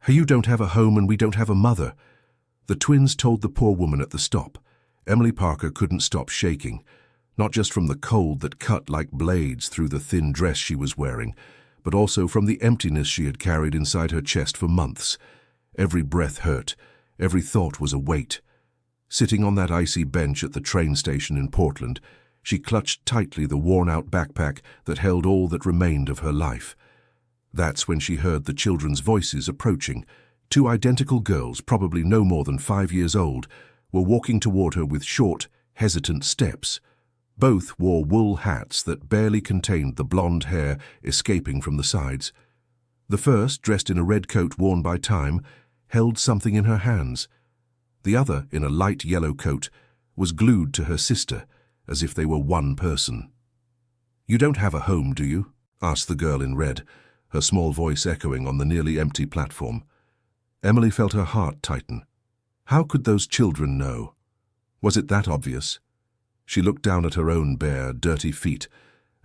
You don't have a home and we don't have a mother. The twins told the poor woman at the stop. Emily Parker couldn't stop shaking, not just from the cold that cut like blades through the thin dress she was wearing, but also from the emptiness she had carried inside her chest for months. Every breath hurt, every thought was a weight. Sitting on that icy bench at the train station in Portland, she clutched tightly the worn-out backpack that held all that remained of her life. That's when she heard the children's voices approaching. Two identical girls, probably no more than 5 years old, were walking toward her with short, hesitant steps. Both wore wool hats that barely contained the blonde hair escaping from the sides. The first, dressed in a red coat worn by time, held something in her hands. The other, in a light yellow coat, was glued to her sister, as if they were one person. "You don't have a home, do you?" asked the girl in red, her small voice echoing on the nearly empty platform. Emily felt her heart tighten. How could those children know? Was it that obvious? She looked down at her own bare, dirty feet,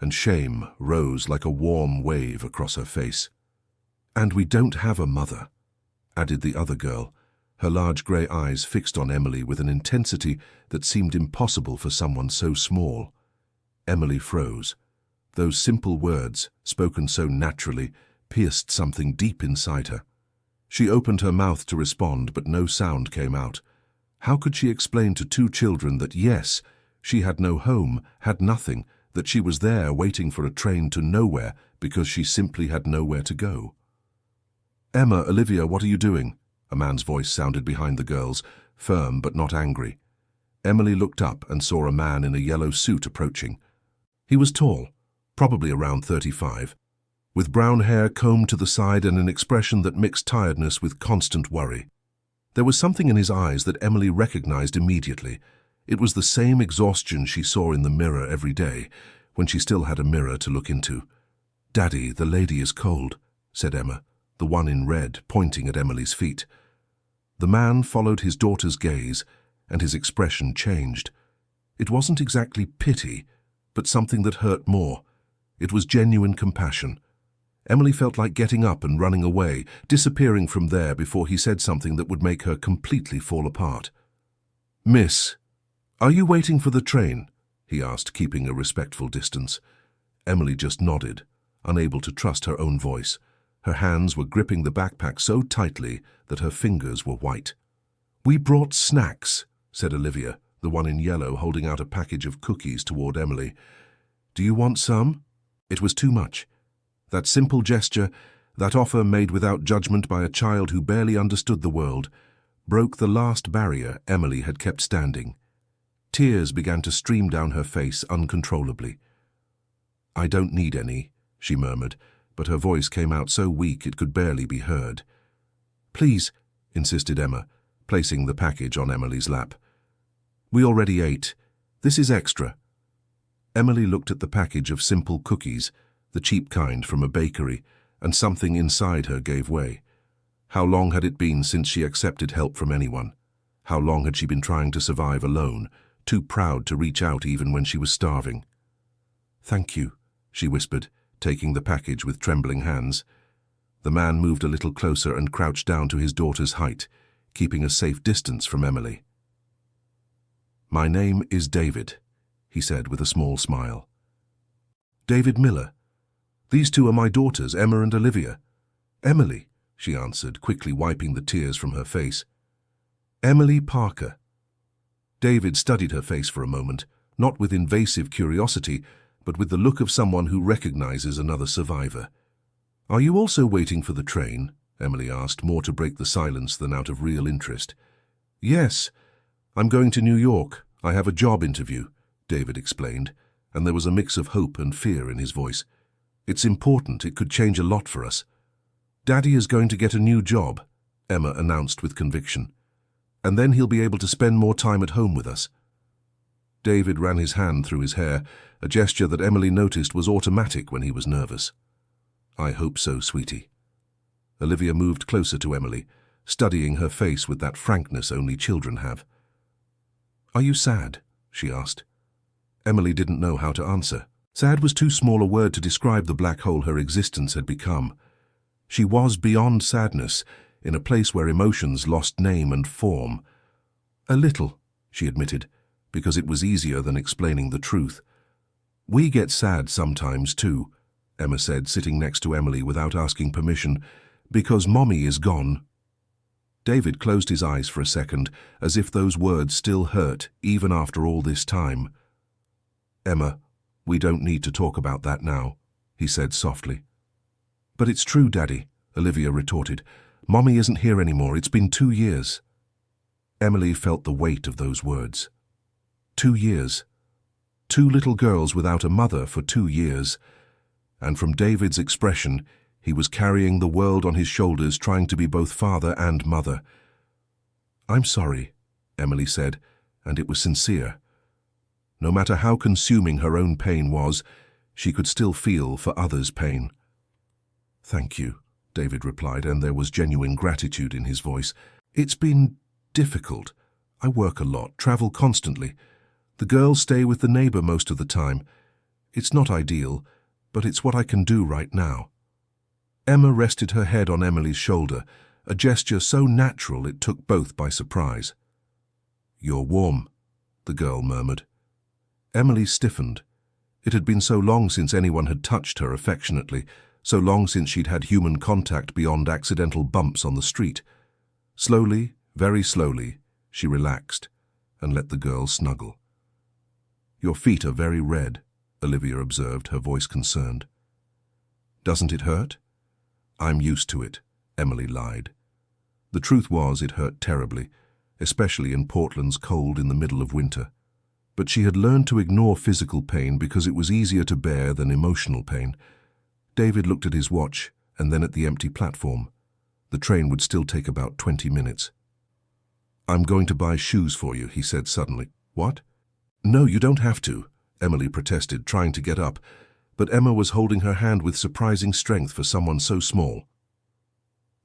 and shame rose like a warm wave across her face. "And we don't have a mother," added the other girl, her large grey eyes fixed on Emily with an intensity that seemed impossible for someone so small. Emily froze. Those simple words, spoken so naturally, pierced something deep inside her. She opened her mouth to respond, but no sound came out. How could she explain to two children that, yes, she had no home, had nothing, that she was there waiting for a train to nowhere because she simply had nowhere to go? "Emma, Olivia, what are you doing?" A man's voice sounded behind the girls, firm but not angry. Emily looked up and saw a man in a yellow suit approaching. He was tall, probably around 35, with brown hair combed to the side and an expression that mixed tiredness with constant worry. There was something in his eyes that Emily recognized immediately. It was the same exhaustion she saw in the mirror every day, when she still had a mirror to look into. "Daddy, the lady is cold," said Emma, the one in red, pointing at Emily's feet. The man followed his daughter's gaze, and his expression changed. It wasn't exactly pity, but something that hurt more. It was genuine compassion. Emily felt like getting up and running away, disappearing from there before he said something that would make her completely fall apart. "Miss, are you waiting for the train?" he asked, keeping a respectful distance. Emily just nodded, unable to trust her own voice. Her hands were gripping the backpack so tightly that her fingers were white. "We brought snacks," said Olivia, the one in yellow holding out a package of cookies toward Emily. "Do you want some?" It was too much. That simple gesture, that offer made without judgment by a child who barely understood the world, broke the last barrier Emily had kept standing. Tears began to stream down her face uncontrollably. "I don't need any," she murmured, but her voice came out so weak it could barely be heard. "Please," insisted Emma, placing the package on Emily's lap. "We already ate. This is extra." Emily looked at the package of simple cookies, the cheap kind from a bakery, and something inside her gave way. How long had it been since she accepted help from anyone? How long had she been trying to survive alone, too proud to reach out even when she was starving? "Thank you," she whispered, taking the package with trembling hands. The man moved a little closer and crouched down to his daughter's height, keeping a safe distance from Emily. "My name is David," he said with a small smile. "David Miller. These two are my daughters, Emma and Olivia." "Emily," she answered, quickly wiping the tears from her face. "Emily Parker." David studied her face for a moment, not with invasive curiosity, but with the look of someone who recognizes another survivor. "Are you also waiting for the train?" Emily asked, more to break the silence than out of real interest. "Yes. I'm going to New York. I have a job interview," David explained, and there was a mix of hope and fear in his voice. "It's important. It could change a lot for us." "Daddy is going to get a new job," Emma announced with conviction. "And then he'll be able to spend more time at home with us." David ran his hand through his hair, a gesture that Emily noticed was automatic when he was nervous. "I hope so, sweetie." Olivia moved closer to Emily, studying her face with that frankness only children have. "Are you sad?" she asked. Emily didn't know how to answer. Sad was too small a word to describe the black hole her existence had become. She was beyond sadness. in a place where emotions lost name and form. "A little," she admitted, because it was easier than explaining the truth. "We get sad sometimes too," Emma said, sitting next to Emily without asking permission, "because Mommy is gone." David closed his eyes for a second, as if those words still hurt, even after all this time. "Emma, we don't need to talk about that now," he said softly. "But it's true, Daddy," Olivia retorted. "Mommy isn't here anymore. It's been 2 years." Emily felt the weight of those words. 2 years. 2 little girls without a mother for 2 years. And from David's expression, he was carrying the world on his shoulders, trying to be both father and mother. "I'm sorry," Emily said, and it was sincere. No matter how consuming her own pain was, she could still feel for others' pain. "Thank you," David replied, and there was genuine gratitude in his voice. "It's been difficult. I work a lot, travel constantly. The girls stay with the neighbor most of the time. It's not ideal, but it's what I can do right now." Emma rested her head on Emily's shoulder, a gesture so natural it took both by surprise. "You're warm," the girl murmured. Emily stiffened. It had been so long since anyone had touched her affectionately, so long since she'd had human contact beyond accidental bumps on the street. Slowly, very slowly, she relaxed and let the girl snuggle. "Your feet are very red," Olivia observed, her voice concerned. "Doesn't it hurt?" "I'm used to it," Emily lied. The truth was it hurt terribly, especially in Portland's cold in the middle of winter. But she had learned to ignore physical pain because it was easier to bear than emotional pain. David looked at his watch and then at the empty platform. The train would still take about 20 minutes. "I'm going to buy shoes for you," he said suddenly. "What?" "No, you don't have to," Emily protested, trying to get up, but Emma was holding her hand with surprising strength for someone so small.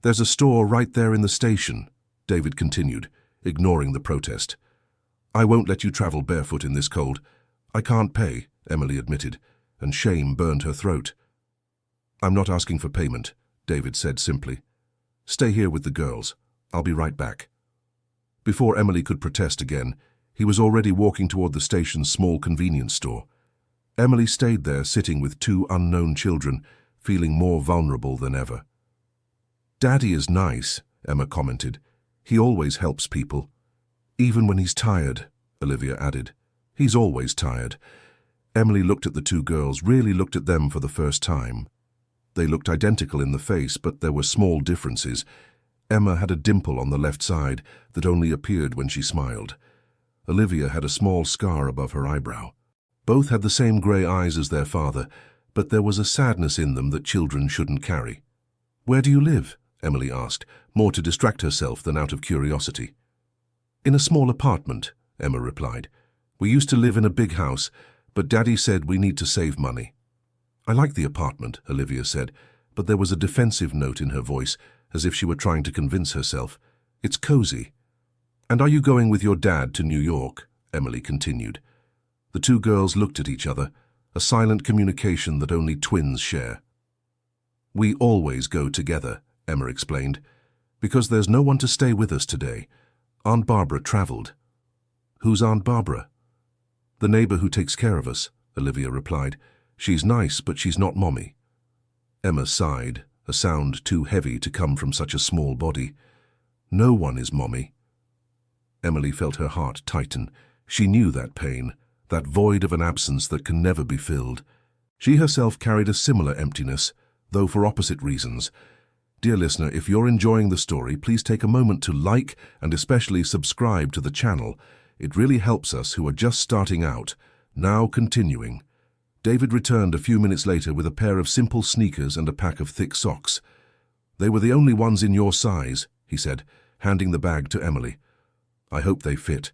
"There's a store right there in the station," David continued, ignoring the protest. "I won't let you travel barefoot in this cold." "I can't pay," Emily admitted, and shame burned her throat. "I'm not asking for payment," David said simply. "Stay here with the girls. I'll be right back." Before Emily could protest again, he was already walking toward the station's small convenience store. Emily stayed there, sitting with 2 unknown children, feeling more vulnerable than ever. "Daddy is nice," Emma commented. "He always helps people." "Even when he's tired," Olivia added. "He's always tired." Emily looked at the 2 girls, really looked at them for the first time. They looked identical in the face, but there were small differences. Emma had a dimple on the left side that only appeared when she smiled. Olivia had a small scar above her eyebrow. Both had the same grey eyes as their father, but there was a sadness in them that children shouldn't carry. "Where do you live?" Emily asked, more to distract herself than out of curiosity. "In a small apartment," Emma replied. "We used to live in a big house, but Daddy said we need to save money." "I like the apartment," Olivia said, but there was a defensive note in her voice, as if she were trying to convince herself. "It's cozy." "And are you going with your dad to New York?" Emily continued. The 2 girls looked at each other, a silent communication that only twins share. "We always go together," Emma explained, "because there's no one to stay with us today. Aunt Barbara traveled." "Who's Aunt Barbara?" "The neighbor who takes care of us," Olivia replied. "She's nice, but she's not Mommy." Emma sighed, a sound too heavy to come from such a small body. "No one is Mommy." Emily felt her heart tighten. She knew that pain, that void of an absence that can never be filled. She herself carried a similar emptiness, though for opposite reasons. Dear listener, if you're enjoying the story, please take a moment to like and especially subscribe to the channel. It really helps us who are just starting out. Now continuing. David returned a few minutes later with a pair of simple sneakers and a pack of thick socks. "They were the only ones in your size," he said, handing the bag to Emily. "I hope they fit."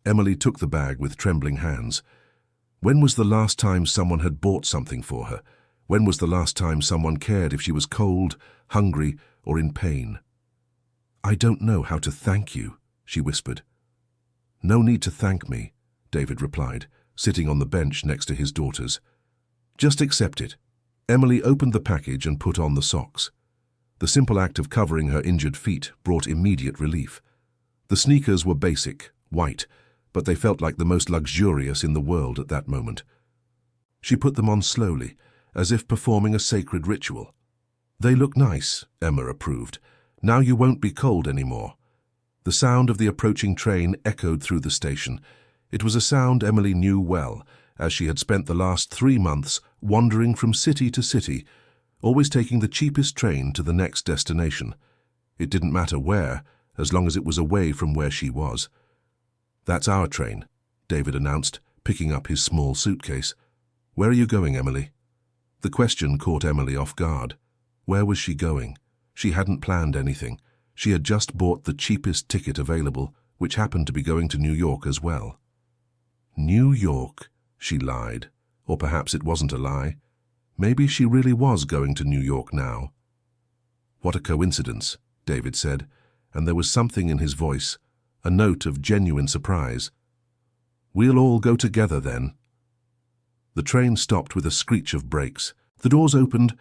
Emily took the bag with trembling hands. When was the last time someone had bought something for her? When was the last time someone cared if she was cold, hungry, or in pain? "I don't know how to thank you," she whispered. "No need to thank me," David replied, sitting on the bench next to his daughters. "Just accept it." Emily opened the package and put on the socks. The simple act of covering her injured feet brought immediate relief. The sneakers were basic, white, but they felt like the most luxurious in the world at that moment. She put them on slowly, as if performing a sacred ritual. "They look nice," Emma approved. "Now you won't be cold anymore." The sound of the approaching train echoed through the station. It was a sound Emily knew well, as she had spent the last 3 months wandering from city to city, always taking the cheapest train to the next destination. It didn't matter where, as long as it was away from where she was. "That's our train," David announced, picking up his small suitcase. "Where are you going, Emily?" The question caught Emily off guard. Where was she going? She hadn't planned anything. She had just bought the cheapest ticket available, which happened to be going to New York as well. New York, she lied. Or perhaps it wasn't a lie. Maybe she really was going to New York now. "What a coincidence," David said, and there was something in his voice, a note of genuine surprise. "We'll all go together then." The train stopped with a screech of brakes. The doors opened,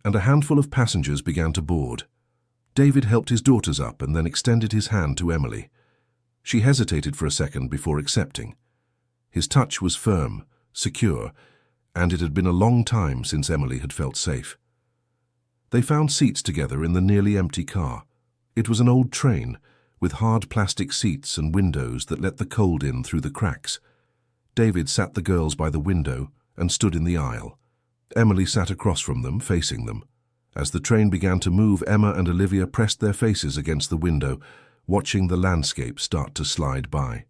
and a handful of passengers began to board. David helped his daughters up and then extended his hand to Emily. She hesitated for a second before accepting. His touch was firm, secure, and it had been a long time since Emily had felt safe. They found seats together in the nearly empty car. It was an old train, with hard plastic seats and windows that let the cold in through the cracks. David sat the girls by the window and stood in the aisle. Emily sat across from them, facing them. As the train began to move, Emma and Olivia pressed their faces against the window, watching the landscape start to slide by.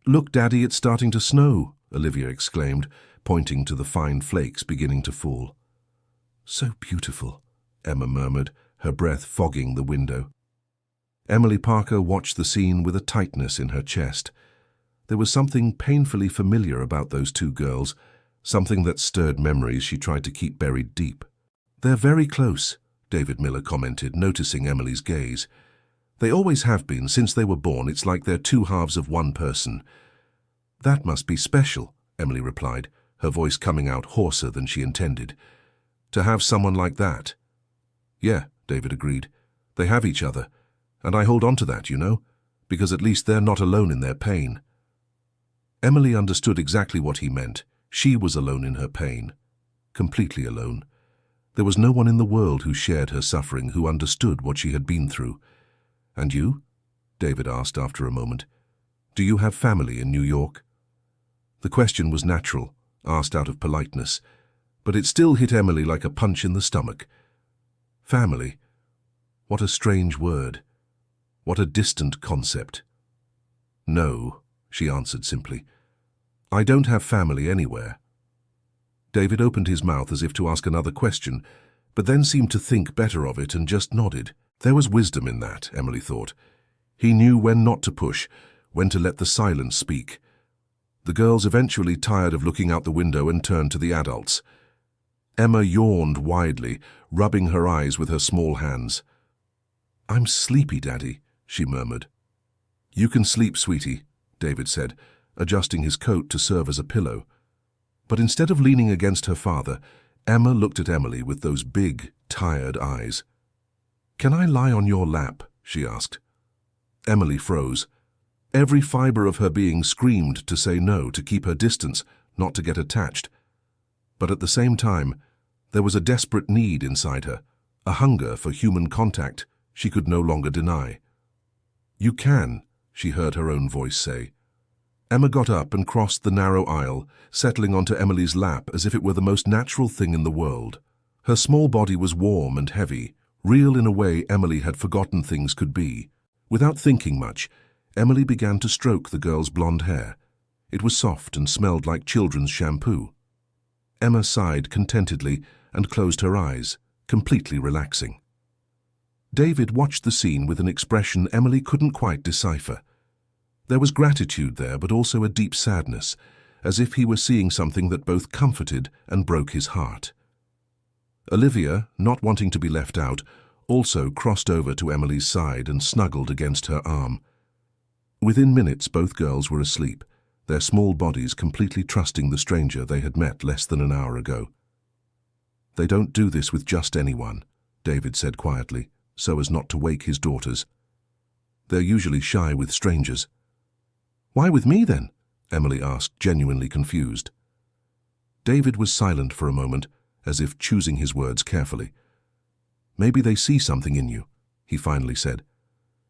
"Look, Daddy, it's starting to snow," Olivia exclaimed, pointing to the fine flakes beginning to fall. "So beautiful," Emma murmured, her breath fogging the window. Emily Parker watched the scene with a tightness in her chest. There was something painfully familiar about those two girls, something that stirred memories she tried to keep buried deep. "They're very close," David Miller commented, noticing Emily's gaze. "They always have been since they were born. It's like they're two halves of one person." "That must be special," Emily replied, her voice coming out hoarser than she intended. "To have someone like that." "Yeah," David agreed. "They have each other, and I hold on to that, you know, because at least they're not alone in their pain." Emily understood exactly what he meant. She was alone in her pain. Completely alone. There was no one in the world who shared her suffering, who understood what she had been through. "And you?" David asked after a moment. "Do you have family in New York?" The question was natural, asked out of politeness, but it still hit Emily like a punch in the stomach. Family. What a strange word. What a distant concept. "No," she answered simply. "I don't have family anywhere." David opened his mouth as if to ask another question, but then seemed to think better of it and just nodded. There was wisdom in that, Emily thought. He knew when not to push, when to let the silence speak. The girls eventually tired of looking out the window and turned to the adults. Emma yawned widely, rubbing her eyes with her small hands. "I'm sleepy, Daddy," she murmured. "You can sleep, sweetie," David said, adjusting his coat to serve as a pillow. But instead of leaning against her father, Emma looked at Emily with those big, tired eyes. "Can I lie on your lap?" she asked. Emily froze. Every fiber of her being screamed to say no, to keep her distance, not to get attached. But at the same time, there was a desperate need inside her, a hunger for human contact she could no longer deny. "You can," she heard her own voice say. Emma got up and crossed the narrow aisle, settling onto Emily's lap as if it were the most natural thing in the world. Her small body was warm and heavy, real in a way Emily had forgotten things could be. Without thinking much, Emily began to stroke the girl's blonde hair. It was soft and smelled like children's shampoo. Emma sighed contentedly and closed her eyes, completely relaxing. David watched the scene with an expression Emily couldn't quite decipher. There was gratitude there, but also a deep sadness, as if he were seeing something that both comforted and broke his heart. Olivia, not wanting to be left out, also crossed over to Emily's side and snuggled against her arm. Within minutes, both girls were asleep, their small bodies completely trusting the stranger they had met less than an hour ago. "They don't do this with just anyone," David said quietly, so as not to wake his daughters. They're usually shy with strangers. "Why with me, then?" Emily asked, genuinely confused. David was silent for a moment, as if choosing his words carefully. "Maybe they see something in you," he finally said.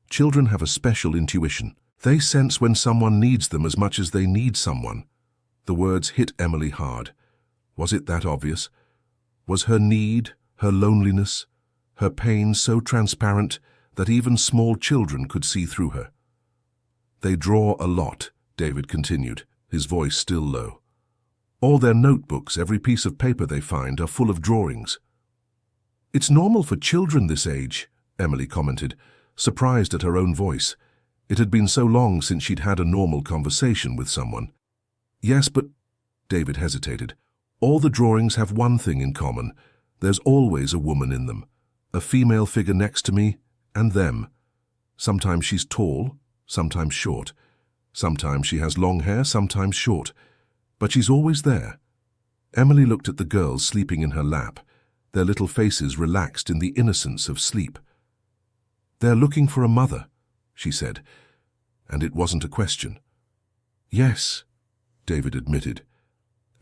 "Children have a special intuition. They sense when someone needs them as much as they need someone." The words hit Emily hard. Was it that obvious? Was her need, her loneliness, her pain so transparent that even small children could see through her? "They draw a lot," David continued, his voice still low. "All their notebooks, every piece of paper they find, are full of drawings." "It's normal for children this age," Emily commented, surprised at her own voice. It had been so long since she'd had a normal conversation with someone. "Yes, but—" David hesitated. "All the drawings have one thing in common. There's always a woman in them. A female figure next to me, and them. Sometimes she's tall, sometimes short. Sometimes she has long hair, sometimes short. But she's always there." Emily looked at the girls sleeping in her lap, their little faces relaxed in the innocence of sleep. "They're looking for a mother," she said, and it wasn't a question. "Yes," David admitted,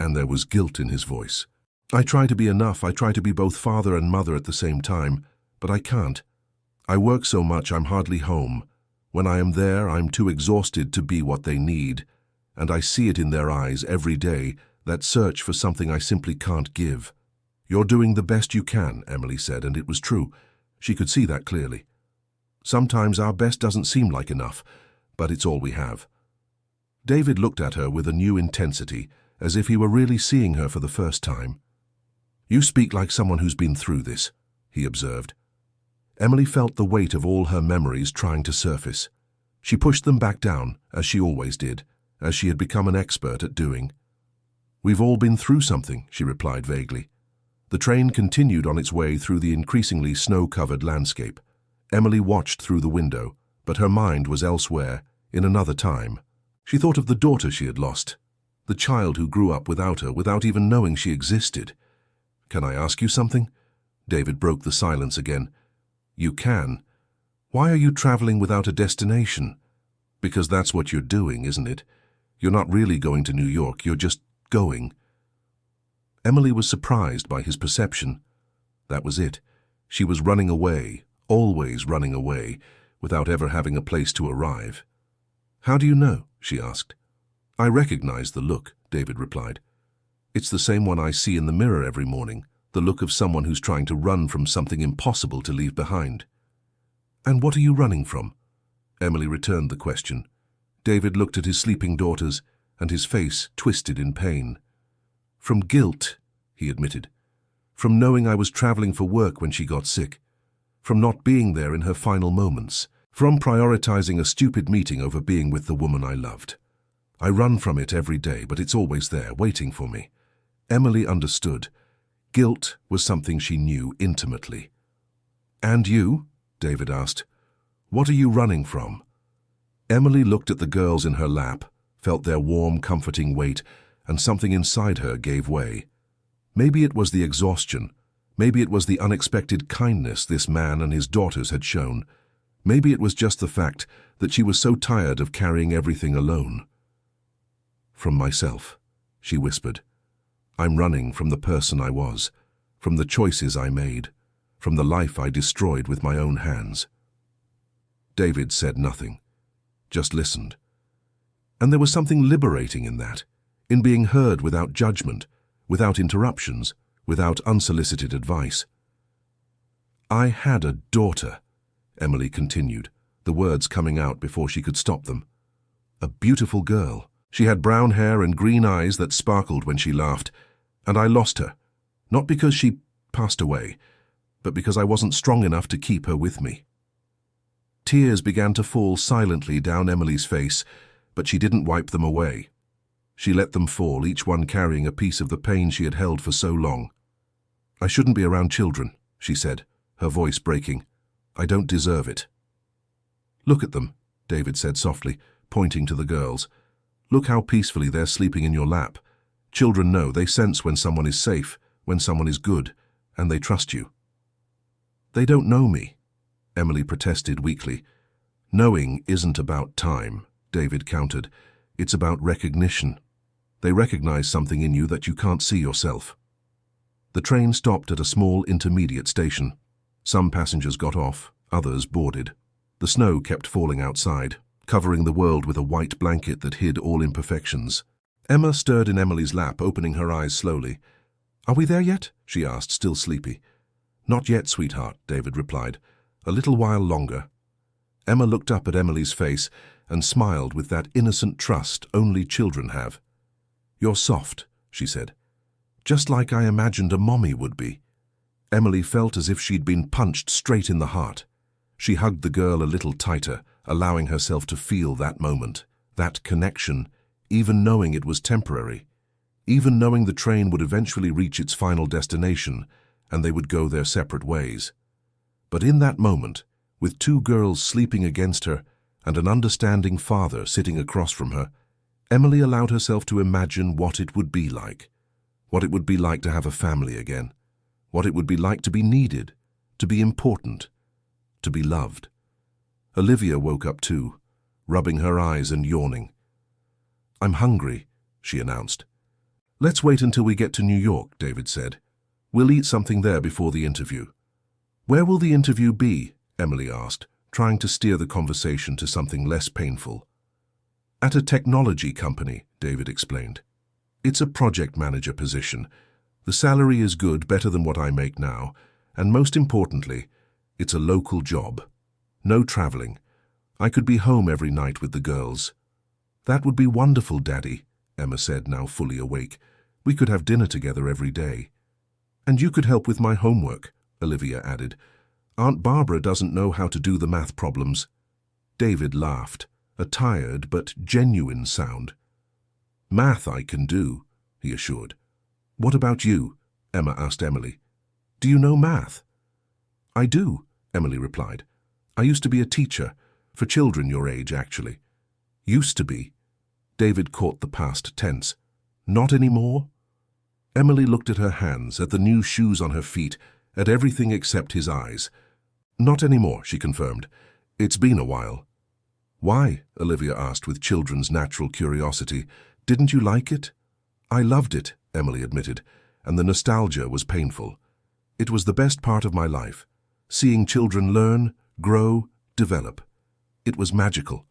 and there was guilt in his voice. "I try to be enough. I try to be both father and mother at the same time, but I can't. I work so much I'm hardly home. When I am there, I'm too exhausted to be what they need, and I see it in their eyes every day, that search for something I simply can't give." "You're doing the best you can," Emily said, and it was true. She could see that clearly. "Sometimes our best doesn't seem like enough, but it's all we have." David looked at her with a new intensity, as if he were really seeing her for the first time. "You speak like someone who's been through this," he observed. Emily felt the weight of all her memories trying to surface. She pushed them back down, as she always did, as she had become an expert at doing. "We've all been through something," she replied vaguely. The train continued on its way through the increasingly snow-covered landscape. Emily watched through the window, but her mind was elsewhere, in another time. She thought of the daughter she had lost, the child who grew up without her, without even knowing she existed. "Can I ask you something?" David broke the silence again. "You can. Why are you traveling without a destination? Because that's what you're doing, isn't it? You're not really going to New York, you're just going." Emily was surprised by his perception. That was it. She was running away, always running away, without ever having a place to arrive. "How do you know?" she asked. "I recognize the look," David replied. "It's the same one I see in the mirror every morning, the look of someone who's trying to run from something impossible to leave behind." "And what are you running from?" Emily returned the question. David looked at his sleeping daughters, and his face twisted in pain. "From guilt," he admitted. "From knowing I was traveling for work when she got sick. From not being there in her final moments. From prioritizing a stupid meeting over being with the woman I loved. I run from it every day, but it's always there, waiting for me." Emily understood. Guilt was something she knew intimately. "And you?" David asked. "What are you running from?" Emily looked at the girls in her lap, felt their warm, comforting weight, and something inside her gave way. Maybe it was the exhaustion. Maybe it was the unexpected kindness this man and his daughters had shown. Maybe it was just the fact that she was so tired of carrying everything alone. "From myself," she whispered. "I'm running from the person I was, from the choices I made, from the life I destroyed with my own hands." David said nothing, just listened. And there was something liberating in that, in being heard without judgment, without interruptions, without unsolicited advice. "I had a daughter," Emily continued, the words coming out before she could stop them. "A beautiful girl. She had brown hair and green eyes that sparkled when she laughed, and I lost her, not because she passed away, but because I wasn't strong enough to keep her with me." Tears began to fall silently down Emily's face, but she didn't wipe them away. She let them fall, each one carrying a piece of the pain she had held for so long. "I shouldn't be around children," she said, her voice breaking. "I don't deserve it." "Look at them," David said softly, pointing to the girls. "Look how peacefully they're sleeping in your lap. Children know, they sense when someone is safe, when someone is good, and they trust you." "They don't know me," Emily protested weakly. Knowing isn't about time, David countered. It's about recognition. They recognize something in you that you can't see yourself. The train stopped at a small intermediate station. Some passengers got off, others boarded. The snow kept falling outside, covering the world with a white blanket that hid all imperfections. Emma stirred in Emily's lap, opening her eyes slowly. "Are we there yet?" she asked, still sleepy. "Not yet, sweetheart," David replied. "A little while longer." Emma looked up at Emily's face and smiled with that innocent trust only children have. "You're soft," she said. "Just like I imagined a mommy would be." Emily felt as if she'd been punched straight in the heart. She hugged the girl a little tighter, allowing herself to feel that moment, that connection, even knowing it was temporary, even knowing the train would eventually reach its final destination and they would go their separate ways. But in that moment, with two girls sleeping against her and an understanding father sitting across from her, Emily allowed herself to imagine what it would be like to have a family again, what it would be like to be needed, to be important, to be loved. Olivia woke up too, rubbing her eyes and yawning. "I'm hungry," she announced. "Let's wait until we get to New York," David said. "We'll eat something there before the interview." "Where will the interview be?" Emily asked, trying to steer the conversation to something less painful. "At a technology company," David explained. "It's a project manager position. The salary is good, better than what I make now, and most importantly, it's a local job. No traveling. I could be home every night with the girls." "That would be wonderful, Daddy," Emma said, now fully awake. "We could have dinner together every day." "And you could help with my homework," Olivia added. "Aunt Barbara doesn't know how to do the math problems." David laughed, a tired but genuine sound. "Math I can do," he assured. "What about you?" Emma asked Emily. "Do you know math?" "I do," Emily replied. "I used to be a teacher, for children your age, actually." "Used to be." David caught the past tense. "Not anymore?" Emily looked at her hands, at the new shoes on her feet, at everything except his eyes. "Not anymore," she confirmed. "It's been a while." "Why?" Olivia asked with children's natural curiosity. "Didn't you like it?" "I loved it," Emily admitted, and the nostalgia was painful. "It was the best part of my life. Seeing children learn, grow, develop. It was magical."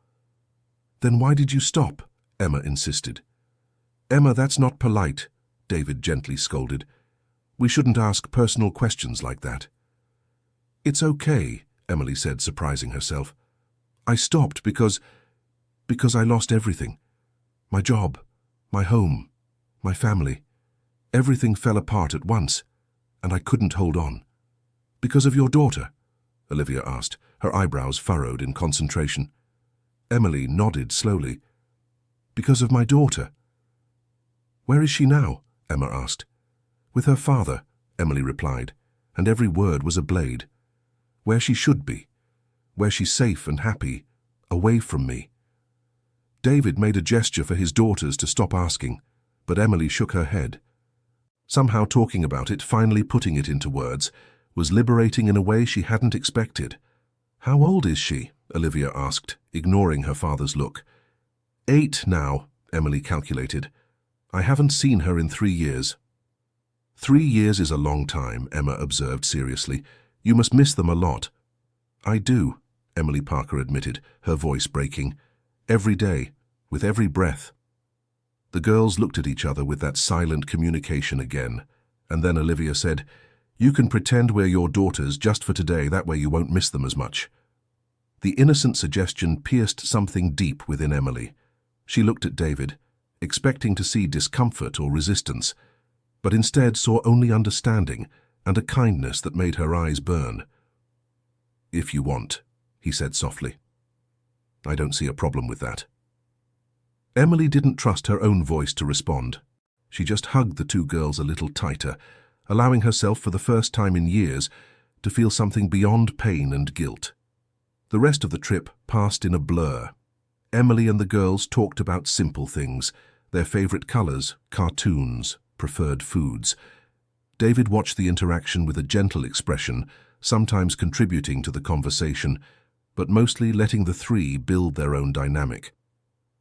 "Then why did you stop?" Emma insisted. "Emma, that's not polite," David gently scolded. "We shouldn't ask personal questions like that." "It's okay," Emily said, surprising herself. "I stopped because I lost everything. My job, my home, my family. Everything fell apart at once, and I couldn't hold on." "Because of your daughter?" Olivia asked, her eyebrows furrowed in concentration. Emily nodded slowly. "Because of my daughter." "Where is she now?" Emma asked. "With her father," Emily replied, and every word was a blade. "Where she should be. Where she's safe and happy, away from me." David made a gesture for his daughters to stop asking, but Emily shook her head. Somehow talking about it, finally putting it into words, was liberating in a way she hadn't expected. "How old is she?" Olivia asked, ignoring her father's look. 8 now, Emily calculated. "I haven't seen her in 3 years." 3 years is a long time, Emma observed seriously. "You must miss them a lot." "I do," Emily Parker admitted, her voice breaking. "Every day, with every breath." The girls looked at each other with that silent communication again, and then Olivia said, "You can pretend we're your daughters just for today, that way you won't miss them as much." The innocent suggestion pierced something deep within Emily. She looked at David, expecting to see discomfort or resistance, but instead saw only understanding and a kindness that made her eyes burn. "If you want," he said softly. "I don't see a problem with that." Emily didn't trust her own voice to respond. She just hugged the two girls a little tighter, allowing herself for the first time in years to feel something beyond pain and guilt. The rest of the trip passed in a blur. Emily and the girls talked about simple things, their favorite colors, cartoons, preferred foods. David watched the interaction with a gentle expression, sometimes contributing to the conversation, but mostly letting the three build their own dynamic.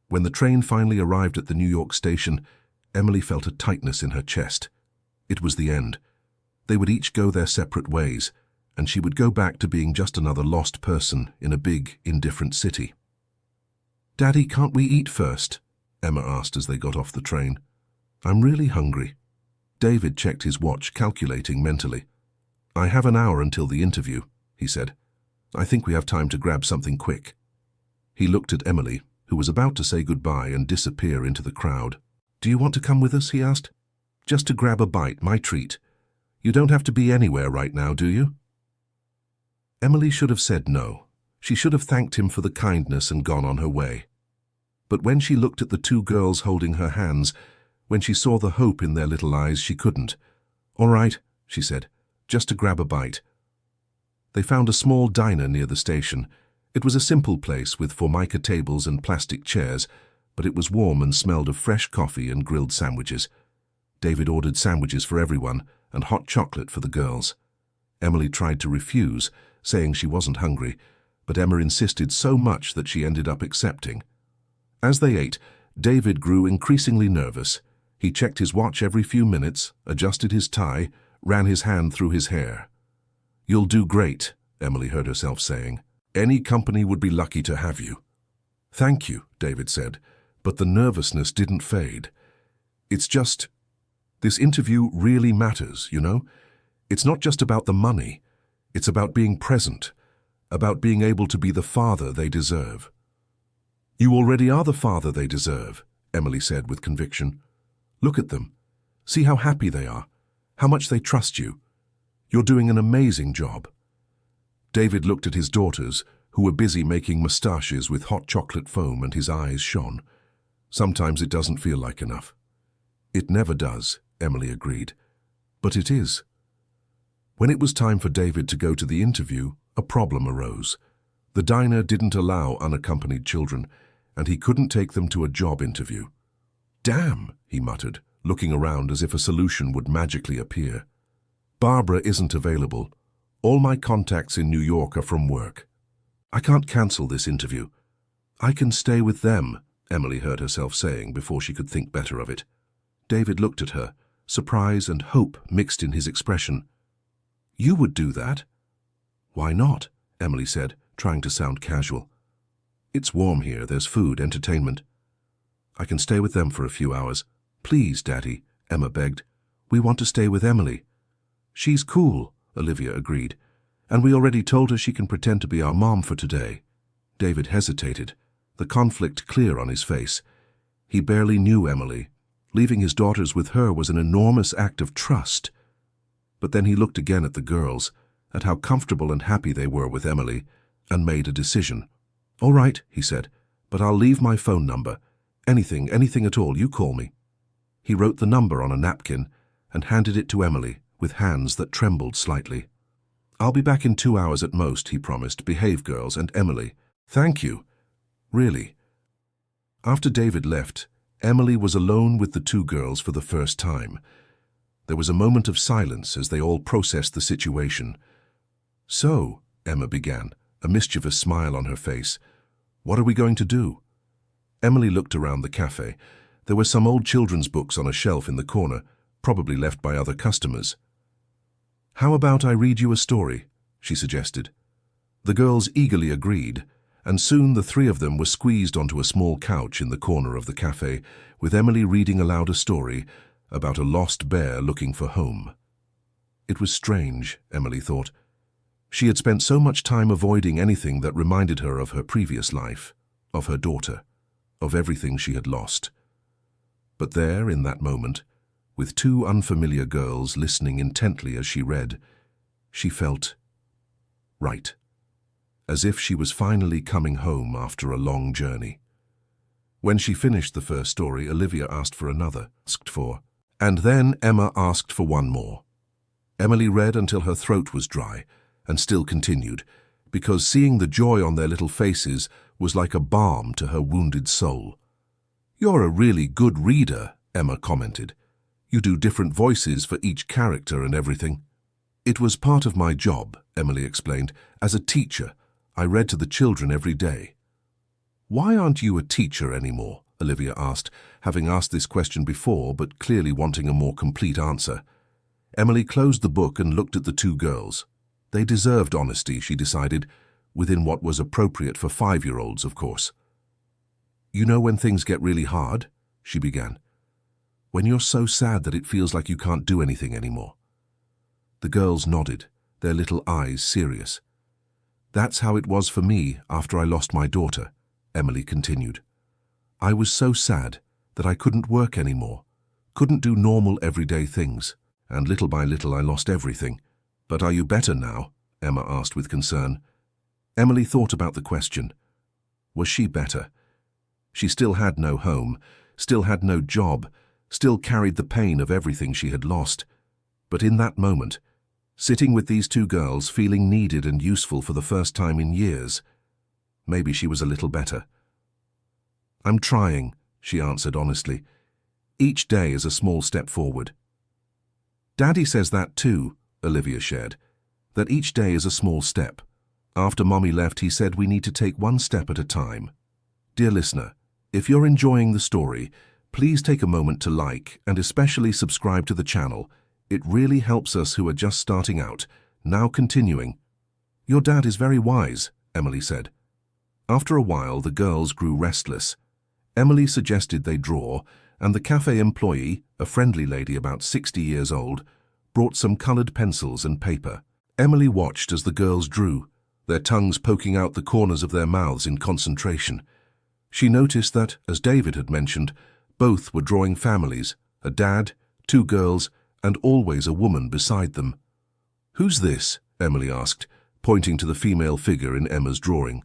When the train finally arrived at the New York station, Emily felt a tightness in her chest. It was the end. They would each go their separate ways, and she would go back to being just another lost person in a big, indifferent city. "Daddy, can't we eat first?" Emma asked as they got off the train. "I'm really hungry." David checked his watch, calculating mentally. "I have an hour until the interview," he said. "I think we have time to grab something quick." He looked at Emily, who was about to say goodbye and disappear into the crowd. "Do you want to come with us?" he asked. "Just to grab a bite, my treat. You don't have to be anywhere right now, do you?" Emily should have said no. She should have thanked him for the kindness and gone on her way. But when she looked at the two girls holding her hands, when she saw the hope in their little eyes, she couldn't. "All right," she said, "just to grab a bite." They found a small diner near the station. It was a simple place with formica tables and plastic chairs, but it was warm and smelled of fresh coffee and grilled sandwiches. David ordered sandwiches for everyone and hot chocolate for the girls. Emily tried to refuse, saying she wasn't hungry, but Emma insisted so much that she ended up accepting. As they ate, David grew increasingly nervous. He checked his watch every few minutes, adjusted his tie, ran his hand through his hair. "You'll do great," Emily heard herself saying. "Any company would be lucky to have you." "Thank you," David said, but the nervousness didn't fade. "It's just, this interview really matters, you know? It's not just about the money. It's about being present, about being able to be the father they deserve." "You already are the father they deserve," Emily said with conviction. "Look at them. See how happy they are, how much they trust you. You're doing an amazing job." David looked at his daughters, who were busy making mustaches with hot chocolate foam, and his eyes shone. "Sometimes it doesn't feel like enough." "It never does," Emily agreed. "But it is." When it was time for David to go to the interview, a problem arose. The diner didn't allow unaccompanied children, and he couldn't take them to a job interview. "Damn," he muttered, looking around as if a solution would magically appear. "Barbara isn't available. All my contacts in New York are from work. I can't cancel this interview." "I can stay with them," Emily heard herself saying before she could think better of it. David looked at her, surprise and hope mixed in his expression. "You would do that?" "Why not?" Emily said, trying to sound casual. "It's warm here, there's food, entertainment." "I can stay with them for a few hours." "Please, Daddy," Emma begged. "We want to stay with Emily." "She's cool," Olivia agreed. "And we already told her she can pretend to be our mom for today." David hesitated, the conflict clear on his face. He barely knew Emily. Leaving his daughters with her was an enormous act of trust. But then he looked again at the girls, at how comfortable and happy they were with Emily, and made a decision. "All right," he said, "but I'll leave my phone number. Anything at all, you call me." He wrote the number on a napkin and handed it to Emily with hands that trembled slightly. "I'll be back in 2 hours at most," he promised. "Behave, girls, and Emily." "Thank you." "Really." After David left, Emily was alone with the two girls for the first time. There was a moment of silence as they all processed the situation. "So," Emma began, a mischievous smile on her face, "what are we going to do?" Emily looked around the cafe. There were some old children's books on a shelf in the corner, probably left by other customers. "How about I read you a story?" she suggested. The girls eagerly agreed, and soon the three of them were squeezed onto a small couch in the corner of the cafe, with Emily reading aloud a story about a lost bear looking for home. It was strange, Emily thought. She had spent so much time avoiding anything that reminded her of her previous life, of her daughter, of everything she had lost. But there, in that moment, with two unfamiliar girls listening intently as she read, she felt right, as if she was finally coming home after a long journey. When she finished the first story, Olivia asked for another, and then Emma asked for one more. Emily read until her throat was dry, and still continued, because seeing the joy on their little faces was like a balm to her wounded soul. "You're a really good reader," Emma commented. "You do different voices for each character and everything." It was part of my job, Emily explained. As a teacher, I read to the children every day. Why aren't you a teacher anymore? Olivia asked, having asked this question before, but clearly wanting a more complete answer. Emily closed the book and looked at the two girls. They deserved honesty, she decided, within what was appropriate for 5-year-olds, of course. You know when things get really hard? She began. When you're so sad that it feels like you can't do anything anymore. The girls nodded, their little eyes serious. That's how it was for me after I lost my daughter, Emily continued. I was so sad that I couldn't work anymore, couldn't do normal everyday things, and little by little I lost everything. But are you better now? Emma asked with concern. Emily thought about the question. Was she better? She still had no home, still had no job, still carried the pain of everything she had lost. But in that moment, sitting with these two girls, feeling needed and useful for the first time in years, maybe she was a little better. I'm trying, she answered honestly. Each day is a small step forward. Daddy says that too, Olivia shared, that each day is a small step. After Mommy left, he said we need to take one step at a time. Dear listener, if you're enjoying the story, please take a moment to like and especially subscribe to the channel. It really helps us who are just starting out. Now continuing. Your dad is very wise, Emily said. After a while, the girls grew restless. Emily suggested they draw, and the cafe employee, a friendly lady about 60 years old, brought some colored pencils and paper. Emily watched as the girls drew, their tongues poking out the corners of their mouths in concentration. She noticed that, as David had mentioned, both were drawing families, a dad, 2 girls, and always a woman beside them. Who's this? Emily asked, pointing to the female figure in Emma's drawing.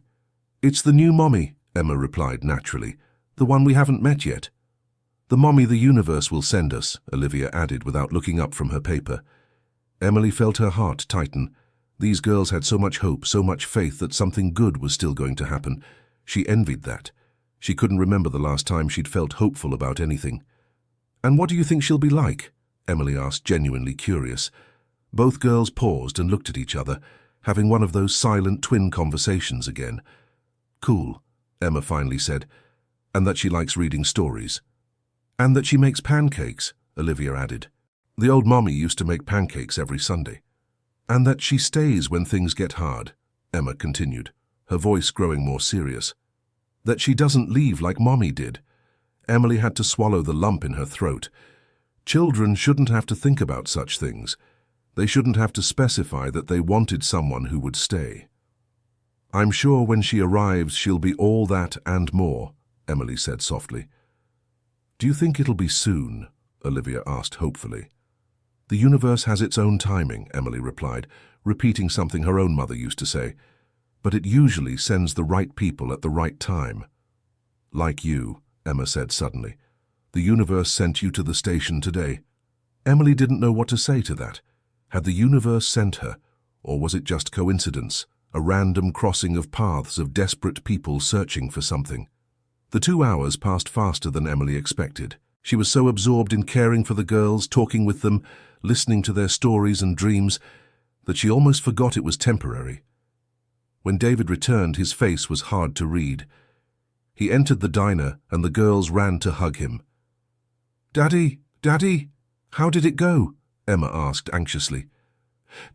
It's the new mommy, Emma replied naturally, the one we haven't met yet. The mommy the universe will send us, Olivia added without looking up from her paper. Emily felt her heart tighten. These girls had so much hope, so much faith that something good was still going to happen. She envied that. She couldn't remember the last time she'd felt hopeful about anything. And what do you think she'll be like? Emily asked, genuinely curious. Both girls paused and looked at each other, having one of those silent twin conversations again. Cool, Emma finally said, and that she likes reading stories. And that she makes pancakes, Olivia added. The old mommy used to make pancakes every Sunday. And that she stays when things get hard, Emma continued, her voice growing more serious. That she doesn't leave like mommy did. Emily had to swallow the lump in her throat. Children shouldn't have to think about such things. They shouldn't have to specify that they wanted someone who would stay. I'm sure when she arrives she'll be all that and more, Emily said softly. Do you think it'll be soon? Olivia asked hopefully. The universe has its own timing, Emily replied, repeating something her own mother used to say. But it usually sends the right people at the right time. Like you, Emma said suddenly. The universe sent you to the station today. Emily didn't know what to say to that. Had the universe sent her, or was it just coincidence, a random crossing of paths of desperate people searching for something? The 2 hours passed faster than Emily expected. She was so absorbed in caring for the girls, talking with them, listening to their stories and dreams, that she almost forgot it was temporary. When David returned, his face was hard to read. He entered the diner, and the girls ran to hug him. Daddy, Daddy, how did it go? Emma asked anxiously.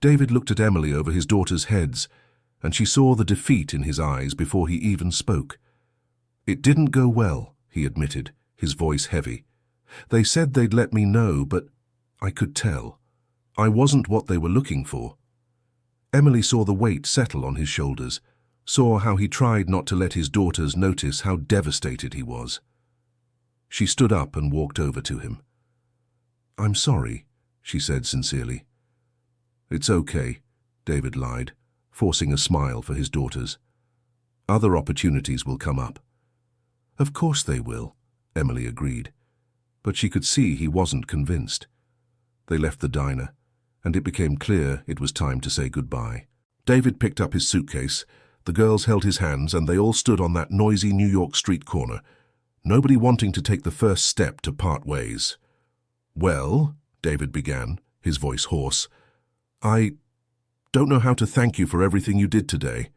David looked at Emily over his daughters' heads, and she saw the defeat in his eyes before he even spoke. It didn't go well, he admitted, his voice heavy. They said they'd let me know, but I could tell. I wasn't what they were looking for. Emily saw the weight settle on his shoulders, saw how he tried not to let his daughters notice how devastated he was. She stood up and walked over to him. I'm sorry, she said sincerely. It's okay, David lied, forcing a smile for his daughters. Other opportunities will come up. Of course they will, Emily agreed, but she could see he wasn't convinced. They left the diner, and it became clear it was time to say goodbye. David picked up his suitcase, the girls held his hands, and they all stood on that noisy New York street corner, nobody wanting to take the first step to part ways. Well, David began, his voice hoarse, I don't know how to thank you for everything you did today.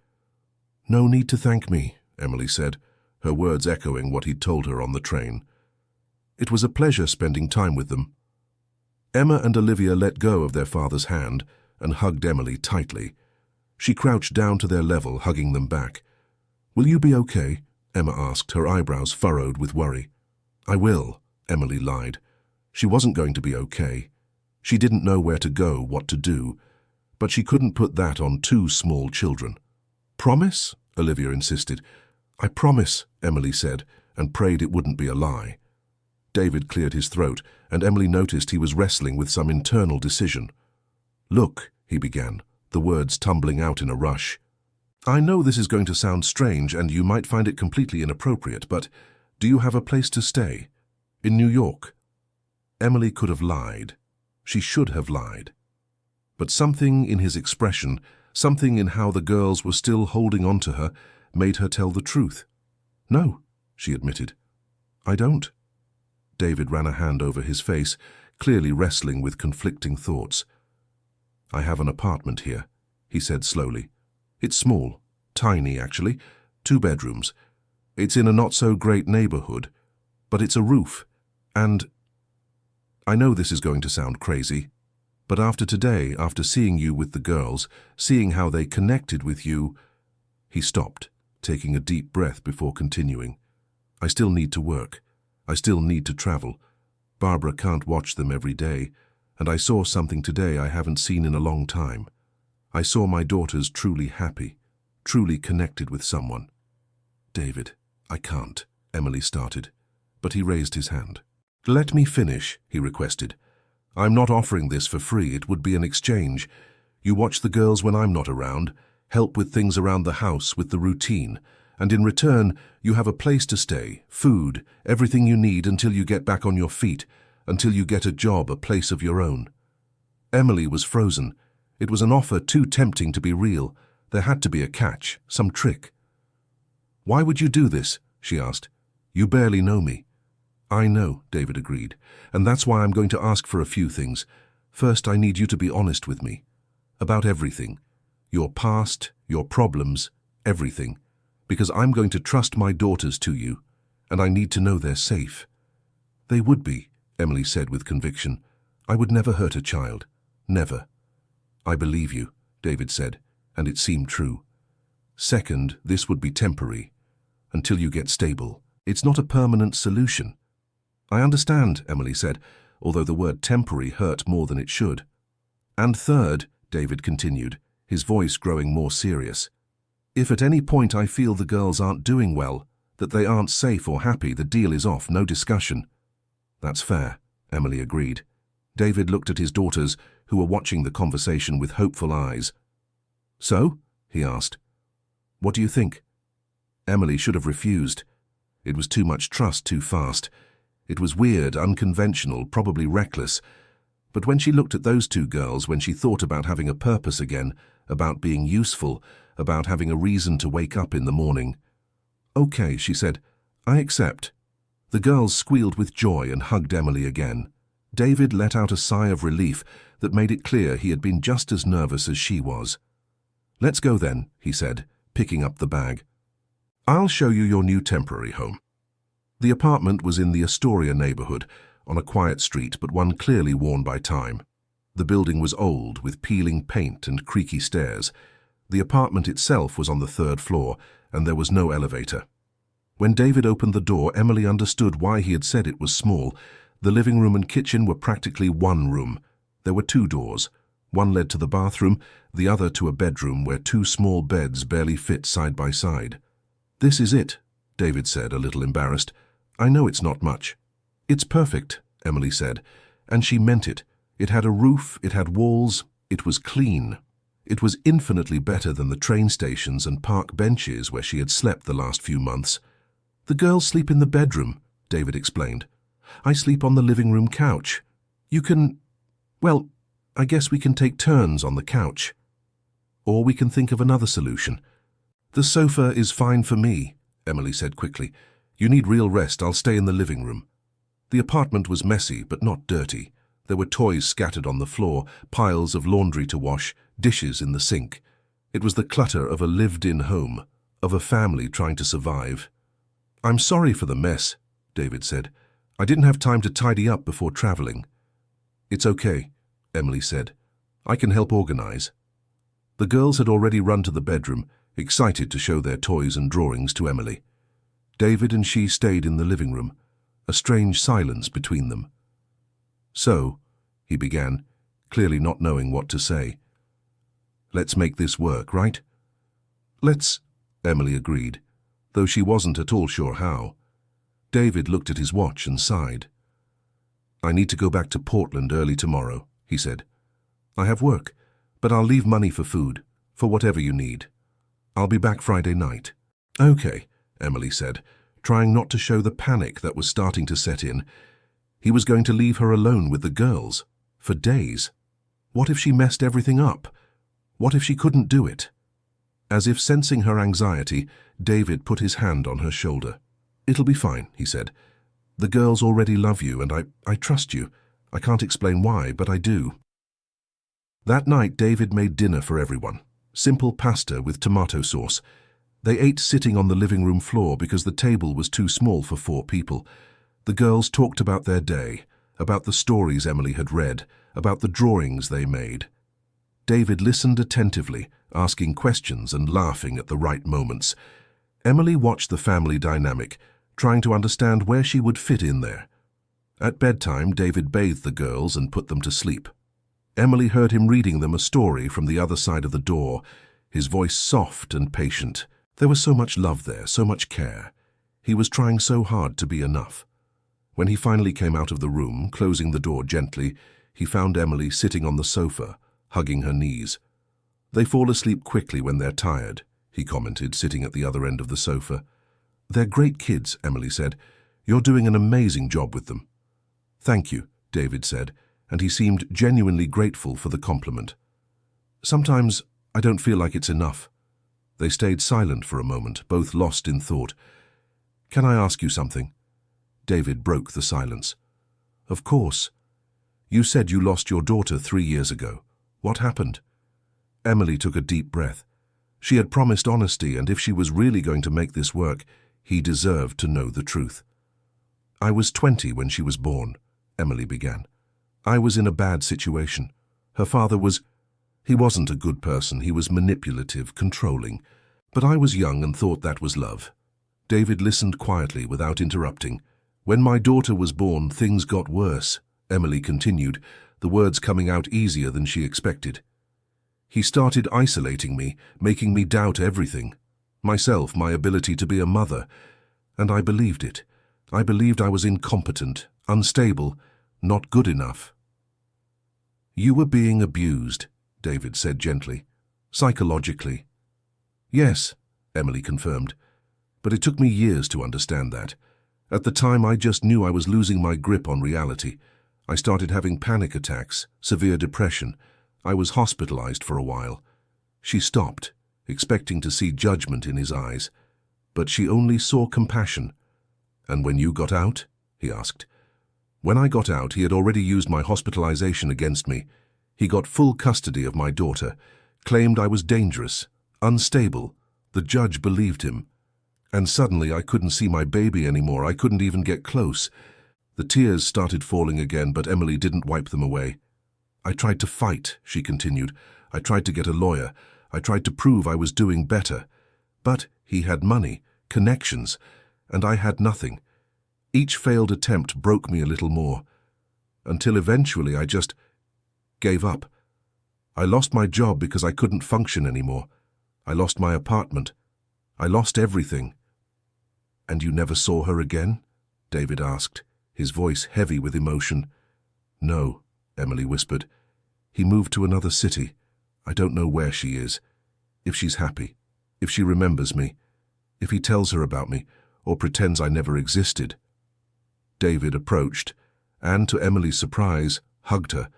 No need to thank me, Emily said, her words echoing what he'd told her on the train. It was a pleasure spending time with them. Emma and Olivia let go of their father's hand and hugged Emily tightly. She crouched down to their level, hugging them back. Will you be okay? Emma asked, her eyebrows furrowed with worry. I will, Emily lied. She wasn't going to be okay. She didn't know where to go, what to do, but she couldn't put that on two small children. Promise? Olivia insisted. I promise, Emily said, and prayed it wouldn't be a lie. David cleared his throat, and Emily noticed he was wrestling with some internal decision. Look, he began, the words tumbling out in a rush. I know this is going to sound strange and you might find it completely inappropriate, but do you have a place to stay? In New York? Emily could have lied. She should have lied. But something in his expression, something in how the girls were still holding on to her, made her tell the truth. No, she admitted. I don't. David ran a hand over his face, clearly wrestling with conflicting thoughts. I have an apartment here, he said slowly. It's small, tiny actually, 2 bedrooms. It's in a not-so-great neighborhood, but it's a roof, and I know this is going to sound crazy, but after today, after seeing you with the girls, seeing how they connected with you, he stopped, taking a deep breath before continuing. I still need to work. I still need to travel. Barbara can't watch them every day, and I saw something today I haven't seen in a long time. I saw my daughters truly happy, truly connected with someone. David, I can't, Emily started, but he raised his hand. Let me finish, he requested. I'm not offering this for free, it would be an exchange. You watch the girls when I'm not around, help with things around the house, with the routine, and in return, you have a place to stay, food, everything you need until you get back on your feet, until you get a job, a place of your own. Emily was frozen. It was an offer too tempting to be real. There had to be a catch, some trick. Why would you do this? She asked. You barely know me. I know, David agreed, and that's why I'm going to ask for a few things. First, I need you to be honest with me. About everything. Your past, your problems, everything. Because I'm going to trust my daughters to you, and I need to know they're safe. They would be, Emily said with conviction. I would never hurt a child. Never. I believe you, David said, and it seemed true. Second, this would be temporary, until you get stable. It's not a permanent solution. I understand, Emily said, although the word temporary hurt more than it should. And third, David continued, his voice growing more serious, if at any point I feel the girls aren't doing well, that they aren't safe or happy, the deal is off, no discussion. That's fair, Emily agreed. David looked at his daughters, who were watching the conversation with hopeful eyes. So? He asked. What do you think? Emily should have refused. It was too much trust too fast. It was weird, unconventional, probably reckless. But when she looked at those 2 girls, when she thought about having a purpose again, about being useful, about having a reason to wake up in the morning. Okay, she said, I accept. The girls squealed with joy and hugged Emily again. David let out a sigh of relief that made it clear he had been just as nervous as she was. Let's go then, he said, picking up the bag. I'll show you your new temporary home. The apartment was in the Astoria neighborhood, on a quiet street, but one clearly worn by time. The building was old, with peeling paint and creaky stairs. The apartment itself was on the 3rd floor, and there was no elevator. When David opened the door, Emily understood why he had said it was small. The living room and kitchen were practically one room. There were 2 doors. One led to the bathroom, the other to a bedroom where 2 small beds barely fit side by side. This is it, David said, a little embarrassed. I know it's not much. It's perfect, Emily said, and she meant it. It had a roof, it had walls, it was clean. It was infinitely better than the train stations and park benches where she had slept the last few months. The girls sleep in the bedroom, David explained. I sleep on the living room couch. You can, well, I guess we can take turns on the couch. Or we can think of another solution. The sofa is fine for me, Emily said quickly. You need real rest, I'll stay in the living room. The apartment was messy, but not dirty. There were toys scattered on the floor, piles of laundry to wash, dishes in the sink. It was the clutter of a lived-in home, of a family trying to survive. "I'm sorry for the mess," David said. "I didn't have time to tidy up before traveling." "It's okay," Emily said. "I can help organize." The girls had already run to the bedroom, excited to show their toys and drawings to Emily. David and she stayed in the living room, a strange silence between them. "So," he began, clearly not knowing what to say. "Let's make this work, right?" "Let's," Emily agreed, though she wasn't at all sure how. David looked at his watch and sighed. "I need to go back to Portland early tomorrow," he said. "I have work, but I'll leave money for food, for whatever you need. I'll be back Friday night." "Okay," Emily said, trying not to show the panic that was starting to set in. He was going to leave her alone with the girls, for days. What if she messed everything up? What if she couldn't do it? As if sensing her anxiety, David put his hand on her shoulder. "It'll be fine," he said. "The girls already love you, and I trust you. I can't explain why, but I do." That night, David made dinner for everyone. Simple pasta with tomato sauce. They ate sitting on the living room floor because the table was too small for 4 people. The girls talked about their day, about the stories Emily had read, about the drawings they made. David listened attentively, asking questions and laughing at the right moments. Emily watched the family dynamic, trying to understand where she would fit in there. At bedtime, David bathed the girls and put them to sleep. Emily heard him reading them a story from the other side of the door, his voice soft and patient. There was so much love there, so much care. He was trying so hard to be enough. When he finally came out of the room, closing the door gently, he found Emily sitting on the sofa, hugging her knees. "They fall asleep quickly when they're tired," he commented, sitting at the other end of the sofa. "They're great kids," Emily said. "You're doing an amazing job with them." "Thank you," David said, and he seemed genuinely grateful for the compliment. "Sometimes I don't feel like it's enough." They stayed silent for a moment, both lost in thought. "Can I ask you something?" David broke the silence. "Of course. You said you lost your daughter 3 years ago. What happened?" Emily took a deep breath. She had promised honesty, and if she was really going to make this work, he deserved to know the truth. "I was 20 when she was born," Emily began. "I was in a bad situation. Her father he wasn't a good person. He was manipulative, controlling. But I was young and thought that was love." David listened quietly without interrupting. "When my daughter was born, things got worse," Emily continued, the words coming out easier than she expected. "He started isolating me, making me doubt everything. Myself, my ability to be a mother. And I believed it. I believed I was incompetent, unstable, not good enough." "You were being abused," David said gently. "Psychologically." "Yes," Emily confirmed. "But it took me years to understand that. At the time, I just knew I was losing my grip on reality. I started having panic attacks, severe depression. I was hospitalized for a while." She stopped, expecting to see judgment in his eyes. But she only saw compassion. "And when you got out?" he asked. "When I got out, he had already used my hospitalization against me. He got full custody of my daughter, claimed I was dangerous, unstable. The judge believed him. And suddenly I couldn't see my baby anymore. I couldn't even get close." The tears started falling again, but Emily didn't wipe them away. "I tried to fight," she continued. "I tried to get a lawyer. I tried to prove I was doing better. But he had money, connections, and I had nothing. Each failed attempt broke me a little more, until eventually I just gave up. I lost my job because I couldn't function anymore. I lost my apartment. I lost everything." "And you never saw her again?" David asked, his voice heavy with emotion. "No," Emily whispered. "He moved to another city. I don't know where she is. If she's happy, if she remembers me, if he tells her about me, or pretends I never existed." David approached, and to Emily's surprise, hugged her.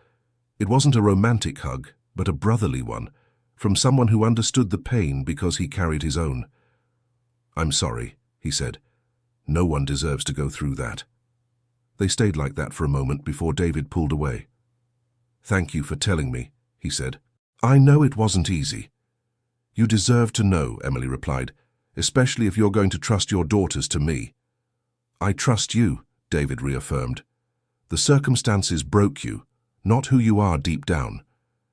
It wasn't a romantic hug, but a brotherly one, from someone who understood the pain because he carried his own. "I'm sorry," he said. "No one deserves to go through that." They stayed like that for a moment before David pulled away. "Thank you for telling me," he said. "I know it wasn't easy." "You deserve to know," Emily replied, "especially if you're going to trust your daughters to me." "I trust you," David reaffirmed. "The circumstances broke you, not who you are deep down.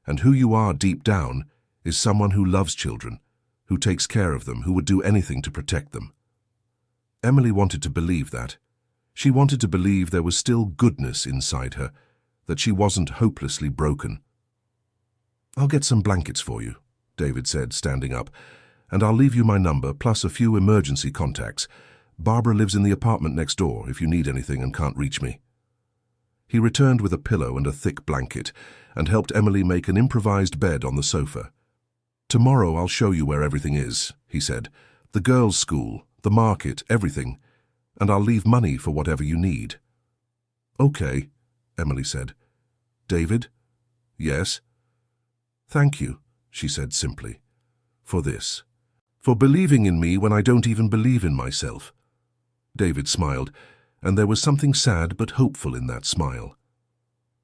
And who you are deep down is someone who loves children, who takes care of them, who would do anything to protect them." Emily wanted to believe that. She wanted to believe there was still goodness inside her, that she wasn't hopelessly broken. "I'll get some blankets for you," David said, standing up, "and I'll leave you my number plus a few emergency contacts. Barbara lives in the apartment next door if you need anything and can't reach me." He returned with a pillow and a thick blanket and helped Emily make an improvised bed on the sofa. "Tomorrow I'll show you where everything is," he said. "The girls' school, the market, everything. And I'll leave money for whatever you need." "Okay," Emily said. "David?" "Yes?" "Thank you," she said simply, "for this. For believing in me when I don't even believe in myself." David smiled, and there was something sad but hopeful in that smile.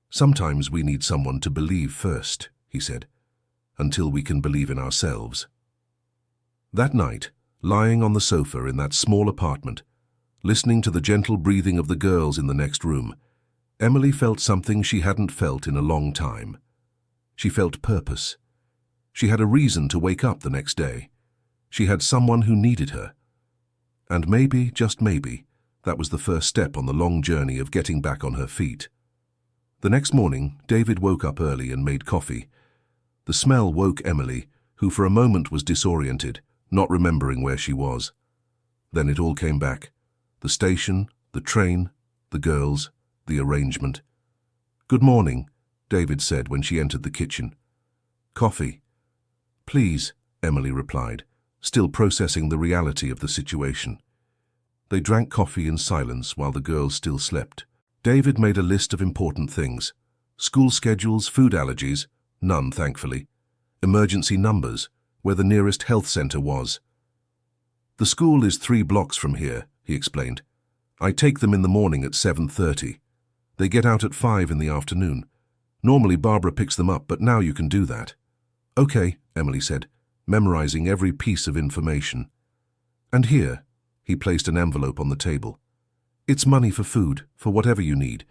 "Sometimes we need someone to believe first," he said, "until we can believe in ourselves." That night, lying on the sofa in that small apartment, listening to the gentle breathing of the girls in the next room, Emily felt something she hadn't felt in a long time. She felt purpose. She had a reason to wake up the next day. She had someone who needed her. And maybe, just maybe, that was the first step on the long journey of getting back on her feet. The next morning, David woke up early and made coffee. The smell woke Emily, who for a moment was disoriented, not remembering where she was. Then it all came back. The station, the train, the girls, the arrangement. "Good morning," David said when she entered the kitchen. "Coffee?" "Please," Emily replied, still processing the reality of the situation. They drank coffee in silence while the girls still slept. David made a list of important things. School schedules, food allergies, none thankfully. Emergency numbers, where the nearest health center was. "The school is 3 blocks from here," he explained. "I take them in the morning at 7:30. They get out at 5 in the afternoon. Normally Barbara picks them up, but now you can do that." "Okay," Emily said, memorizing every piece of information. "And here," he placed an envelope on the table. "It's money for food, for whatever you need.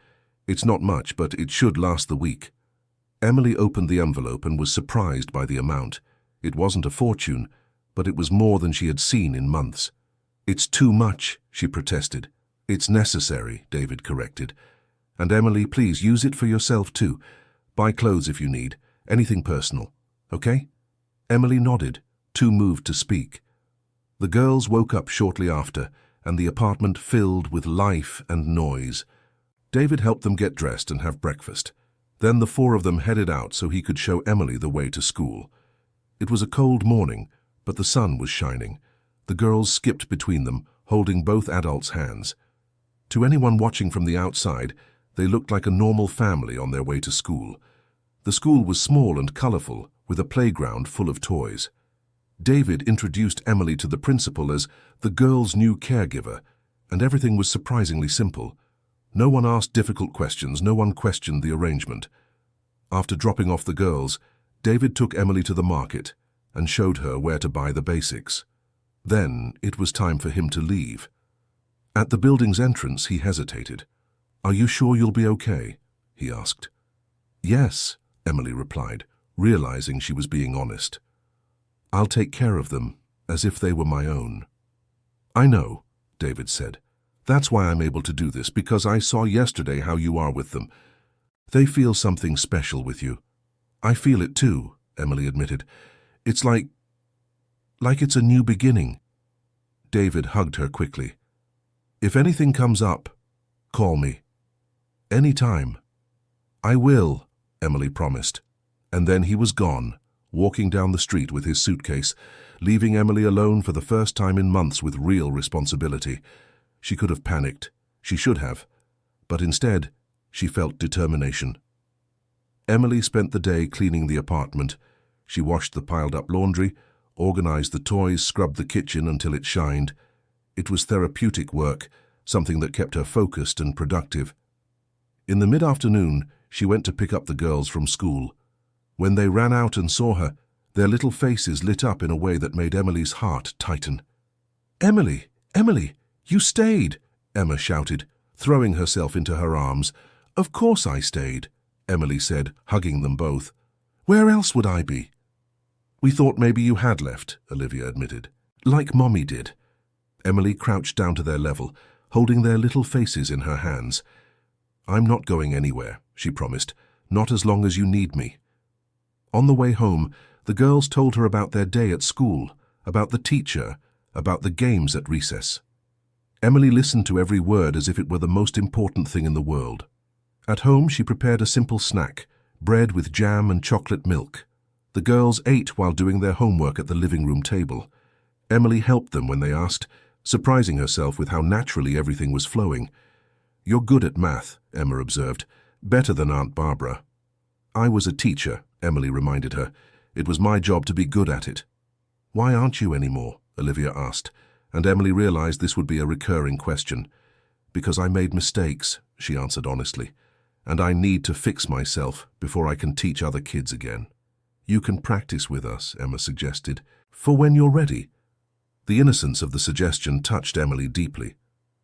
It's not much, but it should last the week." Emily opened the envelope and was surprised by the amount. It wasn't a fortune, but it was more than she had seen in months. "It's too much," she protested. "It's necessary," David corrected. "And Emily, please use it for yourself too. Buy clothes if you need, anything personal. Okay?" Emily nodded, too moved to speak. The girls woke up shortly after, and the apartment filled with life and noise. David helped them get dressed and have breakfast. Then the 4 of them headed out so he could show Emily the way to school. It was a cold morning, but the sun was shining. The girls skipped between them, holding both adults' hands. To anyone watching from the outside, they looked like a normal family on their way to school. The school was small and colorful, with a playground full of toys. David introduced Emily to the principal as the girls' new caregiver, and everything was surprisingly simple. No one asked difficult questions, no one questioned the arrangement. After dropping off the girls, David took Emily to the market and showed her where to buy the basics. Then it was time for him to leave. At the building's entrance, he hesitated. "Are you sure you'll be okay?" he asked. "Yes," Emily replied, realizing she was being honest. "I'll take care of them, as if they were my own." "I know," David said. "That's why I'm able to do this, because I saw yesterday how you are with them. They feel something special with you." "I feel it too," Emily admitted. "It's like it's a new beginning." David hugged her quickly. "If anything comes up, call me. Any time." "I will," Emily promised. And then he was gone, walking down the street with his suitcase, leaving Emily alone for the first time in months with real responsibility. She could have panicked. She should have. But instead, she felt determination. Emily spent the day cleaning the apartment. She washed the piled-up laundry, organized the toys, scrubbed the kitchen until it shined. It was therapeutic work, something that kept her focused and productive. In the mid-afternoon, she went to pick up the girls from school. When they ran out and saw her, their little faces lit up in a way that made Emily's heart tighten. "Emily! Emily! You stayed!" Emma shouted, throwing herself into her arms. "Of course I stayed," Emily said, hugging them both. "Where else would I be?" "We thought maybe you had left," Olivia admitted. "Like Mommy did." Emily crouched down to their level, holding their little faces in her hands. "I'm not going anywhere," she promised, "not as long as you need me." On the way home, the girls told her about their day at school, about the teacher, about the games at recess. Emily listened to every word as if it were the most important thing in the world. At home, she prepared a simple snack, bread with jam and chocolate milk. The girls ate while doing their homework at the living room table. Emily helped them when they asked, surprising herself with how naturally everything was flowing. "You're good at math," Emma observed. "Better than Aunt Barbara." "I was a teacher," Emily reminded her. "It was my job to be good at it." "Why aren't you anymore?" Olivia asked, and Emily realized this would be a recurring question. "Because I made mistakes," she answered honestly, "and I need to fix myself before I can teach other kids again." "You can practice with us," Emma suggested, "for when you're ready." The innocence of the suggestion touched Emily deeply.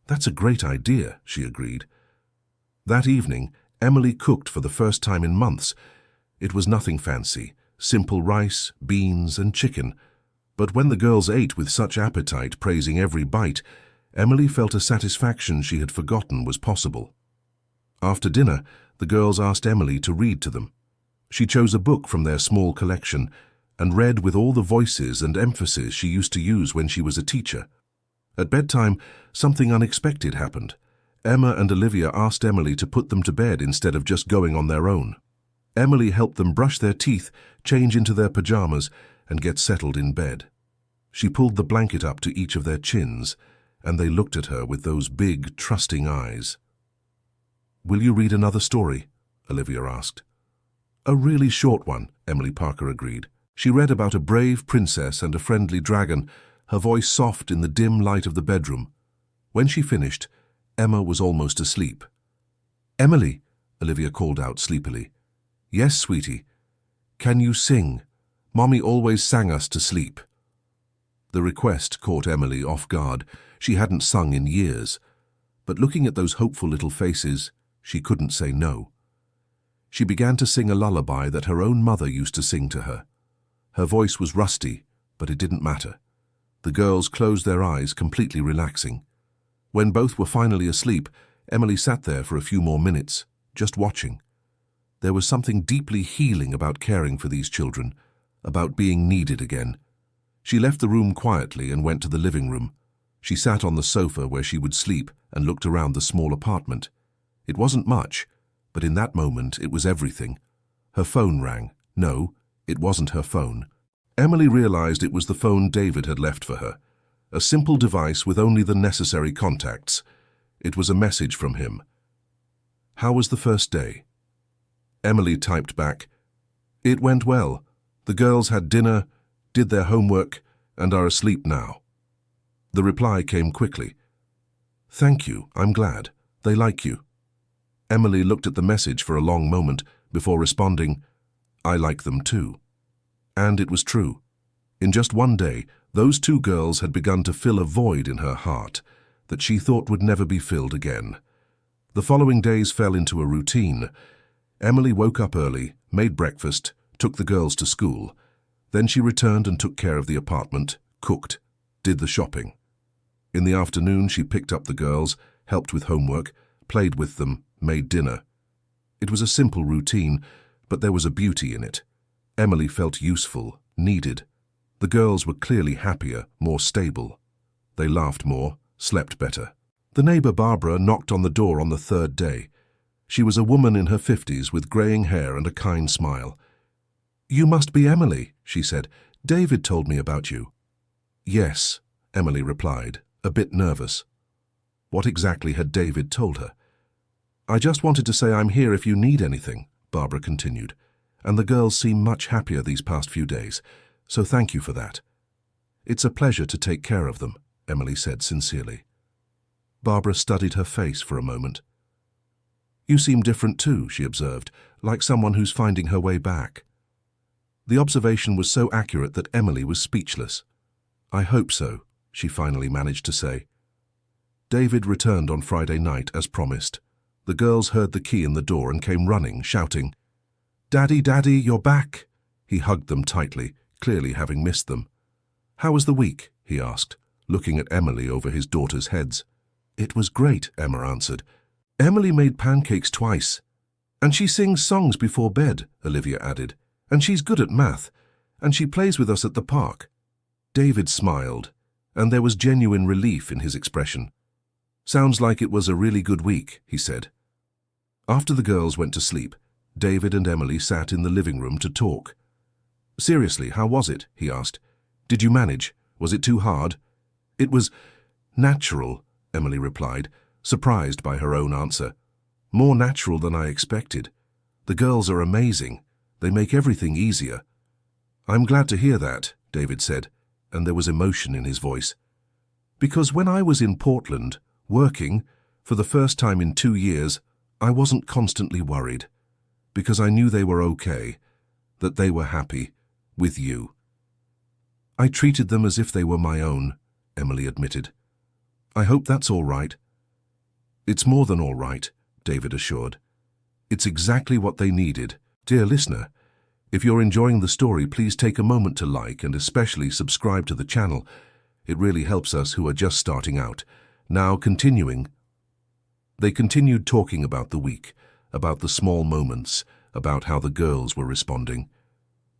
"That's a great idea," she agreed. That evening, Emily cooked for the first time in months. It was nothing fancy, simple rice, beans, and chicken. But when the girls ate with such appetite, praising every bite, Emily felt a satisfaction she had forgotten was possible. After dinner, the girls asked Emily to read to them. She chose a book from their small collection and read with all the voices and emphasis she used to use when she was a teacher. At bedtime, something unexpected happened. Emma and Olivia asked Emily to put them to bed instead of just going on their own. Emily helped them brush their teeth, change into their pajamas, and get settled in bed. She pulled the blanket up to each of their chins, and they looked at her with those big, trusting eyes. "Will you read another story?" Olivia asked. "A really short one," Emily Parker agreed. She read about a brave princess and a friendly dragon, her voice soft in the dim light of the bedroom. When she finished, Emma was almost asleep. "Emily," Olivia called out sleepily. "Yes, sweetie." "Can you sing? Mommy always sang us to sleep." The request caught Emily off guard. She hadn't sung in years. But looking at those hopeful little faces, she couldn't say no. She began to sing a lullaby that her own mother used to sing to her. Her voice was rusty, but it didn't matter. The girls closed their eyes, completely relaxing. When both were finally asleep, Emily sat there for a few more minutes, just watching. There was something deeply healing about caring for these children, about being needed again. She left the room quietly and went to the living room. She sat on the sofa where she would sleep and looked around the small apartment. It wasn't much, but in that moment it was everything. Her phone rang. No, it wasn't her phone. Emily realized it was the phone David had left for her. A simple device with only the necessary contacts. It was a message from him. "How was the first day?" Emily typed back, "It went well. The girls had dinner, did their homework, and are asleep now." The reply came quickly. "Thank you, I'm glad. They like you." Emily looked at the message for a long moment before responding, "I like them too." And it was true. In just one day, those two girls had begun to fill a void in her heart that she thought would never be filled again. The following days fell into a routine. Emily woke up early, made breakfast, took the girls to school. Then she returned and took care of the apartment, cooked, did the shopping. In the afternoon, she picked up the girls, helped with homework, played with them, made dinner. It was a simple routine, but there was a beauty in it. Emily felt useful, needed. The girls were clearly happier, more stable. They laughed more, slept better. The neighbor Barbara knocked on the door on the third day. She was a woman in her 50s with graying hair and a kind smile. "You must be Emily," she said. "David told me about you." "Yes," Emily replied, a bit nervous. What exactly had David told her? "I just wanted to say I'm here if you need anything," Barbara continued, "and the girls seem much happier these past few days, so thank you for that." "It's a pleasure to take care of them," Emily said sincerely. Barbara studied her face for a moment. You seem different too, she observed, like someone who's finding her way back. The observation was so accurate that Emily was speechless. I hope so, she finally managed to say. David returned on Friday night as promised. The girls heard the key in the door and came running, shouting, "Daddy, Daddy, you're back!" He hugged them tightly, clearly having missed them. "How was the week?" he asked, looking at Emily over his daughters' heads. "It was great," Emma answered. "Emily made pancakes twice. And she sings songs before bed," Olivia added. "And she's good at math. And she plays with us at the park." David smiled, and there was genuine relief in his expression. "Sounds like it was a really good week," he said. After the girls went to sleep, David and Emily sat in the living room to talk. "Seriously, how was it?" he asked. "Did you manage? Was it too hard?" "It was natural," Emily replied, surprised by her own answer. "More natural than I expected. The girls are amazing. They make everything easier." "I'm glad to hear that," David said, and there was emotion in his voice. "Because when I was in Portland, working, for the first time in 2 years, I wasn't constantly worried. Because I knew they were okay, that they were happy, with you." "I treated them as if they were my own," Emily admitted. "I hope that's all right." "It's more than all right," David assured. "It's exactly what they needed." Dear listener, if you're enjoying the story, please take a moment to like and especially subscribe to the channel. It really helps us who are just starting out. Now, continuing. They continued talking about the week, about the small moments, about how the girls were responding.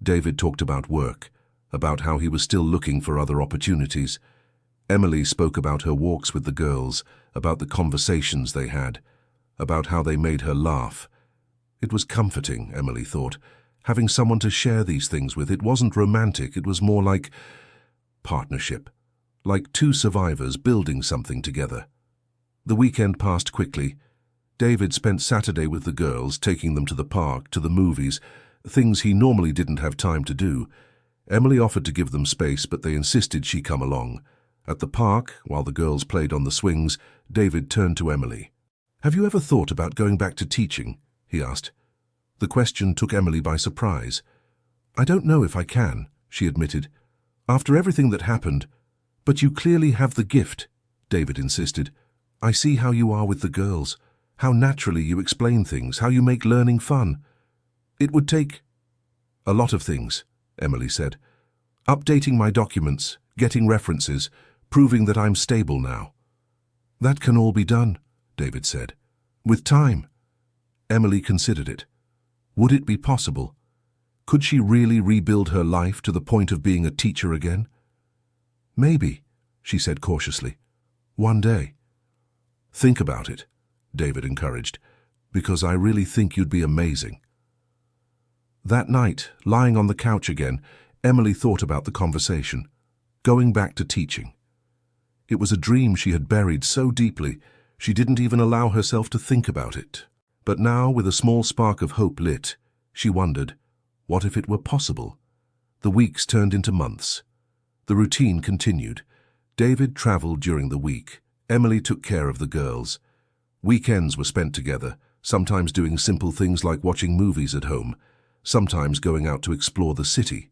David talked about work, about how he was still looking for other opportunities. Emily spoke about her walks with the girls, about the conversations they had, about how they made her laugh. It was comforting, Emily thought, having someone to share these things with. It wasn't romantic, it was more like partnership, like two survivors building something together. The weekend passed quickly. David spent Saturday with the girls, taking them to the park, to the movies, things he normally didn't have time to do. Emily offered to give them space, but they insisted she come along. At the park, while the girls played on the swings, David turned to Emily. "Have you ever thought about going back to teaching?" he asked. The question took Emily by surprise. "I don't know if I can," she admitted. "After everything that happened." "But you clearly have the gift," David insisted. "I see how you are with the girls, how naturally you explain things, how you make learning fun." "It would take a lot of things," Emily said. "Updating my documents, getting references, proving that I'm stable now." "That can all be done," David said. "With time." Emily considered it. Would it be possible? Could she really rebuild her life to the point of being a teacher again? "Maybe," she said cautiously. "One day." "Think about it," David encouraged, "because I really think you'd be amazing." That night, lying on the couch again, Emily thought about the conversation, going back to teaching. It was a dream she had buried so deeply, she didn't even allow herself to think about it. But now, with a small spark of hope lit, she wondered, what if it were possible? The weeks turned into months. The routine continued. David traveled during the week. Emily took care of the girls. Weekends were spent together, sometimes doing simple things like watching movies at home, sometimes going out to explore the city.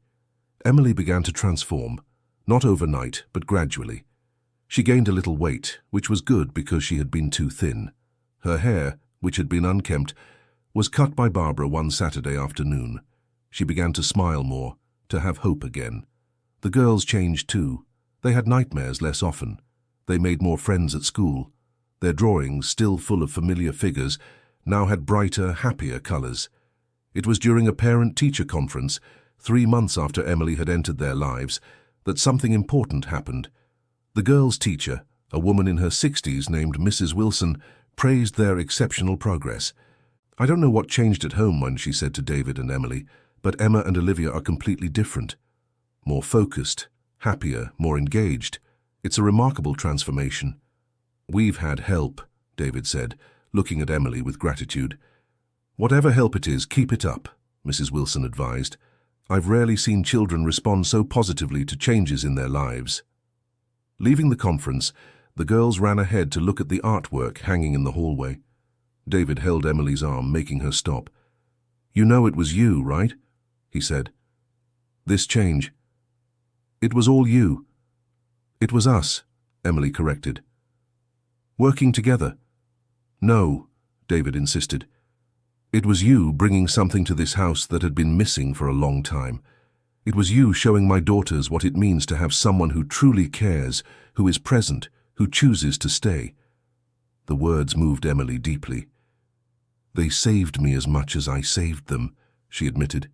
Emily began to transform, not overnight, but gradually. She gained a little weight, which was good because she had been too thin. Her hair, which had been unkempt, was cut by Barbara one Saturday afternoon. She began to smile more, to have hope again. The girls changed too. They had nightmares less often. They made more friends at school. Their drawings, still full of familiar figures, now had brighter, happier colors. It was during a parent-teacher conference, 3 months after Emily had entered their lives, that something important happened. The girls' teacher, a woman in her 60s named Mrs. Wilson, praised their exceptional progress. "I don't know what changed at home," when she said to David and Emily, "but Emma and Olivia are completely different. More focused, happier, more engaged. It's a remarkable transformation." "We've had help," David said, looking at Emily with gratitude. "Whatever help it is, keep it up," Mrs. Wilson advised. "I've rarely seen children respond so positively to changes in their lives." Leaving the conference, the girls ran ahead to look at the artwork hanging in the hallway. David held Emily's arm, making her stop. "You know it was you, right?" he said. "This change. It was all you." "It was us," Emily corrected. "Working together." "No," David insisted. "It was you bringing something to this house that had been missing for a long time. It was you showing my daughters what it means to have someone who truly cares, who is present, who chooses to stay." The words moved Emily deeply. "They saved me as much as I saved them," she admitted.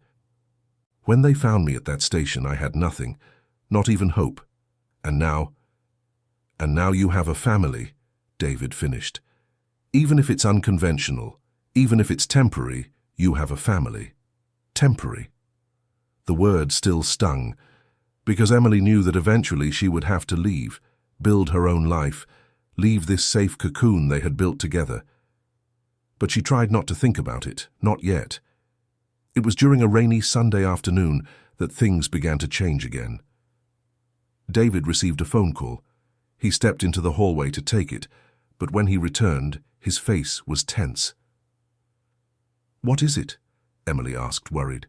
"When they found me at that station, I had nothing, not even hope. And now you have a family," David finished. "Even if it's unconventional, even if it's temporary, you have a family. Temporary." The word still stung, because Emily knew that eventually she would have to leave, build her own life, leave this safe cocoon they had built together. But she tried not to think about it, not yet. It was during a rainy Sunday afternoon that things began to change again. David received a phone call. He stepped into the hallway to take it, but when he returned, his face was tense. "What is it?" Emily asked, worried.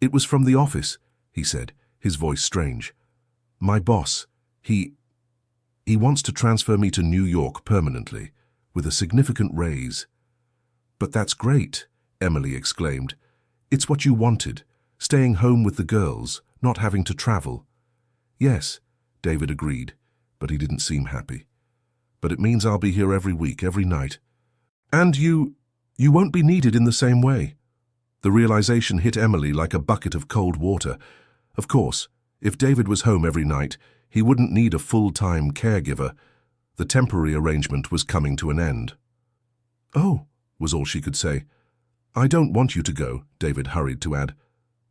"It was from the office," he said, his voice strange. "My boss, he wants to transfer me to New York permanently, with a significant raise." "But that's great," Emily exclaimed. "It's what you wanted, staying home with the girls, not having to travel." "Yes," David agreed, but he didn't seem happy. "But it means I'll be here every week, every night. And you won't be needed in the same way." The realization hit Emily like a bucket of cold water. Of course, if David was home every night, he wouldn't need a full-time caregiver. The temporary arrangement was coming to an end. "Oh," was all she could say. "I don't want you to go," David hurried to add.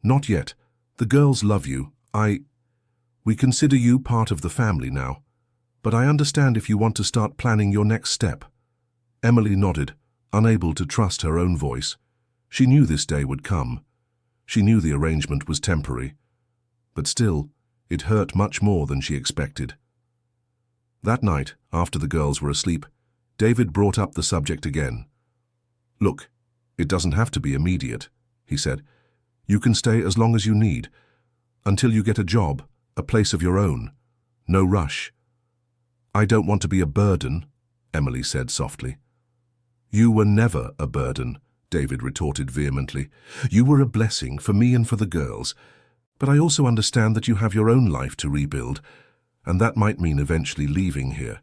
"Not yet. The girls love you. We consider you part of the family now. But I understand if you want to start planning your next step." Emily nodded, unable to trust her own voice. She knew this day would come. She knew the arrangement was temporary. But still, it hurt much more than she expected. That night, after the girls were asleep, David brought up the subject again. "Look, it doesn't have to be immediate," he said. "You can stay as long as you need, until you get a job, a place of your own. No rush." "I don't want to be a burden," Emily said softly. "You were never a burden," David retorted vehemently. "You were a blessing for me and for the girls. But I also understand that you have your own life to rebuild, and that might mean eventually leaving here."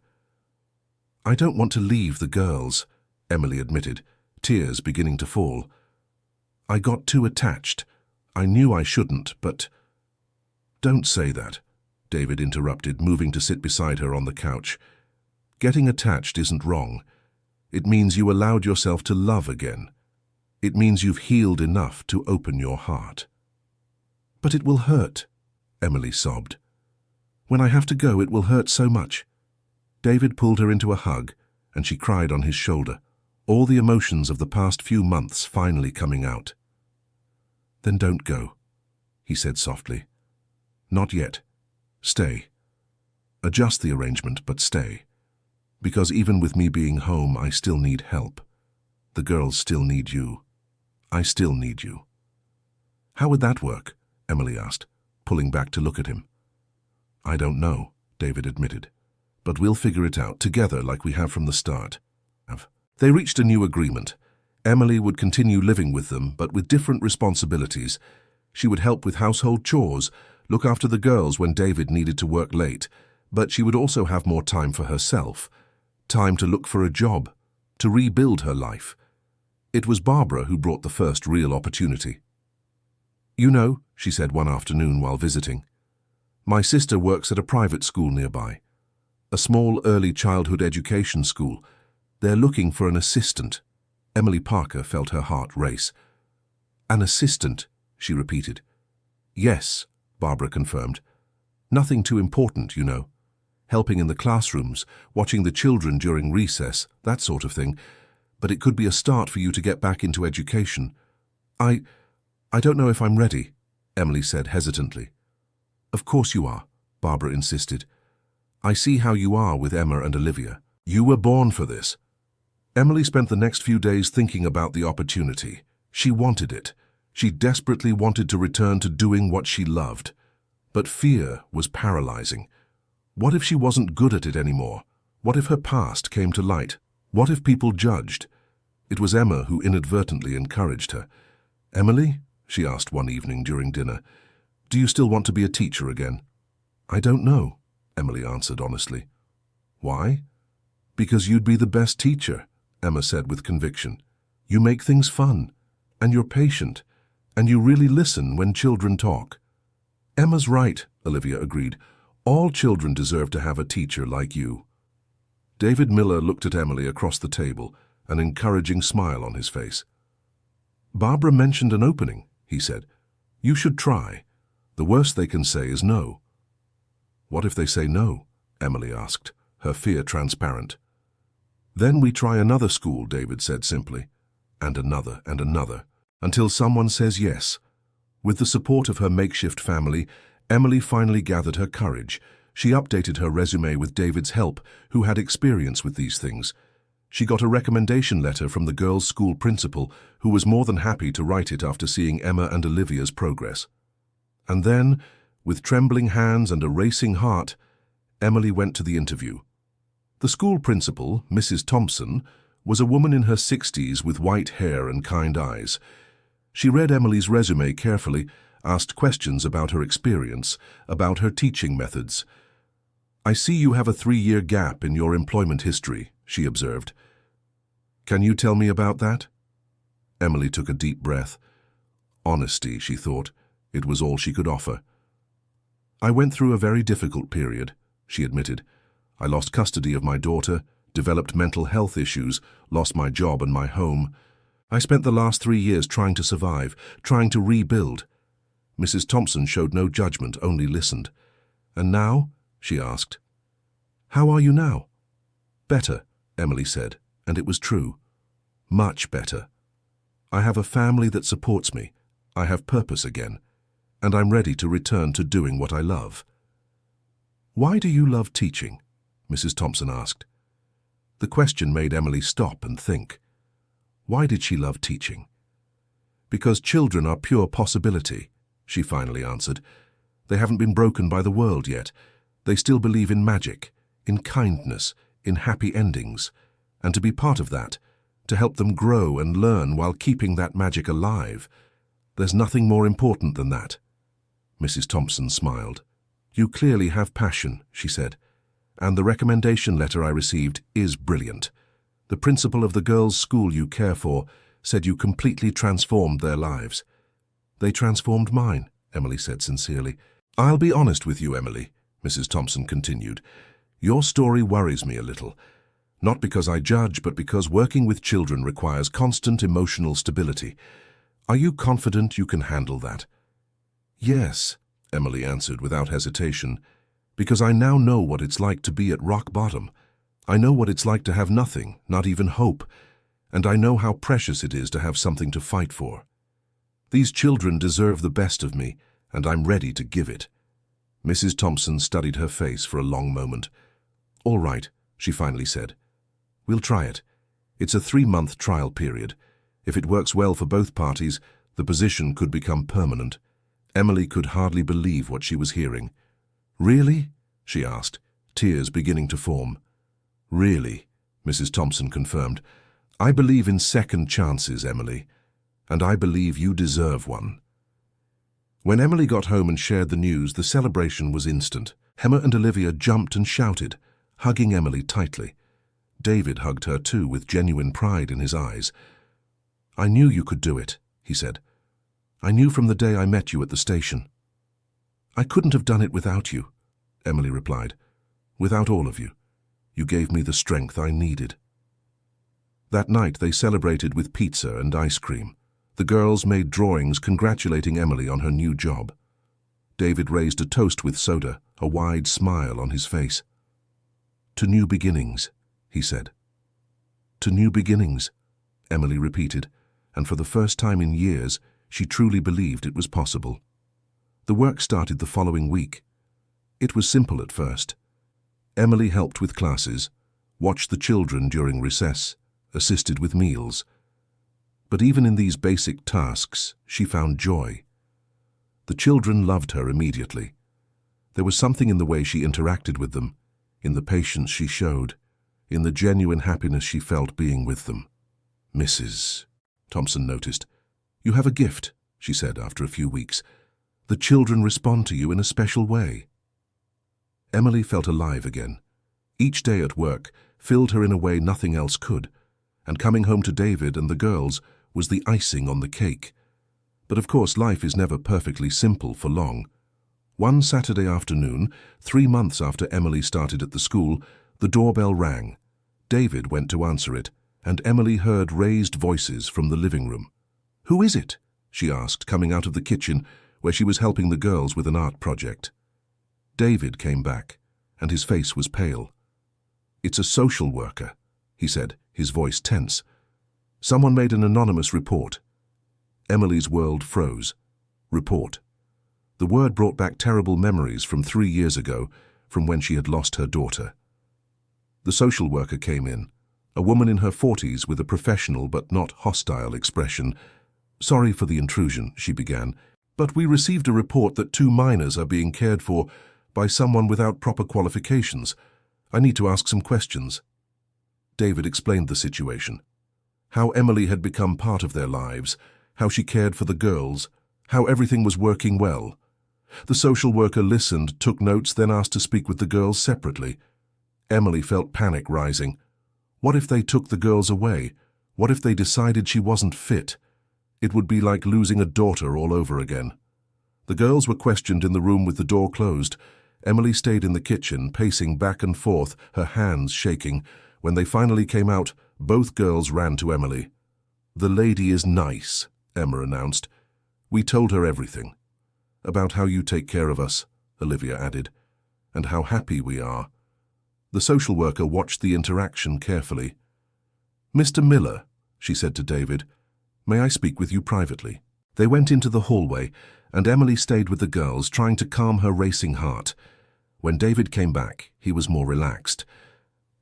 "I don't want to leave the girls," Emily admitted, tears beginning to fall. "I got too attached. I knew I shouldn't, but—" "Don't say that," David interrupted, moving to sit beside her on the couch. "Getting attached isn't wrong. It means you allowed yourself to love again. It means you've healed enough to open your heart." "But it will hurt," Emily sobbed. "When I have to go, it will hurt so much." David pulled her into a hug, and she cried on his shoulder, all the emotions of the past few months finally coming out. "Then don't go," he said softly. "Not yet. Stay. Adjust the arrangement, but stay. Because even with me being home, I still need help. The girls still need you. I still need you." "How would that work?" Emily asked, pulling back to look at him. "I don't know," David admitted. "But we'll figure it out together like we have from the start." They reached a new agreement. Emily would continue living with them, but with different responsibilities. She would help with household chores, look after the girls when David needed to work late, but she would also have more time for herself, time to look for a job, to rebuild her life. It was Barbara who brought the first real opportunity. "You know," she said one afternoon while visiting, "my sister works at a private school nearby, a small early childhood education school. They're looking for an assistant." Emily Parker felt her heart race. "An assistant," she repeated. "Yes," Barbara confirmed. "Nothing too important, you know. Helping in the classrooms, watching the children during recess, that sort of thing. But it could be a start for you to get back into education." I don't know if I'm ready," Emily said hesitantly. "Of course you are," Barbara insisted. "I see how you are with Emma and Olivia. You were born for this." Emily spent the next few days thinking about the opportunity. She wanted it. She desperately wanted to return to doing what she loved. But fear was paralyzing. What if she wasn't good at it anymore? What if her past came to light? What if people judged? It was Emma who inadvertently encouraged her. "Emily," she asked one evening during dinner, "do you still want to be a teacher again?" "I don't know," Emily answered honestly. "Why?" "Because you'd be the best teacher," Emma said with conviction. "You make things fun, and you're patient, and you really listen when children talk." "Emma's right," Olivia agreed. "All children deserve to have a teacher like you." David Miller looked at Emily across the table, an encouraging smile on his face. "Barbara mentioned an opening," he said. "You should try. The worst they can say is no." "What if they say no?" Emily asked, her fear transparent. "Then we try another school," David said simply, and another, until someone says yes. With the support of her makeshift family, Emily finally gathered her courage. She updated her resume with David's help, who had experience with these things. She got a recommendation letter from the girls' school principal, who was more than happy to write it after seeing Emma and Olivia's progress. And then, with trembling hands and a racing heart, Emily went to the interview. The school principal, Mrs. Thompson, was a woman in her 60s with white hair and kind eyes. She read Emily's resume carefully, asked questions about her experience, about her teaching methods. "I see you have a 3-year gap in your employment history," she observed. "Can you tell me about that?" Emily took a deep breath. Honesty, she thought. It was all she could offer. "I went through a very difficult period," she admitted. "I lost custody of my daughter, developed mental health issues, lost my job and my home. I spent the last 3 years trying to survive, trying to rebuild." Mrs. Thompson showed no judgment, only listened. "And now?" she asked. "How are you now?" "Better," Emily said, and it was true. "Much better. I have a family that supports me. I have purpose again, and I'm ready to return to doing what I love." "Why do you love teaching?" Mrs. Thompson asked. The question made Emily stop and think. Why did she love teaching? "Because children are pure possibility," she finally answered. "They haven't been broken by the world yet. They still believe in magic, in kindness, in happy endings. And to be part of that, to help them grow and learn while keeping that magic alive, there's nothing more important than that." Mrs. Thompson smiled. "You clearly have passion," she said. "And the recommendation letter I received is brilliant. The principal of the girls' school you care for said you completely transformed their lives." "They transformed mine," Emily said sincerely. "I'll be honest with you, Emily," Mrs. Thompson continued. "Your story worries me a little. Not because I judge, but because working with children requires constant emotional stability. Are you confident you can handle that?" "Yes," Emily answered without hesitation, "because I now know what it's like to be at rock bottom. I know what it's like to have nothing, not even hope, and I know how precious it is to have something to fight for. These children deserve the best of me, and I'm ready to give it." Mrs. Thompson studied her face for a long moment. "All right," she finally said. "We'll try it. It's a 3-month trial period. If it works well for both parties, the position could become permanent." Emily could hardly believe what she was hearing. "Really?" she asked, tears beginning to form. "Really," Mrs. Thompson confirmed. "I believe in second chances, Emily, and I believe you deserve one." When Emily got home and shared the news, the celebration was instant. Emma and Olivia jumped and shouted, hugging Emily tightly. David hugged her too, with genuine pride in his eyes. "I knew you could do it," he said. "I knew from the day I met you at the station." "I couldn't have done it without you," Emily replied. "Without all of you. You gave me the strength I needed." That night they celebrated with pizza and ice cream. The girls made drawings congratulating Emily on her new job. David raised a toast with soda, a wide smile on his face. "To new beginnings," he said. "To new beginnings," Emily repeated, and for the first time in years, she truly believed it was possible. The work started the following week. It was simple at first. Emily helped with classes, watched the children during recess, assisted with meals. But even in these basic tasks, she found joy. The children loved her immediately. There was something in the way she interacted with them, in the patience she showed, in the genuine happiness she felt being with them. "Mrs. Thompson noticed. You have a gift," she said after a few weeks. "The children respond to you in a special way." Emily felt alive again. Each day at work filled her in a way nothing else could, and coming home to David and the girls was the icing on the cake. But of course life is never perfectly simple for long. One Saturday afternoon, 3 months after Emily started at the school, the doorbell rang. David went to answer it, and Emily heard raised voices from the living room. "Who is it?" she asked, coming out of the kitchen, where she was helping the girls with an art project. David came back, and his face was pale. "It's a social worker," he said, his voice tense. "Someone made an anonymous report." Emily's world froze. Report. The word brought back terrible memories from 3 years ago, from when she had lost her daughter. The social worker came in, a woman in her 40s with a professional but not hostile expression. "Sorry for the intrusion," she began, "but we received a report that 2 minors are being cared for by someone without proper qualifications. I need to ask some questions." David explained the situation. How Emily had become part of their lives, how she cared for the girls, how everything was working well. The social worker listened, took notes, then asked to speak with the girls separately. Emily felt panic rising. What if they took the girls away? What if they decided she wasn't fit? It would be like losing a daughter all over again. The girls were questioned in the room with the door closed. Emily stayed in the kitchen, pacing back and forth, her hands shaking. When they finally came out, both girls ran to Emily. "The lady is nice," Emma announced. "We told her everything. About how you take care of us," Olivia added, "and how happy we are." The social worker watched the interaction carefully. "Mr. Miller," she said to David, "may I speak with you privately?" They went into the hallway, and Emily stayed with the girls, trying to calm her racing heart. When David came back, he was more relaxed.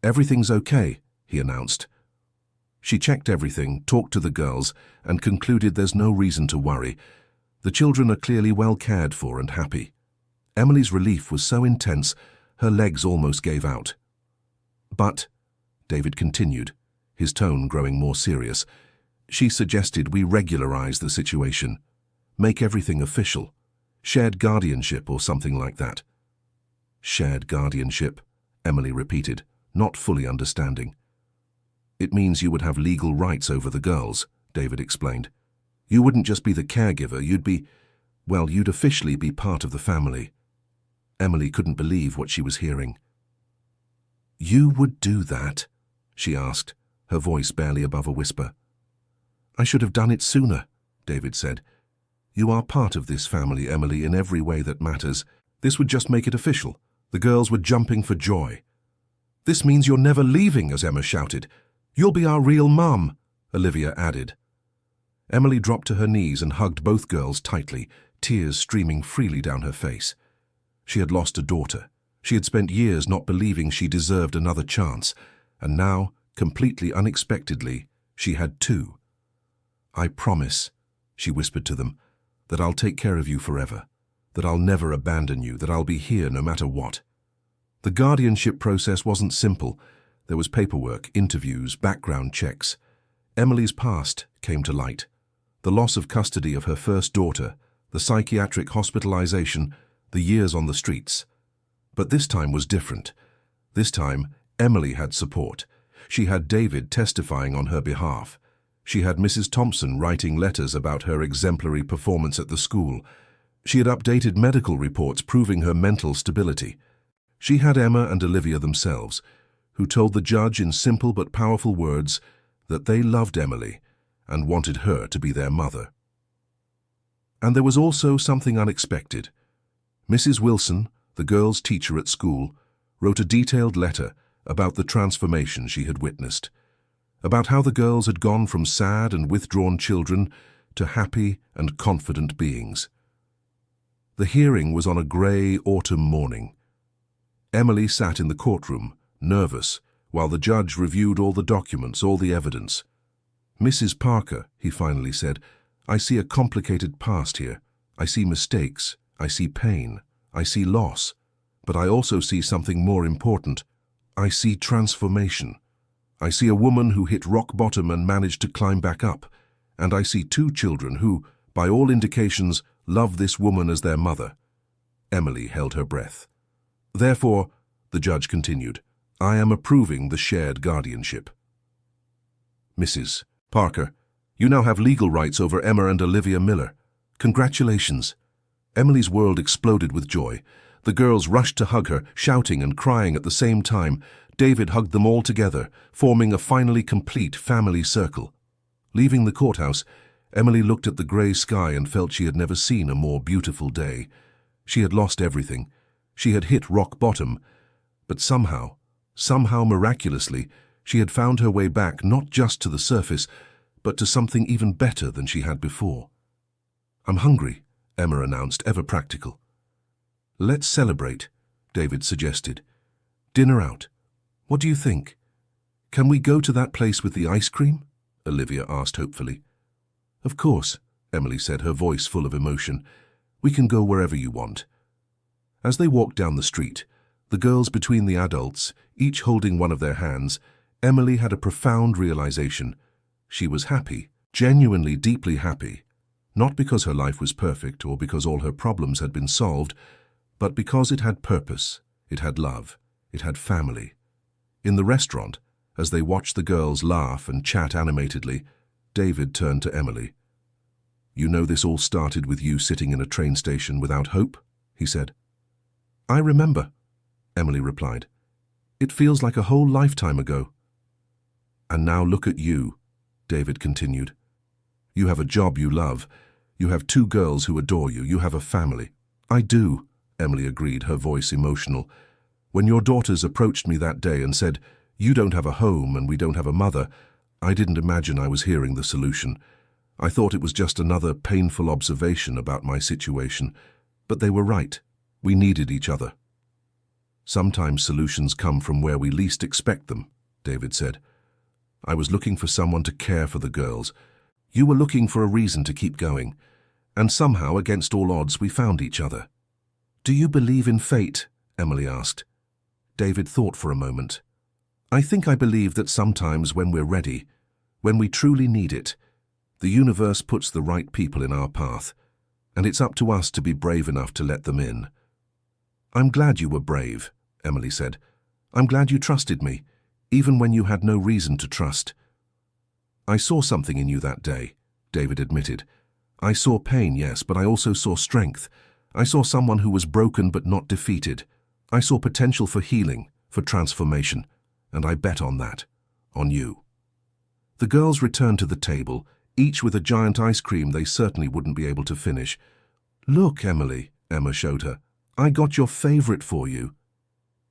"Everything's okay," he announced. She checked everything, talked to the girls, and concluded there's no reason to worry. The children are clearly well cared for and happy. Emily's relief was so intense, her legs almost gave out. "But," David continued, his tone growing more serious, "she suggested we regularize the situation, make everything official, shared guardianship or something like that." "Shared guardianship," Emily repeated, not fully understanding. "It means you would have legal rights over the girls," David explained. "You wouldn't just be the caregiver, you'd officially be part of the family." Emily couldn't believe what she was hearing. "You would do that?" she asked, her voice barely above a whisper. "I should have done it sooner," David said. "You are part of this family, Emily, in every way that matters. This would just make it official." The girls were jumping for joy. "This means you're never leaving," as Emma shouted. "You'll be our real mum," Olivia added. Emily dropped to her knees and hugged both girls tightly, tears streaming freely down her face. She had lost a daughter. She had spent years not believing she deserved another chance, and now, completely unexpectedly, she had 2. "I promise," she whispered to them, "that I'll take care of you forever, that I'll never abandon you, that I'll be here no matter what." The guardianship process wasn't simple. There was paperwork, interviews, background checks. Emily's past came to light. The loss of custody of her first daughter, the psychiatric hospitalization, the years on the streets. But this time was different. This time, Emily had support. She had David testifying on her behalf. She had Mrs. Thompson writing letters about her exemplary performance at the school. She had updated medical reports proving her mental stability. She had Emma and Olivia themselves, who told the judge in simple but powerful words that they loved Emily and wanted her to be their mother. And there was also something unexpected. Mrs. Wilson, the girls' teacher at school, wrote a detailed letter about the transformation she had witnessed, about how the girls had gone from sad and withdrawn children to happy and confident beings. The hearing was on a grey autumn morning. Emily sat in the courtroom, nervous, while the judge reviewed all the documents, all the evidence. "Mrs. Parker," he finally said, "I see a complicated past here. I see mistakes, I see pain, I see loss, but I also see something more important. I see transformation. I see a woman who hit rock bottom and managed to climb back up, and I see two children who, by all indications, love this woman as their mother." Emily held her breath. "Therefore," the judge continued, "I am approving the shared guardianship." "Mrs. Parker, you now have legal rights over Emma and Olivia Miller. Congratulations." Emily's world exploded with joy. The girls rushed to hug her, shouting and crying at the same time. David hugged them all together, forming a finally complete family circle. Leaving the courthouse, Emily looked at the grey sky and felt she had never seen a more beautiful day. She had lost everything. She had hit rock bottom. But somehow miraculously, she had found her way back not just to the surface, but to something even better than she had before. "I'm hungry," Emma announced, ever practical. "Let's celebrate," David suggested. "Dinner out. What do you think?" "Can we go to that place with the ice cream?" Olivia asked hopefully. "Of course," Emily said, her voice full of emotion. "We can go wherever you want." As they walked down the street, the girls between the adults, each holding one of their hands, Emily had a profound realization. She was happy, genuinely deeply happy, not because her life was perfect or because all her problems had been solved, but because it had purpose, it had love, it had family. In the restaurant, as they watched the girls laugh and chat animatedly, David turned to Emily. "You know this all started with you sitting in a train station without hope?" he said. "I remember," Emily replied. "It feels like a whole lifetime ago." "And now look at you," David continued. "You have a job you love. You have two girls who adore you. You have a family." "I do," Emily agreed, her voice emotional. "When your daughters approached me that day and said, 'You don't have a home and we don't have a mother,' I didn't imagine I was hearing the solution. I thought it was just another painful observation about my situation. But they were right. We needed each other." "Sometimes solutions come from where we least expect them," David said. "I was looking for someone to care for the girls. You were looking for a reason to keep going. And somehow, against all odds, we found each other." "Do you believe in fate?" Emily asked. David thought for a moment. "I think I believe that sometimes when we're ready, when we truly need it, the universe puts the right people in our path, and it's up to us to be brave enough to let them in." "I'm glad you were brave," Emily said. "I'm glad you trusted me, even when you had no reason to trust." "I saw something in you that day," David admitted. "I saw pain, yes, but I also saw strength. I saw someone who was broken but not defeated. I saw potential for healing, for transformation, and I bet on that, on you." The girls returned to the table, each with a giant ice cream they certainly wouldn't be able to finish. "Look, Emily," Emma showed her. "I got your favorite for you."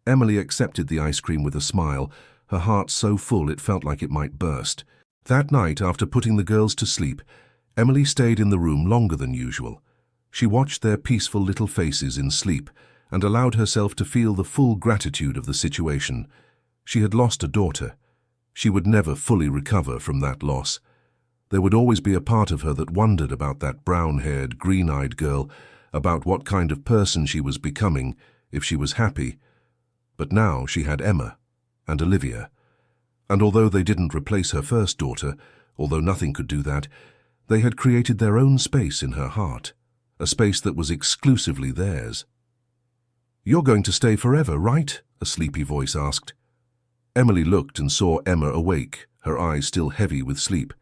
Emily accepted the ice cream with a smile, her heart so full it felt like it might burst. That night, after putting the girls to sleep, Emily stayed in the room longer than usual. She watched their peaceful little faces in sleep and allowed herself to feel the full gratitude of the situation. She had lost a daughter. She would never fully recover from that loss. There would always be a part of her that wondered about that brown-haired, green-eyed girl, about what kind of person she was becoming if she was happy. But now she had Emma and Olivia. And although they didn't replace her first daughter, although nothing could do that, they had created their own space in her heart, a space that was exclusively theirs. "You're going to stay forever, right?" a sleepy voice asked. Emily looked and saw Emma awake, her eyes still heavy with sleep.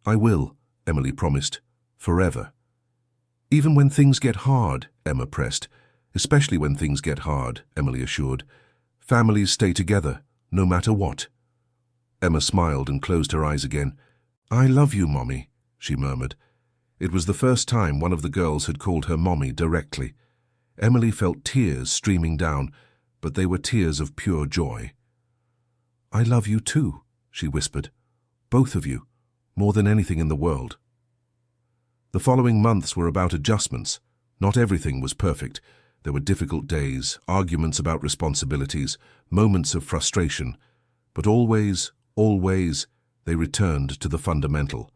"I will," Emily promised. "Forever." "Even when things get hard," Emma pressed. "Especially when things get hard," Emily assured. "Families stay together, no matter what." Emma smiled and closed her eyes again. "I love you, Mommy," she murmured. It was the first time one of the girls had called her Mommy directly. Emily felt tears streaming down, but they were tears of pure joy. "I love you too," she whispered. "Both of you, more than anything in the world." The following months were about adjustments. Not everything was perfect. There were difficult days, arguments about responsibilities, moments of frustration. But always, always, they returned to the fundamental.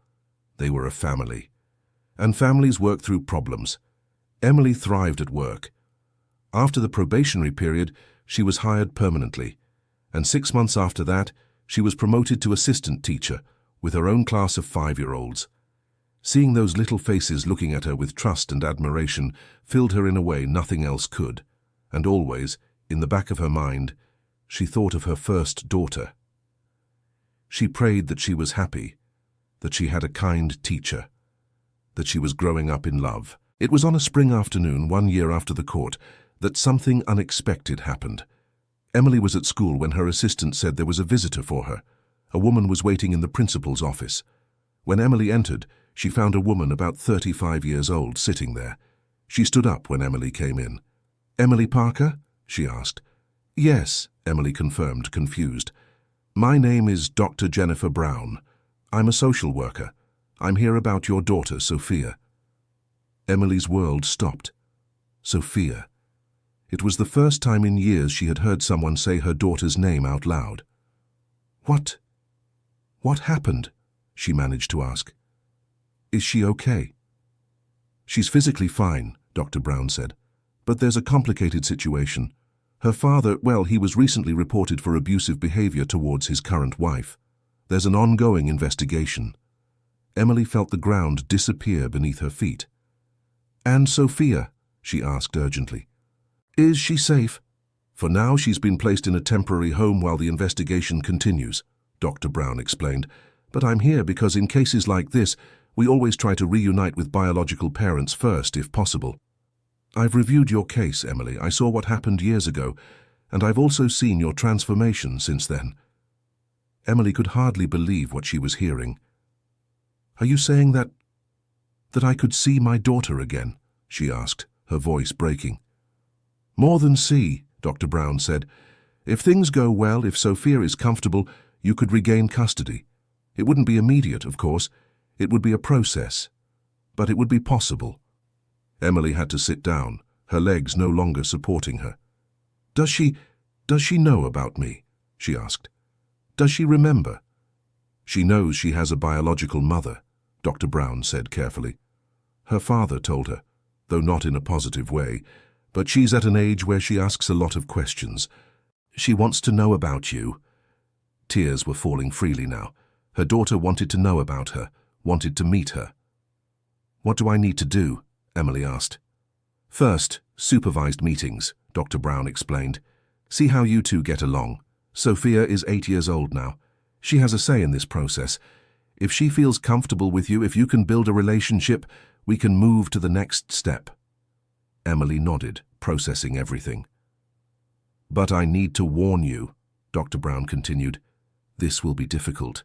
They were a family. And families work through problems. Emily thrived at work. After the probationary period, she was hired permanently. And 6 months after that, she was promoted to assistant teacher with her own class of 5-year-olds. Seeing those little faces looking at her with trust and admiration filled her in a way nothing else could. And always, in the back of her mind, she thought of her first daughter. She prayed that she was happy, that she had a kind teacher, that she was growing up in love. It was on a spring afternoon 1 year after the court that something unexpected happened. Emily was at school when her assistant said there was a visitor for her. A woman was waiting in the principal's office. When Emily entered, she found a woman about 35 years old sitting there. She stood up when Emily came in. "Emily Parker?" she asked. "Yes," Emily confirmed, confused. "My name is Dr. Jennifer Brown. I'm a social worker. I'm here about your daughter, Sophia." Emily's world stopped. Sophia. It was the first time in years she had heard someone say her daughter's name out loud. What happened?" she managed to ask. "Is she okay?" "She's physically fine," Dr. Brown said. "But there's a complicated situation. Her father, well, he was recently reported for abusive behavior towards his current wife. There's an ongoing investigation." Emily felt the ground disappear beneath her feet. "And Sophia?" she asked urgently. "Is she safe?" "For now, she's been placed in a temporary home while the investigation continues," Dr. Brown explained. "But I'm here because in cases like this, we always try to reunite with biological parents first, if possible. I've reviewed your case, Emily. I saw what happened years ago, and I've also seen your transformation since then." Emily could hardly believe what she was hearing. "Are you saying that I could see my daughter again?" she asked, her voice breaking. "More than see," Dr. Brown said. "If things go well, if Sophia is comfortable, you could regain custody. It wouldn't be immediate, of course. It would be a process. But it would be possible." Emily had to sit down, her legs no longer supporting her. Does she know about me?" she asked. "Does she remember?" "She knows she has a biological mother," Dr. Brown said carefully. "Her father told her, though not in a positive way, but she's at an age where she asks a lot of questions. She wants to know about you." Tears were falling freely now. Her daughter wanted to know about her, wanted to meet her. "What do I need to do?" Emily asked. "First, supervised meetings," Dr. Brown explained. "See how you two get along. Sophia is 8 years old now. She has a say in this process. If she feels comfortable with you, if you can build a relationship, we can move to the next step." Emily nodded, processing everything. "But I need to warn you," Dr. Brown continued. "This will be difficult.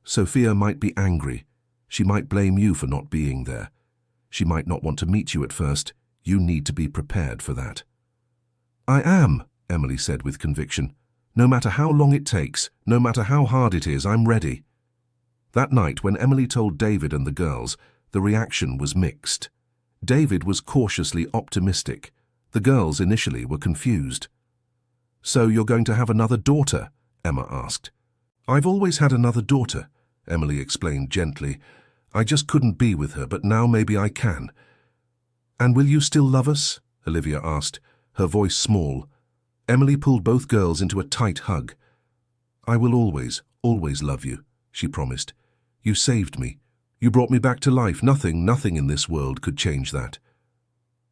Sophia might be angry. She might blame you for not being there. She might not want to meet you at first. You need to be prepared for that." "I am," Emily said with conviction. "No matter how long it takes, no matter how hard it is, I'm ready." That night, when Emily told David and the girls, the reaction was mixed. David was cautiously optimistic. The girls initially were confused. "So you're going to have another daughter?" Emma asked. "I've always had another daughter," Emily explained gently. "I just couldn't be with her, but now maybe I can." "And will you still love us?" Olivia asked, her voice small. Emily pulled both girls into a tight hug. "I will always, always love you," she promised. "You saved me. You brought me back to life. Nothing in this world could change that."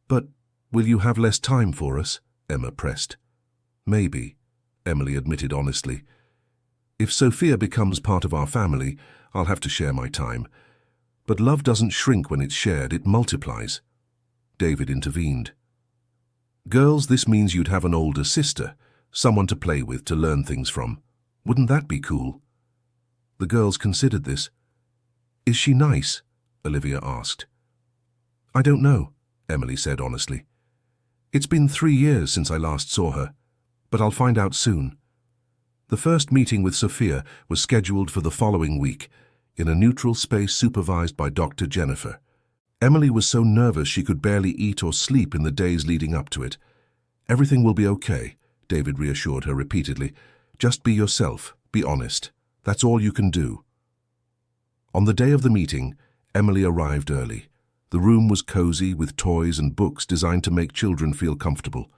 "But will you have less time for us?" Emma pressed. "Maybe," Emily admitted honestly. "If Sophia becomes part of our family, I'll have to share my time. But love doesn't shrink when it's shared, it multiplies." David intervened. "Girls, this means you'd have an older sister, someone to play with, to learn things from. Wouldn't that be cool?" The girls considered this. "Is she nice?" Olivia asked. "I don't know," Emily said honestly. "It's been 3 years since I last saw her, but I'll find out soon." The first meeting with Sophia was scheduled for the following week, in a neutral space supervised by Dr. Jennifer. Emily was so nervous she could barely eat or sleep in the days leading up to it. "Everything will be okay," David reassured her repeatedly. "Just be yourself. Be honest. That's all you can do. On the day of the meeting, Emily arrived early. The room was cozy with toys and books designed to make children feel comfortable.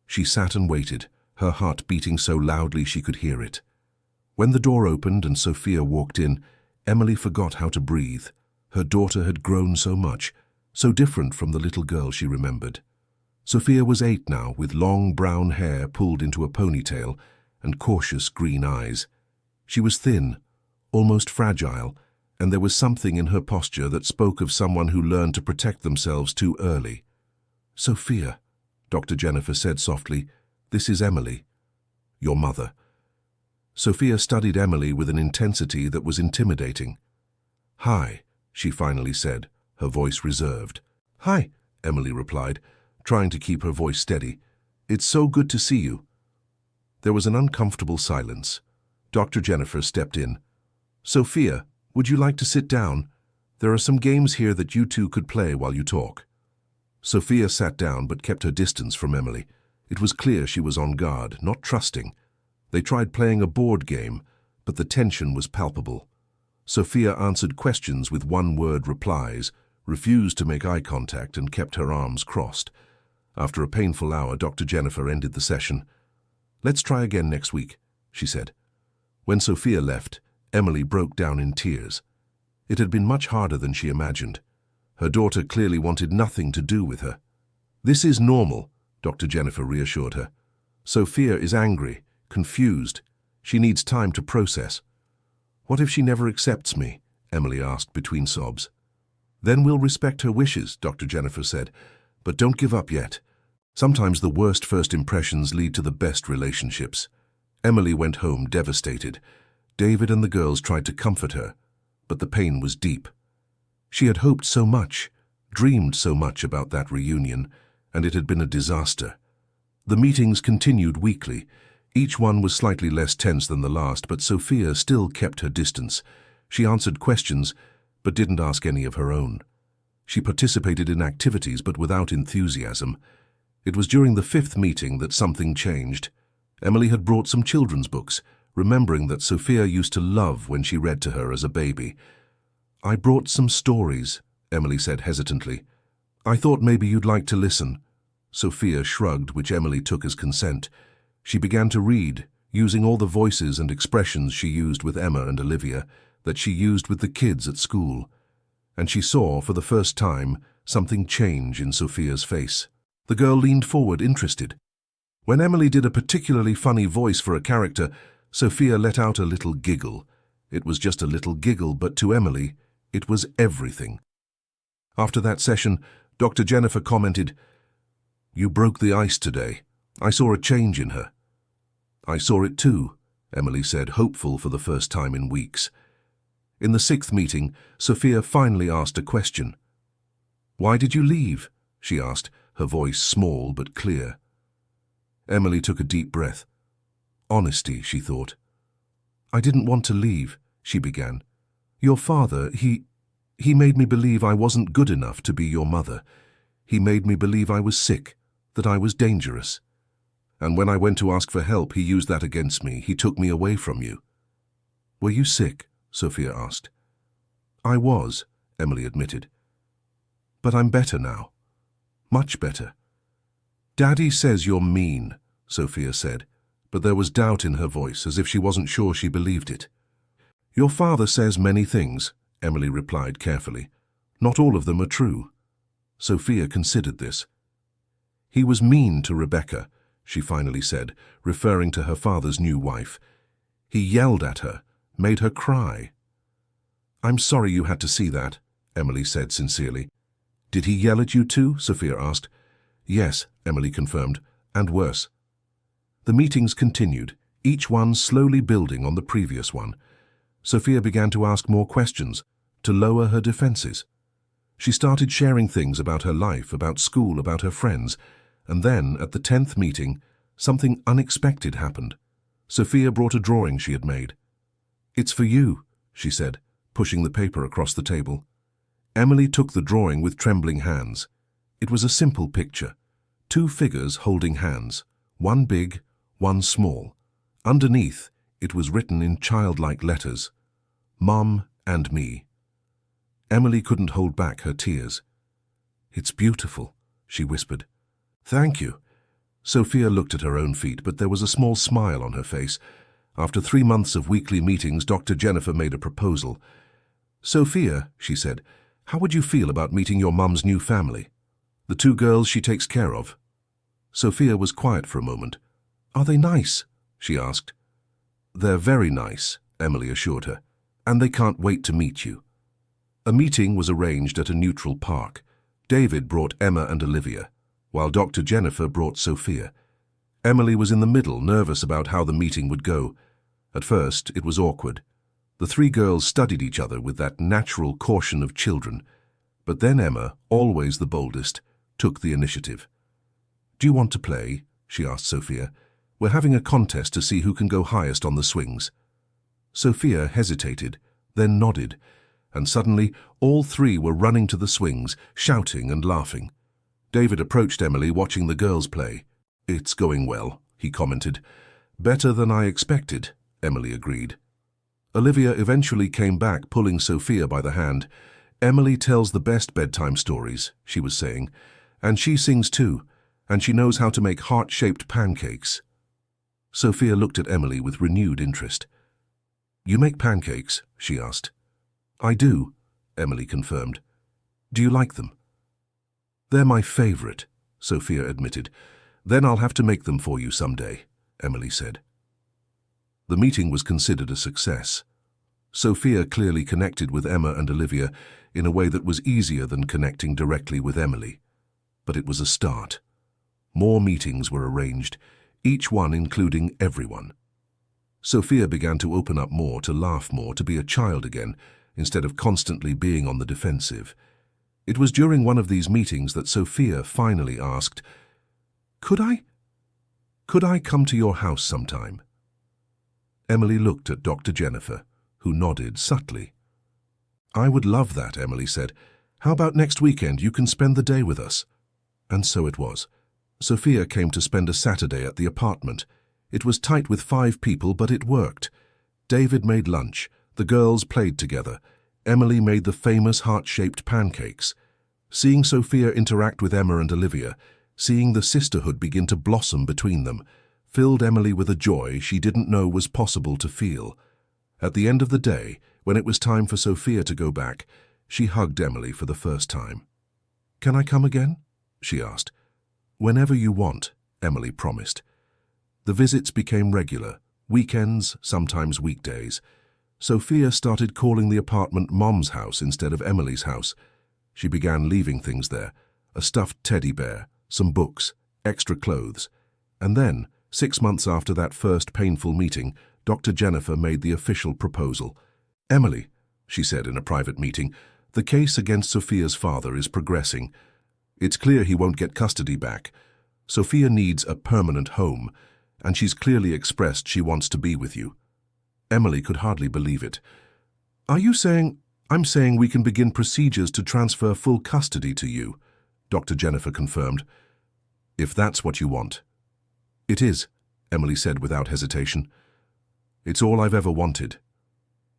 She sat and waited, her heart beating so loudly she could hear it. When the door opened and Sophia walked in, Emily forgot how to breathe. Her daughter had grown so much, so different from the little girl she remembered. Sophia was 8 now, with long brown hair pulled into a ponytail and cautious green eyes. She was thin, almost fragile, and there was something in her posture that spoke of someone who learned to protect themselves too early. "Sophia," Dr. Jennifer said softly, "this is Emily, your mother." Sophia studied Emily with an intensity that was intimidating. "Hi," she finally said, her voice reserved. "Hi," Emily replied, trying to keep her voice steady. "It's so good to see you." There was an uncomfortable silence. Dr. Jennifer stepped in. "Sophia, would you like to sit down? There are some games here that you two could play while you talk." Sophia sat down but kept her distance from Emily. It was clear she was on guard, not trusting. They tried playing a board game, but the tension was palpable. Sophia answered questions with one-word replies, refused to make eye contact, and kept her arms crossed. After a painful hour, Dr. Jennifer ended the session. "Let's try again next week," she said. When Sophia left, Emily broke down in tears. It had been much harder than she imagined. Her daughter clearly wanted nothing to do with her. "This is normal," Dr. Jennifer reassured her. "Sophia is angry, confused. She needs time to process." "What if she never accepts me?" Emily asked between sobs. "Then we'll respect her wishes," Dr. Jennifer said. "But don't give up yet. Sometimes the worst first impressions lead to the best relationships." Emily went home devastated. David and the girls tried to comfort her, but the pain was deep. She had hoped so much, dreamed so much about that reunion, and it had been a disaster. The meetings continued weekly. Each one was slightly less tense than the last, but Sophia still kept her distance. She answered questions, but didn't ask any of her own. She participated in activities, but without enthusiasm. It was during the 5th meeting that something changed. Emily had brought some children's books, remembering that Sophia used to love when she read to her as a baby. "I brought some stories," Emily said hesitantly. "I thought maybe you'd like to listen." Sophia shrugged, which Emily took as consent. She began to read, using all the voices and expressions she used with Emma and Olivia, that she used with the kids at school. And she saw, for the first time, something change in Sophia's face. The girl leaned forward, interested. When Emily did a particularly funny voice for a character, Sophia let out a little giggle. It was just a little giggle, but to Emily, it was everything. After that session, Dr. Jennifer commented, "You broke the ice today. I saw a change in her." "I saw it too," Emily said, hopeful for the first time in weeks. In the 6th meeting, Sophia finally asked a question. "Why did you leave?" she asked, her voice small but clear. Emily took a deep breath. Honesty, she thought. "I didn't want to leave," she began. "Your father, he made me believe I wasn't good enough to be your mother. He made me believe I was sick, that I was dangerous. And when I went to ask for help, he used that against me. He took me away from you." "Were you sick?" Sophia asked. "I was," Emily admitted. "But I'm better now. Much better." "Daddy says you're mean," Sophia said, but there was doubt in her voice, as if she wasn't sure she believed it. "Your father says many things," Emily replied carefully. "Not all of them are true." Sophia considered this. "He was mean to Rebecca," she finally said, referring to her father's new wife. "He yelled at her, made her cry." "I'm sorry you had to see that," Emily said sincerely. "Did he yell at you too?" Sophia asked. "Yes," Emily confirmed, "and worse." The meetings continued, each one slowly building on the previous one. Sophia began to ask more questions, to lower her defenses. She started sharing things about her life, about school, about her friends, and then, at the 10th meeting, something unexpected happened. Sophia brought a drawing she had made. "It's for you," she said, pushing the paper across the table. Emily took the drawing with trembling hands. It was a simple picture. 2 figures holding hands, one big, one small. Underneath, It was written in childlike letters. Mom and me. Emily couldn't hold back her tears. "It's beautiful," she whispered. "Thank you." Sophia looked at her own feet, but there was a small smile on her face. After 3 months of weekly meetings, Dr. Jennifer made a proposal. "Sophia," she said, "how would you feel about meeting your mum's new family? The 2 girls she takes care of?" Sophia was quiet for a moment. "Are they nice?" she asked. "They're very nice," Emily assured her, "and they can't wait to meet you." A meeting was arranged at a neutral park. David brought Emma and Olivia, while Dr. Jennifer brought Sophia. Emily was in the middle, nervous about how the meeting would go. At first, it was awkward. The 3 girls studied each other with that natural caution of children. But then Emma, always the boldest, took the initiative. "Do you want to play?" she asked Sophia. "We're having a contest to see who can go highest on the swings." Sophia hesitated, then nodded, and suddenly all 3 were running to the swings, shouting and laughing. David approached Emily, watching the girls play. "It's going well," he commented. "Better than I expected," Emily agreed. Olivia eventually came back, pulling Sophia by the hand. "Emily tells the best bedtime stories," she was saying, "and she sings too, and she knows how to make heart-shaped pancakes." Sophia looked at Emily with renewed interest. "You make pancakes?" she asked. "I do," Emily confirmed. "Do you like them?" "They're my favorite," Sophia admitted. "Then I'll have to make them for you someday," Emily said. The meeting was considered a success. Sophia clearly connected with Emma and Olivia in a way that was easier than connecting directly with Emily. But it was a start. More meetings were arranged, each one including everyone. Sophia began to open up more, to laugh more, to be a child again, instead of constantly being on the defensive. It was during one of these meetings that Sophia finally asked, Could I come to your house sometime?" Emily looked at Dr. Jennifer, who nodded subtly. "I would love that," Emily said. "How about next weekend? You can spend the day with us." And so it was. Sophia came to spend a Saturday at the apartment. It was tight with 5 people, but it worked. David made lunch. The girls played together. Emily made the famous heart-shaped pancakes. Seeing Sophia interact with Emma and Olivia, seeing the sisterhood begin to blossom between them, filled Emily with a joy she didn't know was possible to feel. At the end of the day, when it was time for Sophia to go back, she hugged Emily for the first time. "Can I come again?" she asked. "Whenever you want," Emily promised. The visits became regular, weekends, sometimes weekdays. Sophia started calling the apartment Mom's house instead of Emily's house. She began leaving things there, a stuffed teddy bear, some books, extra clothes. And then, 6 months after that first painful meeting, Dr. Jennifer made the official proposal. "Emily," she said in a private meeting, "the case against Sophia's father is progressing. It's clear he won't get custody back. Sophia needs a permanent home, and she's clearly expressed she wants to be with you." Emily could hardly believe it. "Are you saying—" "I'm saying we can begin procedures to transfer full custody to you," Dr. Jennifer confirmed. "If that's what you want." "It is," Emily said without hesitation. "It's all I've ever wanted."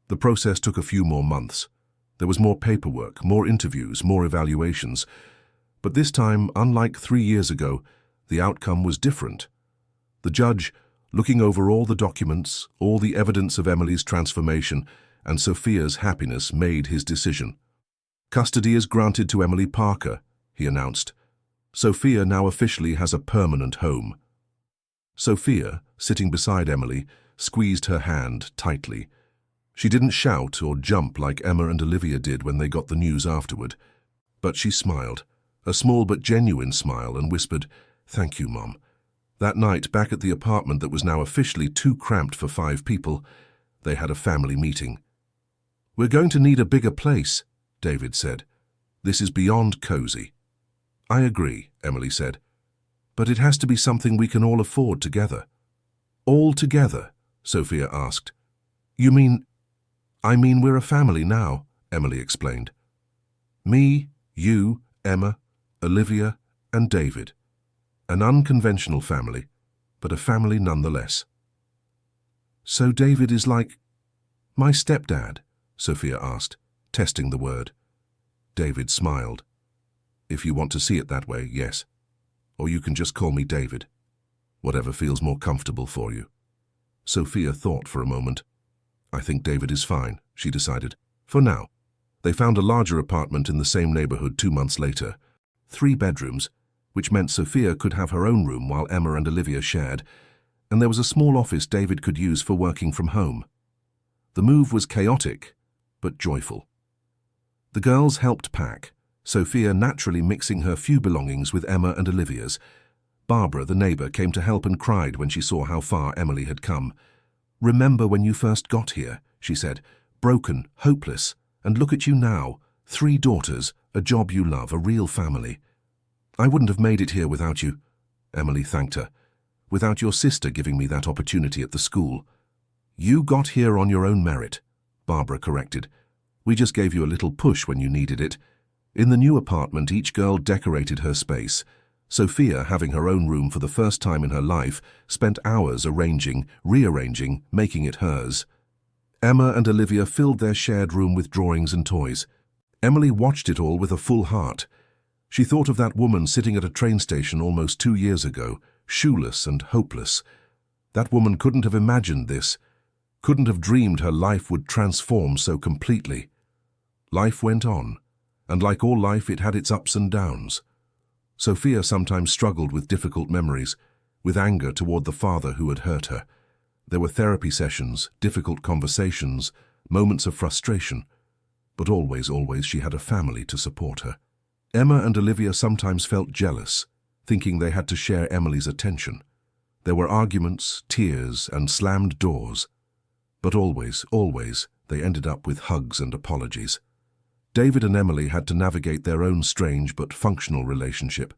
The process took a few more months. There was more paperwork, more interviews, more evaluations. But this time, unlike 3 years ago, the outcome was different. The judge, looking over all the documents, all the evidence of Emily's transformation and Sophia's happiness, made his decision. "Custody is granted to Emily Parker," he announced. "Sophia now officially has a permanent home." Sophia, sitting beside Emily, squeezed her hand tightly. She didn't shout or jump like Emma and Olivia did when they got the news afterward. But she smiled, a small but genuine smile, and whispered, "Thank you, Mom." That night, back at the apartment that was now officially too cramped for 5 people, they had a family meeting. "We're going to need a bigger place," David said. "This is beyond cozy." "I agree," Emily said. "But it has to be something we can all afford together." "All together?" Sophia asked. "You mean—" "I mean we're a family now," Emily explained. "Me, you, Emma, Olivia, and David. An unconventional family, but a family nonetheless." So David is like my stepdad? Sophia asked, testing the word. David smiled. If you want to see it that way, yes. Or you can just call me David. Whatever feels more comfortable for you. Sophia thought for a moment. I think David is fine, she decided. For now. They found a larger apartment in the same neighborhood 2 months later. 3 bedrooms, which meant Sophia could have her own room while Emma and Olivia shared, and there was a small office David could use for working from home. The move was chaotic, but joyful. The girls helped pack, Sophia naturally mixing her few belongings with Emma and Olivia's. Barbara, the neighbor, came to help and cried when she saw how far Emily had come. Remember when you first got here, she said, broken, hopeless, and look at you now, 3 daughters, a job you love, a real family. I wouldn't have made it here without you, Emily thanked her, without your sister giving me that opportunity at the school. You got here on your own merit, Barbara corrected. We just gave you a little push when you needed it. In the new apartment, each girl decorated her space. Sophia, having her own room for the first time in her life, spent hours arranging, rearranging, making it hers. Emma and Olivia filled their shared room with drawings and toys. Emily watched it all with a full heart. She thought of that woman sitting at a train station almost 2 years ago, shoeless and hopeless. That woman couldn't have imagined this, couldn't have dreamed her life would transform so completely. Life went on, and like all life, it had its ups and downs. Sophia sometimes struggled with difficult memories, with anger toward the father who had hurt her. There were therapy sessions, difficult conversations, moments of frustration, but always she had a family to support her. Emma and Olivia sometimes felt jealous, thinking they had to share Emily's attention. There were arguments, tears, and slammed doors, but always they ended up with hugs and apologies. David and Emily had to navigate their own strange but functional relationship.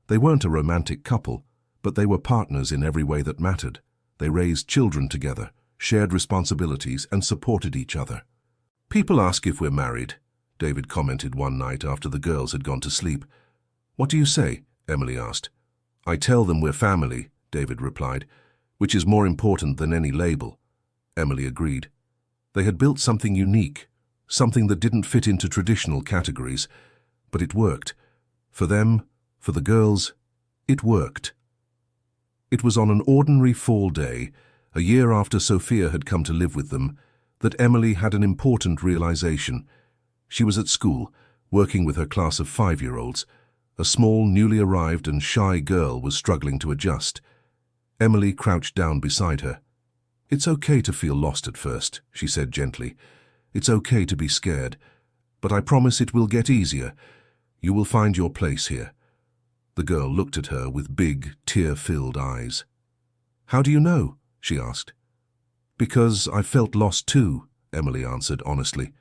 They weren't a romantic couple, but they were partners in every way that mattered. They raised children together, shared responsibilities, and supported each other. People ask if we're married, David commented one night after the girls had gone to sleep. What do you say? Emily asked. I tell them we're family, David replied, which is more important than any label. Emily agreed. They had built something unique, something that didn't fit into traditional categories, but it worked. For them, for the girls, it worked. It was on an ordinary fall day, a year after Sophia had come to live with them, that Emily had an important realization. She was at school, working with her class of 5-year-olds. A small, newly arrived and shy girl was struggling to adjust. Emily crouched down beside her. It's okay to feel lost at first, she said gently. It's okay to be scared, but I promise it will get easier. You will find your place here. The girl looked at her with big, tear-filled eyes. How do you know? She asked. Because I felt lost too, Emily answered honestly.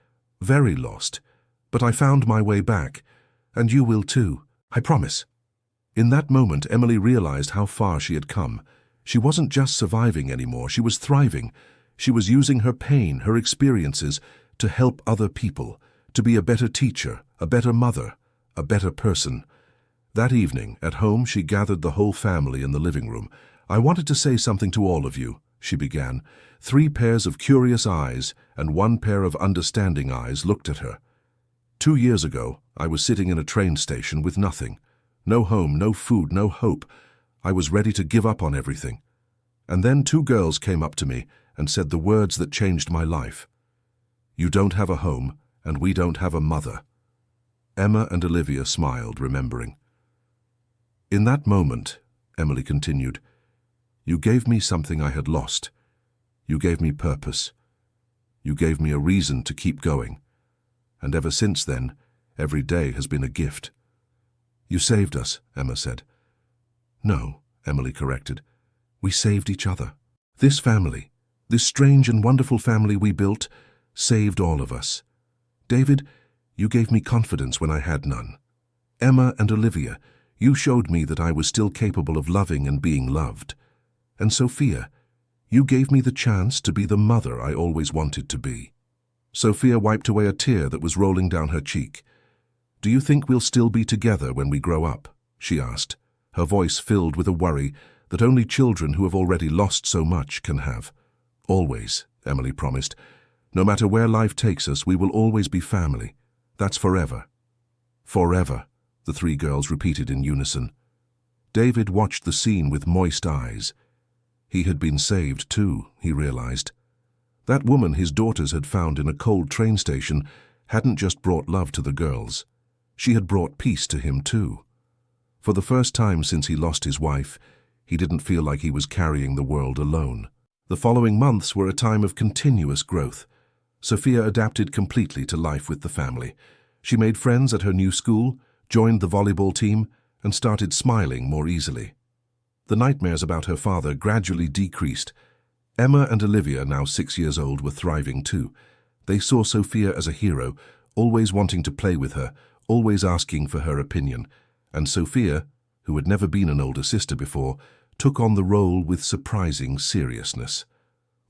Very lost. But I found my way back, and you will too, I promise. In that moment, Emily realized how far she had come. She wasn't just surviving anymore, she was thriving. She was using her pain, her experiences, to help other people, to be a better teacher, a better mother, a better person. That evening, at home, she gathered the whole family in the living room. I wanted to say something to all of you, she began. 3 pairs of curious eyes and 1 pair of understanding eyes looked at her. 2 years ago, I was sitting in a train station with nothing. No home, no food, no hope. I was ready to give up on everything. And then 2 girls came up to me and said the words that changed my life. You don't have a home, and we don't have a mother. Emma and Olivia smiled, remembering. In that moment, Emily continued, you gave me something I had lost. You gave me purpose. You gave me a reason to keep going. And ever since then, every day has been a gift. You saved us, Emma said. No, Emily corrected. We saved each other. This family, this strange and wonderful family we built, saved all of us. David, you gave me confidence when I had none. Emma and Olivia, you showed me that I was still capable of loving and being loved. And Sophia, you gave me the chance to be the mother I always wanted to be. Sophia wiped away a tear that was rolling down her cheek. Do you think we'll still be together when we grow up? She asked, her voice filled with a worry that only children who have already lost so much can have. Always, Emily promised. No matter where life takes us, we will always be family. That's forever. Forever, the three girls repeated in unison. David watched the scene with moist eyes. He had been saved too, he realized. That woman his daughters had found in a cold train station hadn't just brought love to the girls. She had brought peace to him too. For the first time since he lost his wife, he didn't feel like he was carrying the world alone. The following months were a time of continuous growth. Sophia adapted completely to life with the family. She made friends at her new school, joined the volleyball team, and started smiling more easily. The nightmares about her father gradually decreased. Emma and Olivia, now 6 years old, were thriving too. They saw Sophia as a hero, always wanting to play with her, always asking for her opinion. And Sophia, who had never been an older sister before, took on the role with surprising seriousness.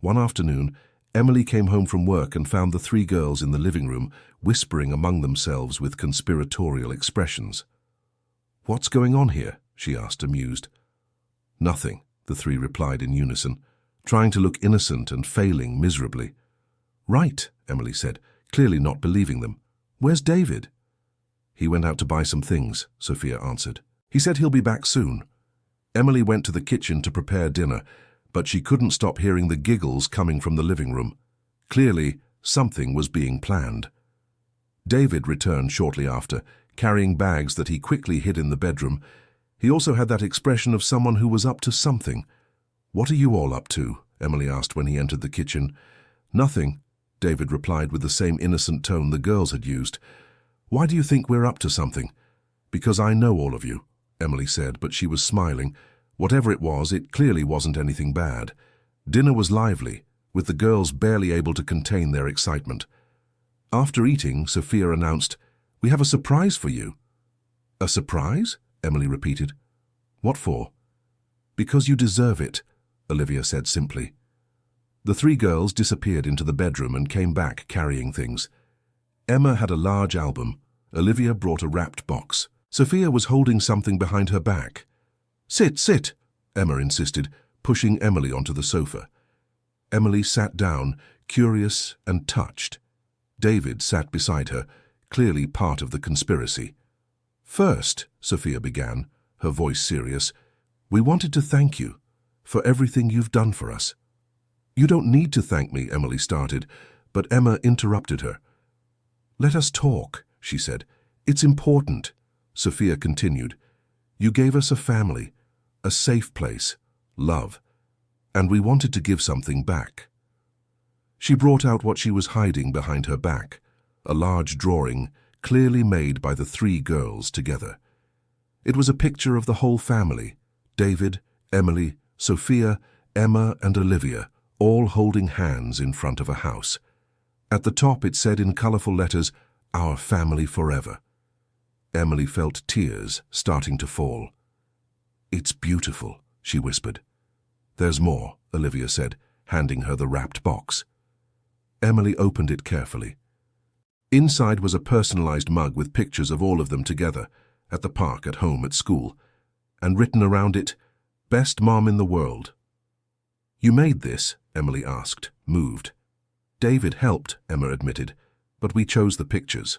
One afternoon, Emily came home from work and found the three girls in the living room, whispering among themselves with conspiratorial expressions. "What's going on here?" she asked, amused. "Nothing," the three replied in unison, trying to look innocent and failing miserably. "Right," Emily said, clearly not believing them. "Where's David?" "He went out to buy some things," Sophia answered. "He said he'll be back soon." Emily went to the kitchen to prepare dinner, but she couldn't stop hearing the giggles coming from the living room. Clearly, something was being planned. David returned shortly after, carrying bags that he quickly hid in the bedroom. He also had that expression of someone who was up to something. "What are you all up to?" Emily asked when he entered the kitchen. "Nothing," David replied with the same innocent tone the girls had used. "Why do you think we're up to something?" "Because I know all of you," Emily said, but she was smiling. Whatever it was, it clearly wasn't anything bad. Dinner was lively, with the girls barely able to contain their excitement. After eating, Sophia announced, "We have a surprise for you." "A surprise?" Emily repeated. "What for?" "Because you deserve it," Olivia said simply. The three girls disappeared into the bedroom and came back carrying things. Emma had a large album. Olivia brought a wrapped box. Sophia was holding something behind her back. "Sit, sit," Emma insisted, pushing Emily onto the sofa. Emily sat down, curious and touched. David sat beside her, clearly part of the conspiracy. "First," Sophia began, her voice serious, "we wanted to thank you for everything you've done for us." "You don't need to thank me," Emily started, but Emma interrupted her. "Let us talk," she said. "It's important." Sophia continued, "You gave us a family, a safe place, love, and we wanted to give something back." She brought out what she was hiding behind her back, a large drawing clearly made by the three girls together. It was a picture of the whole family, David, Emily, Sophia, Emma and Olivia, all holding hands in front of a house. At the top it said in colorful letters, "Our family forever." Emily felt tears starting to fall. "It's beautiful," she whispered. "There's more," Olivia said, handing her the wrapped box. Emily opened it carefully. Inside was a personalized mug with pictures of all of them together, at the park, at home, at school, and written around it, "Best Mom in the World." "You made this?" Emily asked, moved. "David helped," Emma admitted, "but we chose the pictures."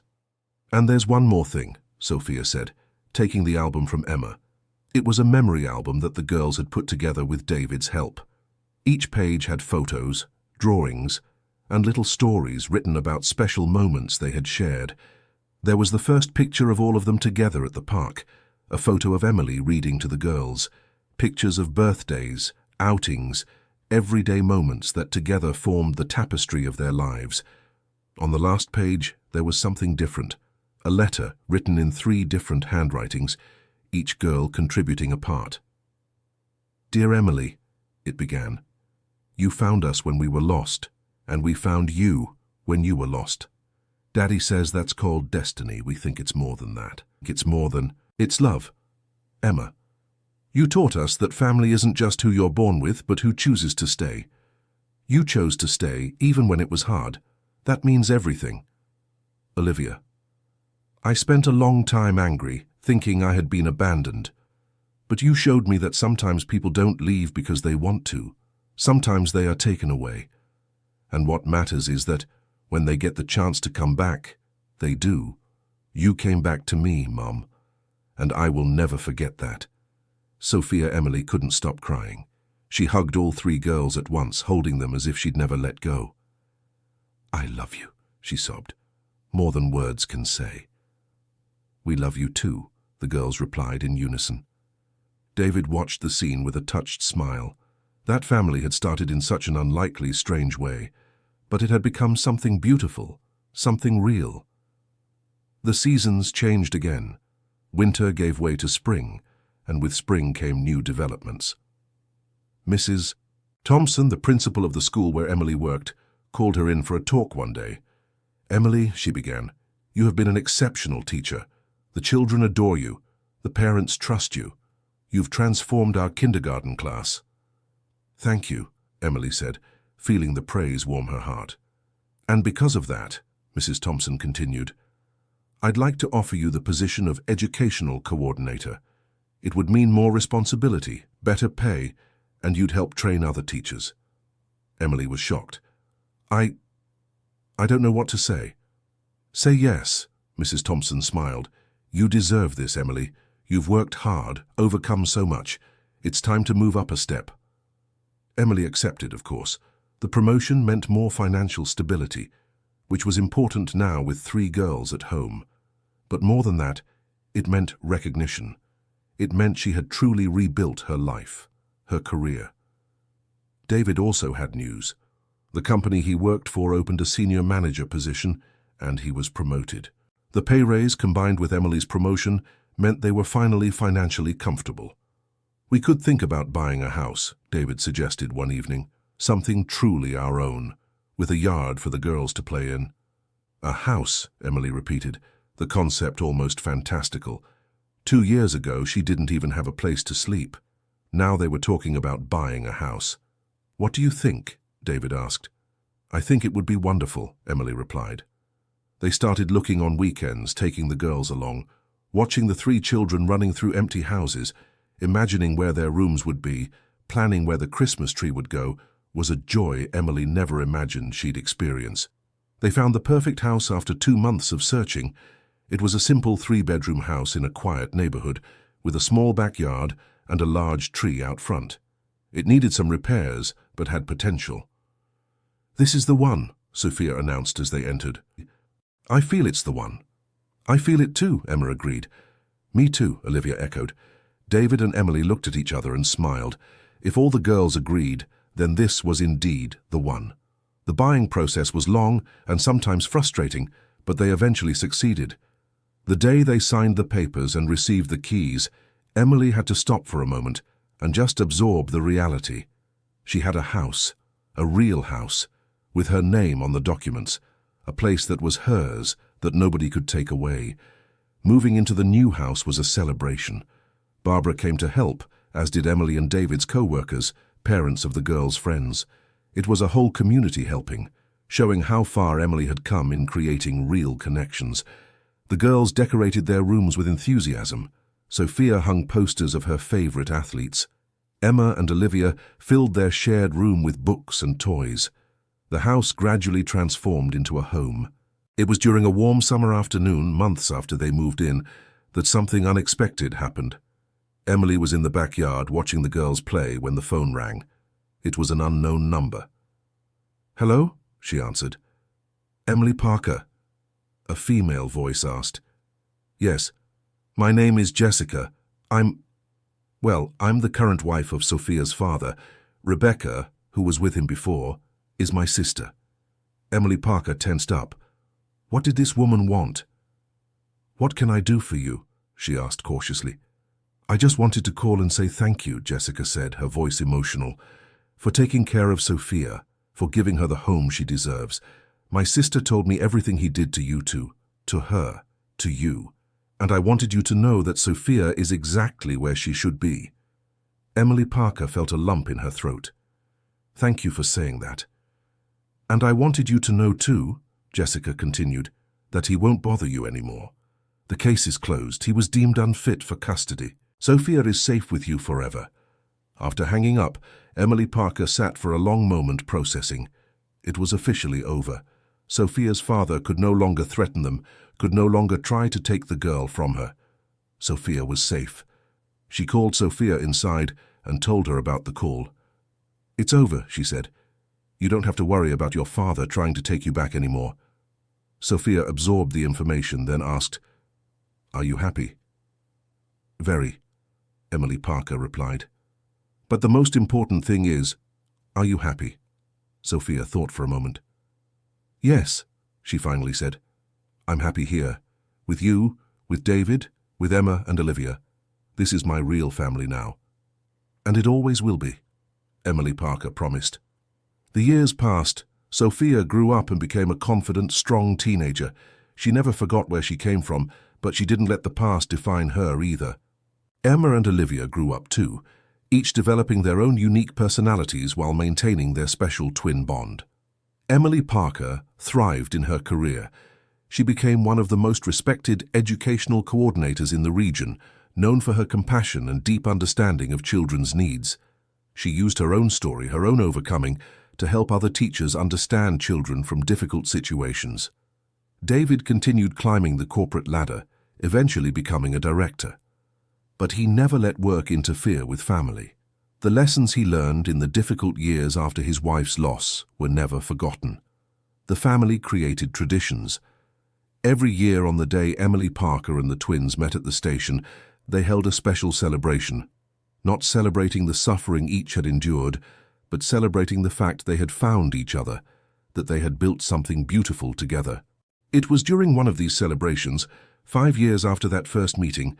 "And there's one more thing," Sophia said, taking the album from Emma. It was a memory album that the girls had put together with David's help. Each page had photos, drawings, and little stories written about special moments they had shared. There was the first picture of all of them together at the park, a photo of Emily reading to the girls, pictures of birthdays, outings, everyday moments that together formed the tapestry of their lives. On the last page, there was something different, a letter written in 3 different handwritings, each girl contributing a part. "Dear Emily," it began, "you found us when we were lost, and we found you when you were lost. Daddy says that's called destiny. We think it's more than that. It's love. Emma, you taught us that family isn't just who you're born with, but who chooses to stay. You chose to stay, even when it was hard. That means everything. Olivia, I spent a long time angry, thinking I had been abandoned. But you showed me that sometimes people don't leave because they want to. Sometimes they are taken away. And what matters is that, when they get the chance to come back, they do. You came back to me, Mom, and I will never forget that." Sophia Emily couldn't stop crying. She hugged all three girls at once, holding them as if she'd never let go. "I love you," she sobbed, "more than words can say." "We love you too," the girls replied in unison. David watched the scene with a touched smile. That family had started in such an unlikely, strange way, but it had become something beautiful, something real. The seasons changed again. Winter gave way to spring, and with spring came new developments. Mrs. Thompson, the principal of the school where Emily worked, called her in for a talk one day. "Emily," she began, "you have been an exceptional teacher. The children adore you. The parents trust you. You've transformed our kindergarten class." "Thank you," Emily said, feeling the praise warm her heart. "And because of that," Mrs. Thompson continued, "I'd like to offer you the position of educational coordinator. It would mean more responsibility, better pay, and you'd help train other teachers." Emily was shocked. I don't know what to say." "Say yes," Mrs. Thompson smiled. "You deserve this, Emily. You've worked hard, overcome so much. It's time to move up a step." Emily accepted, of course. The promotion meant more financial stability, which was important now with three girls at home. But more than that, it meant recognition. It meant she had truly rebuilt her life, her career. David also had news. The company he worked for opened a senior manager position, and he was promoted. The pay raise, combined with Emily's promotion, meant they were finally financially comfortable. "We could think about buying a house," David suggested one evening. "Something truly our own, with a yard for the girls to play in." "A house," Emily repeated, the concept almost fantastical. 2 years ago, she didn't even have a place to sleep. Now they were talking about buying a house. "What do you think?" David asked. "I think it would be wonderful," Emily replied. They started looking on weekends, taking the girls along, watching the three children running through empty houses, imagining where their rooms would be, planning where the Christmas tree would go, was a joy Emily never imagined she'd experience. They found the perfect house after 2 months of searching. It was a simple 3-bedroom house in a quiet neighborhood, with a small backyard and a large tree out front. It needed some repairs, but had potential. "This is the one," Sophia announced as they entered. "I feel it's the one." "I feel it too," Emma agreed. "Me too," Olivia echoed. David and Emily looked at each other and smiled. If all the girls agreed, then this was indeed the one. The buying process was long and sometimes frustrating, but they eventually succeeded. The day they signed the papers and received the keys, Emily had to stop for a moment and just absorb the reality. She had a house, a real house, with her name on the documents, a place that was hers, that nobody could take away. Moving into the new house was a celebration. Barbara came to help, as did Emily and David's co-workers, parents of the girls' friends. It was a whole community helping, showing how far Emily had come in creating real connections. The girls decorated their rooms with enthusiasm. Sophia hung posters of her favorite athletes. Emma and Olivia filled their shared room with books and toys. The house gradually transformed into a home. It was during a warm summer afternoon, months after they moved in, that something unexpected happened. Emily was in the backyard watching the girls play when the phone rang. It was an unknown number. "Hello?" she answered. "Emily Parker." A female voice asked. "Yes, my name is Jessica. I'm the current wife of Sophia's father. Rebecca, who was with him before, is my sister." Emily Parker tensed up. What did this woman want? "What can I do for you?" she asked cautiously. "I just wanted to call and say thank you," Jessica said, her voice emotional, "for taking care of Sophia, for giving her the home she deserves. My sister told me everything he did to you two, to her, to you, and I wanted you to know that Sophia is exactly where she should be." Emily Parker felt a lump in her throat. "Thank you for saying that." "And I wanted you to know too," Jessica continued, "that he won't bother you anymore. The case is closed. He was deemed unfit for custody. Sophia is safe with you forever." After hanging up, Emily Parker sat for a long moment processing. It was officially over. Sophia's father could no longer threaten them, could no longer try to take the girl from her. Sophia was safe. She called Sophia inside and told her about the call. "It's over," she said. "You don't have to worry about your father trying to take you back anymore." Sophia absorbed the information, then asked, "Are you happy?" "Very," Emily Parker replied. "But the most important thing is, are you happy?" Sophia thought for a moment. "Yes," she finally said. "I'm happy here. With you, with David, with Emma and Olivia. This is my real family now." "And it always will be," Emily Parker promised. The years passed. Sophia grew up and became a confident, strong teenager. She never forgot where she came from, but she didn't let the past define her either. Emma and Olivia grew up too, each developing their own unique personalities while maintaining their special twin bond. Emily Parker thrived in her career. She became one of the most respected educational coordinators in the region, known for her compassion and deep understanding of children's needs. She used her own story, her own overcoming, to help other teachers understand children from difficult situations. David continued climbing the corporate ladder, eventually becoming a director. But he never let work interfere with family. The lessons he learned in the difficult years after his wife's loss were never forgotten. The family created traditions. Every year on the day Emily Parker and the twins met at the station, they held a special celebration, not celebrating the suffering each had endured, but celebrating the fact they had found each other, that they had built something beautiful together. It was during one of these celebrations, 5 years after that first meeting,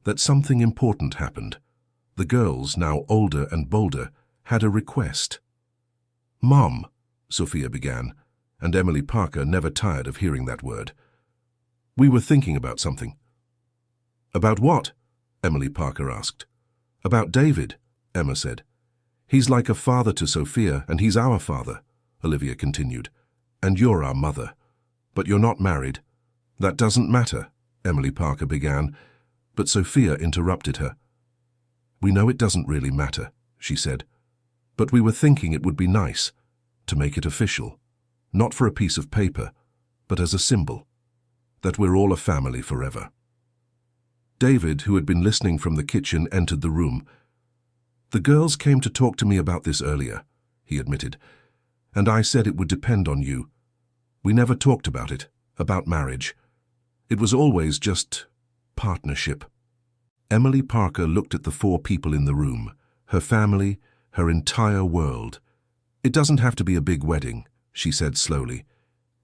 that something important happened. The girls, now older and bolder, had a request. "Mom," Sophia began, and Emily Parker never tired of hearing that word. "We were thinking about something." "About what?" Emily Parker asked. "About David," Emma said. "He's like a father to Sophia, and he's our father," Olivia continued. "And you're our mother. But you're not married." "That doesn't matter," Emily Parker began, but Sophia interrupted her. "We know it doesn't really matter," she said. "But we were thinking it would be nice to make it official, not for a piece of paper, but as a symbol, that we're all a family forever." David, who had been listening from the kitchen, entered the room. "The girls came to talk to me about this earlier," he admitted, "and I said it would depend on you. We never talked about it, about marriage. It was always just partnership." Emily Parker looked at the 4 people in the room, her family, her entire world. "It doesn't have to be a big wedding," she said slowly.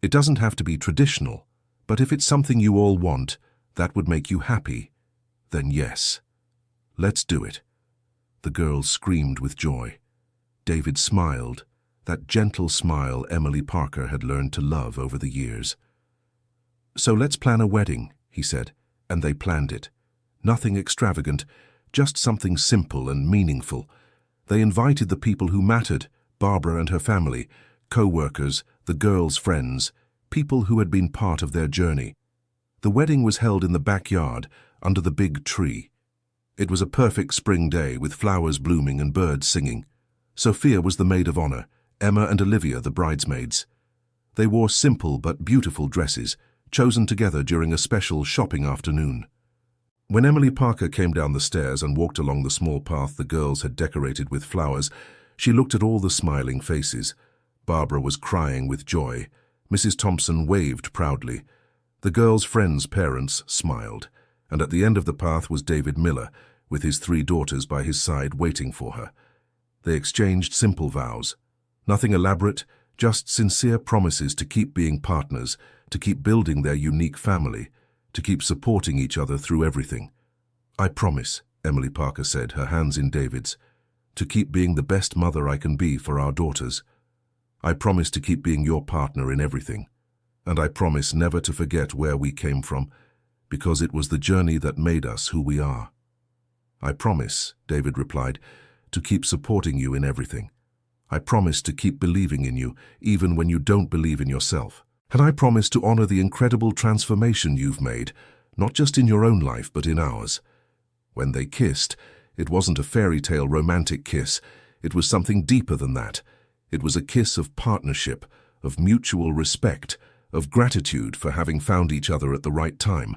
"It doesn't have to be traditional, but if it's something you all want, that would make you happy, then yes. Let's do it." The girls screamed with joy. David smiled, that gentle smile Emily Parker had learned to love over the years. "So let's plan a wedding," he said, and they planned it. Nothing extravagant, just something simple and meaningful. They invited the people who mattered, Barbara and her family, co-workers, the girls' friends, people who had been part of their journey. The wedding was held in the backyard, under the big tree. It was a perfect spring day with flowers blooming and birds singing. Sophia was the maid of honor, Emma and Olivia the bridesmaids. They wore simple but beautiful dresses, chosen together during a special shopping afternoon. When Emily Parker came down the stairs and walked along the small path the girls had decorated with flowers, she looked at all the smiling faces. Barbara was crying with joy. Mrs. Thompson waved proudly. The girls' friends' parents smiled, and at the end of the path was David Miller, with his 3 daughters by his side waiting for her. They exchanged simple vows. Nothing elaborate, just sincere promises to keep being partners, to keep building their unique family, to keep supporting each other through everything. "I promise," Emily Parker said, her hands in David's, "to keep being the best mother I can be for our daughters. I promise to keep being your partner in everything. And I promise never to forget where we came from, because it was the journey that made us who we are." "I promise," David replied, "to keep supporting you in everything. I promise to keep believing in you, even when you don't believe in yourself. And I promise to honor the incredible transformation you've made, not just in your own life, but in ours." When they kissed, it wasn't a fairy tale romantic kiss. It was something deeper than that. It was a kiss of partnership, of mutual respect, of gratitude for having found each other at the right time.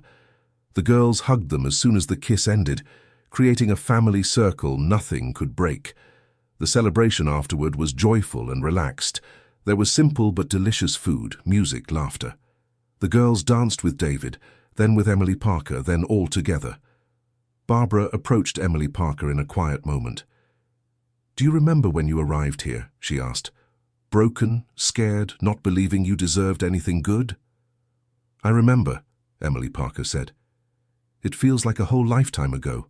The girls hugged them as soon as the kiss ended, creating a family circle nothing could break. The celebration afterward was joyful and relaxed. There was simple but delicious food, music, laughter. The girls danced with David, then with Emily Parker, then all together. Barbara approached Emily Parker in a quiet moment. "Do you remember when you arrived here?" she asked. "Broken, scared, not believing you deserved anything good?" "I remember," Emily Parker said. "It feels like a whole lifetime ago."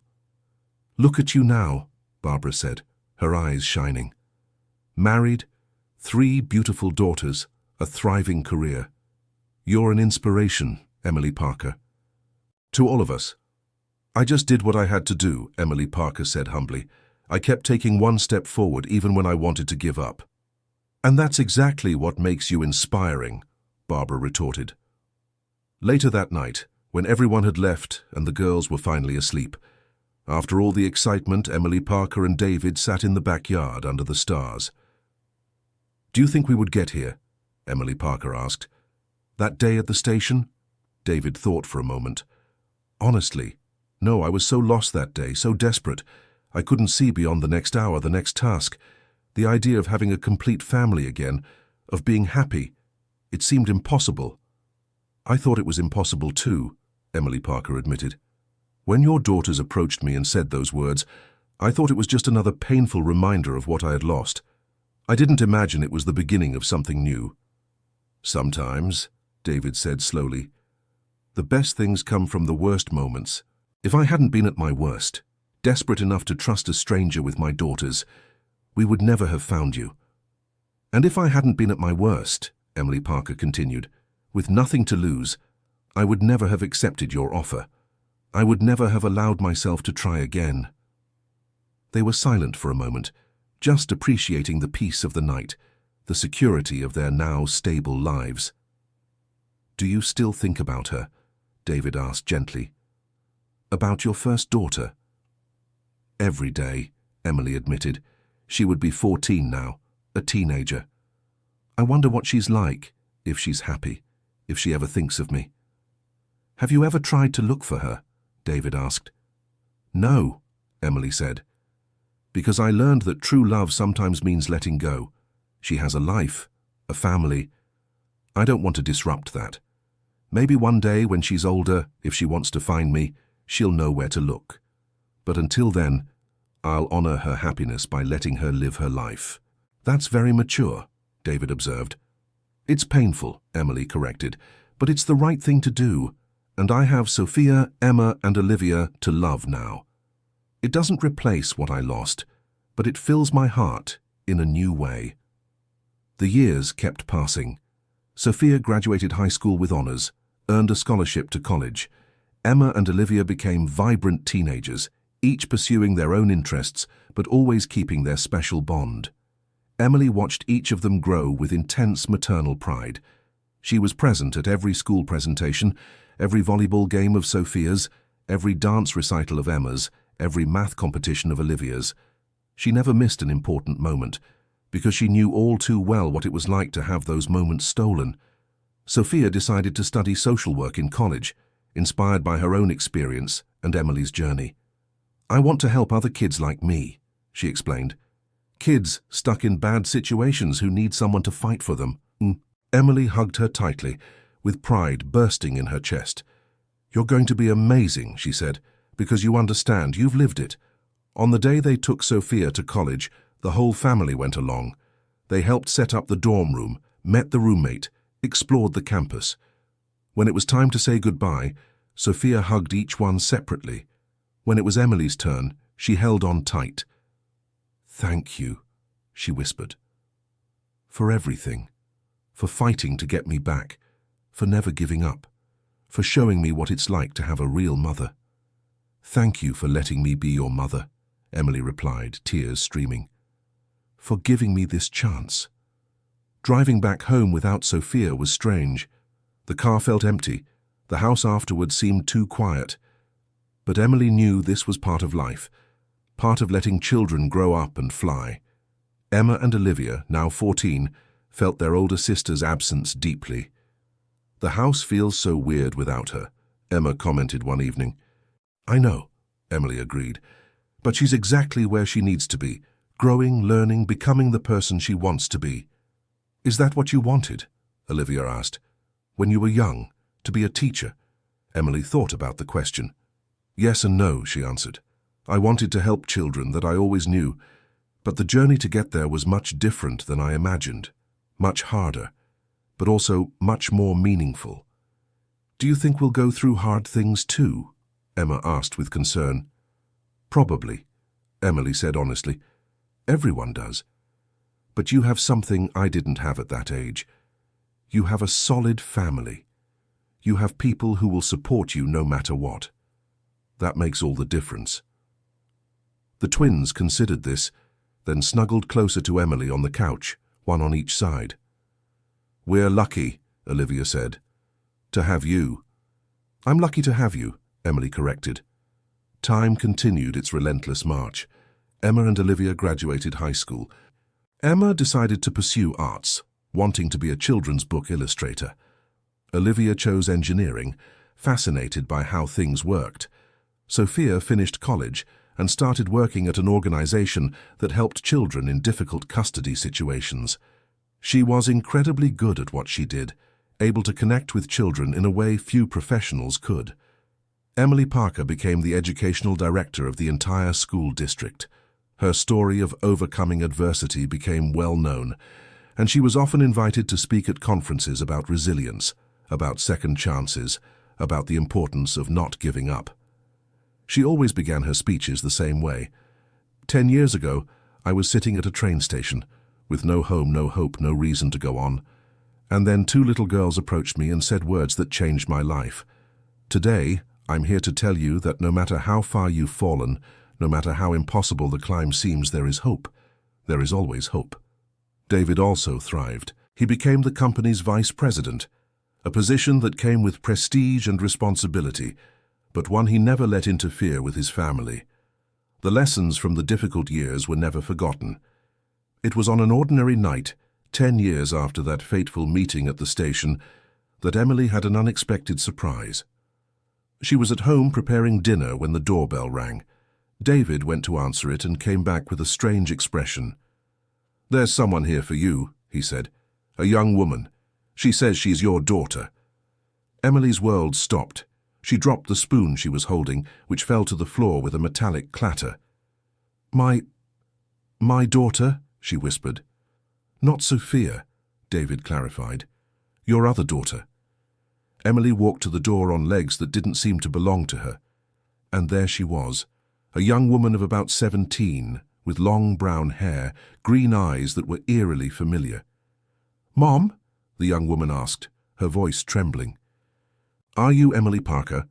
"Look at you now," Barbara said, her eyes shining. "Married, 3 beautiful daughters, a thriving career. You're an inspiration, Emily Parker. To all of us." "I just did what I had to do," Emily Parker said humbly. "I kept taking one step forward even when I wanted to give up." "And that's exactly what makes you inspiring," Barbara retorted. Later that night, when everyone had left and the girls were finally asleep, after all the excitement, Emily Parker and David sat in the backyard under the stars. "Do you think we would get here?" Emily Parker asked. "That day at the station?" David thought for a moment. "Honestly, no, I was so lost that day, so desperate. I couldn't see beyond the next hour, the next task. The idea of having a complete family again, of being happy, it seemed impossible." "I thought it was impossible too," Emily Parker admitted. "When your daughters approached me and said those words, I thought it was just another painful reminder of what I had lost. I didn't imagine it was the beginning of something new." "Sometimes," David said slowly, "the best things come from the worst moments. If I hadn't been at my worst, desperate enough to trust a stranger with my daughters, we would never have found you. And if I hadn't been at my worst," Emily Parker continued, "with nothing to lose, I would never have accepted your offer. I would never have allowed myself to try again." They were silent for a moment, just appreciating the peace of the night, the security of their now stable lives. "Do you still think about her?" David asked gently. "About your first daughter?" "Every day," Emily admitted. "She would be 14 now, a teenager. I wonder what she's like, if she's happy, if she ever thinks of me." "Have you ever tried to look for her?" David asked. "No," Emily said, "because I learned that true love sometimes means letting go. She has a life, a family. I don't want to disrupt that. Maybe one day when she's older, if she wants to find me, she'll know where to look. But until then, I'll honor her happiness by letting her live her life." "That's very mature," David observed. "It's painful," Emily corrected, "but it's the right thing to do. And I have Sophia, Emma, and Olivia to love now. It doesn't replace what I lost, but it fills my heart in a new way." The years kept passing. Sophia graduated high school with honors, earned a scholarship to college. Emma and Olivia became vibrant teenagers, each pursuing their own interests, but always keeping their special bond. Emily watched each of them grow with intense maternal pride. She was present at every school presentation, every volleyball game of Sophia's, every dance recital of Emma's, every math competition of Olivia's. She never missed an important moment, because she knew all too well what it was like to have those moments stolen. Sophia decided to study social work in college, inspired by her own experience and Emily's journey. "I want to help other kids like me," she explained. "Kids stuck in bad situations who need someone to fight for them." Emily hugged her tightly, with pride bursting in her chest. "You're going to be amazing," she said, "because you understand, you've lived it." On the day they took Sophia to college, the whole family went along. They helped set up the dorm room, met the roommate, explored the campus. When it was time to say goodbye, Sophia hugged each one separately. When it was Emily's turn, she held on tight. "Thank you," she whispered. "For everything. For fighting to get me back. For never giving up. For showing me what it's like to have a real mother." "Thank you for letting me be your mother," Emily replied, tears streaming. "For giving me this chance." Driving back home without Sophia was strange. The car felt empty. The house afterward seemed too quiet. But Emily knew this was part of life, part of letting children grow up and fly. Emma and Olivia, now 14, felt their older sister's absence deeply. "The house feels so weird without her," Emma commented one evening. "I know," Emily agreed, "but she's exactly where she needs to be, growing, learning, becoming the person she wants to be." "Is that what you wanted?" Olivia asked. "When you were young, to be a teacher?" Emily thought about the question. "Yes and no," she answered. "I wanted to help children, that I always knew, but the journey to get there was much different than I imagined, much harder, but also much more meaningful." "Do you think we'll go through hard things too?" Emma asked with concern. "Probably," Emily said honestly. "Everyone does. But you have something I didn't have at that age. You have a solid family. You have people who will support you no matter what. That makes all the difference." The twins considered this, then snuggled closer to Emily on the couch, one on each side. "We're lucky," Olivia said, "to have you." "I'm lucky to have you," Emily corrected. Time continued its relentless march. Emma and Olivia graduated high school. Emma decided to pursue arts, wanting to be a children's book illustrator. Olivia chose engineering, fascinated by how things worked. Sophia finished college and started working at an organization that helped children in difficult custody situations. She was incredibly good at what she did, able to connect with children in a way few professionals could. Emily Parker became the educational director of the entire school district. Her story of overcoming adversity became well known, and she was often invited to speak at conferences about resilience, about second chances, about the importance of not giving up. She always began her speeches the same way. 10 years ago, I was sitting at a train station, with no home, no hope, no reason to go on. And then 2 little girls approached me and said words that changed my life. Today, I'm here to tell you that no matter how far you've fallen, no matter how impossible the climb seems, there is hope. There is always hope." David also thrived. He became the company's vice president, a position that came with prestige and responsibility, but one he never let interfere with his family. The lessons from the difficult years were never forgotten. It was on an ordinary night, 10 years after that fateful meeting at the station, that Emily had an unexpected surprise. She was at home preparing dinner when the doorbell rang. David went to answer it and came back with a strange expression. "There's someone here for you," he said. "A young woman. She says she's your daughter." Emily's world stopped. She dropped the spoon she was holding, which fell to the floor with a metallic clatter. My daughter?" she whispered. "Not Sophia," David clarified. "Your other daughter." Emily walked to the door on legs that didn't seem to belong to her. And there she was, a young woman of about 17, with long brown hair, green eyes that were eerily familiar. "Mom?" the young woman asked, her voice trembling. "Are you Emily Parker?"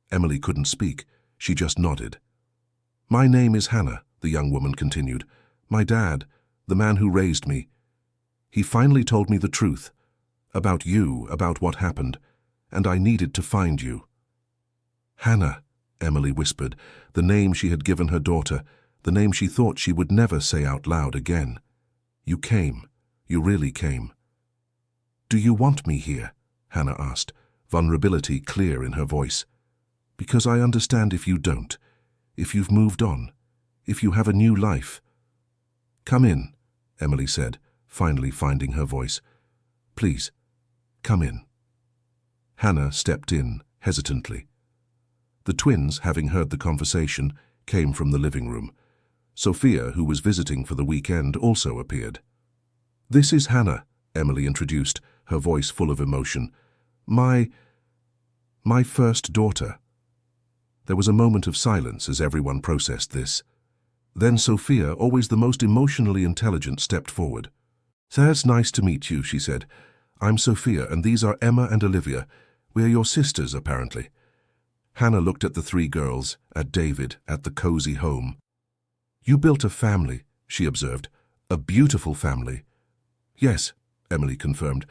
Emily couldn't speak. She just nodded. "My name is Hannah," the young woman continued. "My dad, the man who raised me, he finally told me the truth. About you, about what happened, and I needed to find you." "Hannah," Emily whispered, the name she had given her daughter, the name she thought she would never say out loud again. "You came. You really came." "Do you want me here?" Hannah asked, vulnerability clear in her voice. "Because I understand if you don't, if you've moved on, if you have a new life." "Come in," Emily said, finally finding her voice. "Please, come in." Hannah stepped in, hesitantly. The twins, having heard the conversation, came from the living room. Sophia, who was visiting for the weekend, also appeared. "This is Hannah," Emily introduced, her voice full of emotion. My first daughter." There was a moment of silence as everyone processed this. Then Sophia, always the most emotionally intelligent, stepped forward. "So it's nice to meet you," she said. "I'm Sophia, and these are Emma and Olivia. We're your sisters, apparently." Hannah looked at the 3 girls, at David, at the cozy home. "You built a family," she observed. "A beautiful family." "Yes," Emily confirmed,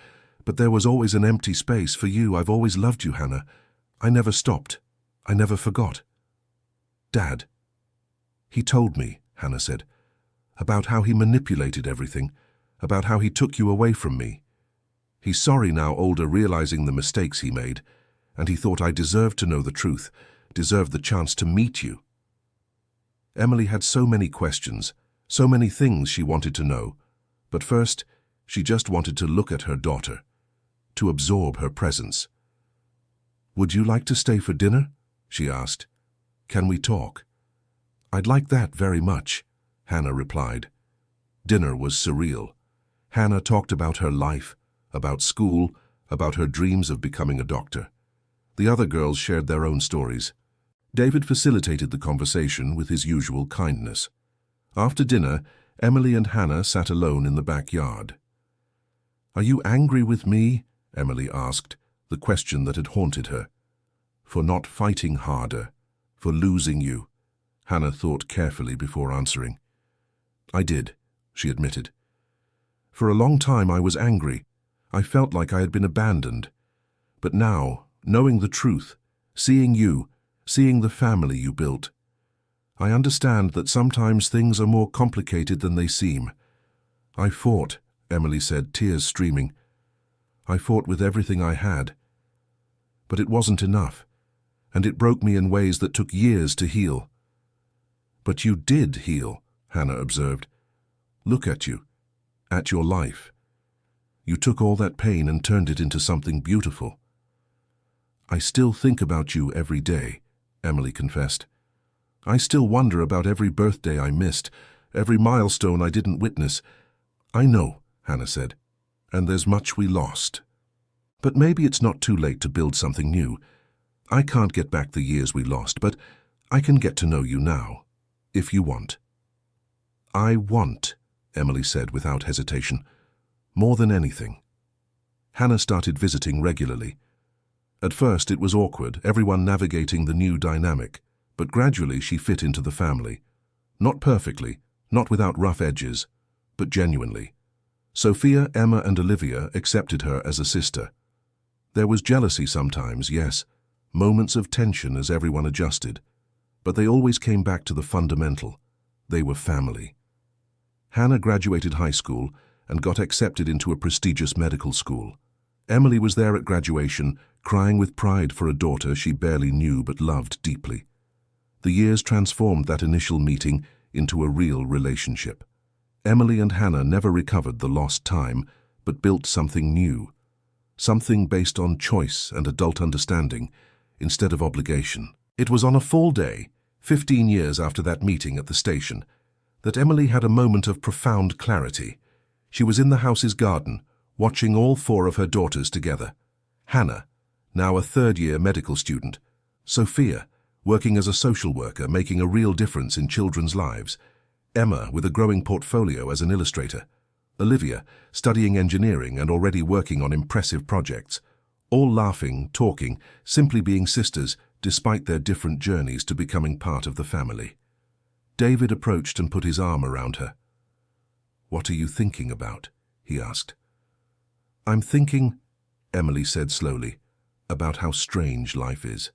"but there was always an empty space for you. I've always loved you, Hannah. I never stopped. I never forgot." "Dad?" "He told me," Hannah said. about how he manipulated everything, about how he took you away from me. He's sorry now, older, realizing the mistakes he made, and he thought I deserved to know the truth, deserved the chance to meet you. Emily had so many questions, so many things she wanted to know, but first, she just wanted to look at her daughter, to absorb her presence. "Would you like to stay for dinner?" she asked. "Can we talk?" "I'd like that very much," Hannah replied. Dinner was surreal. Hannah talked about her life, about school, about her dreams of becoming a doctor. The other girls shared their own stories. David facilitated the conversation with his usual kindness. After dinner, Emily and Hannah sat alone in the backyard. "Are you angry with me?" Emily asked, the question that had haunted her. "For not fighting harder, for losing you?" Hannah thought carefully before answering. "I did," she admitted. "For a long time I was angry. I felt like I had been abandoned. But now, knowing the truth, seeing you, seeing the family you built, I understand that sometimes things are more complicated than they seem. I fought," Emily said, tears streaming. "I fought with everything I had. But it wasn't enough, and it broke me in ways that took years to heal." "But you did heal," Hannah observed. "Look at you, at your life. You took all that pain and turned it into something beautiful." "I still think about you every day," Emily confessed. "I still wonder about every birthday I missed, every milestone I didn't witness." "I know," Hannah said, "and there's much we lost. But maybe it's not too late to build something new. I can't get back the years we lost, but I can get to know you now, if you want." "I want," Emily said without hesitation, "more than anything." Hannah started visiting regularly. At first it was awkward, everyone navigating the new dynamic, but gradually she fit into the family. Not perfectly, not without rough edges, but genuinely. Sophia, Emma, and Olivia accepted her as a sister. There was jealousy sometimes, yes, moments of tension as everyone adjusted, but they always came back to the fundamental. They were family. Hannah graduated high school and got accepted into a prestigious medical school. Emily was there at graduation, crying with pride for a daughter she barely knew but loved deeply. The years transformed that initial meeting into a real relationship. Emily and Hannah never recovered the lost time, but built something new. Something based on choice and adult understanding, instead of obligation. It was on a fall day, 15 years after that meeting at the station, that Emily had a moment of profound clarity. She was in the house's garden, watching all 4 of her daughters together. Hannah, now a third-year medical student. Sophia, working as a social worker, making a real difference in children's lives. Emma, with a growing portfolio as an illustrator. Olivia, studying engineering and already working on impressive projects. All laughing, talking, simply being sisters, despite their different journeys to becoming part of the family. David approached and put his arm around her. "What are you thinking about?" he asked. "I'm thinking," Emily said slowly, "about how strange life is.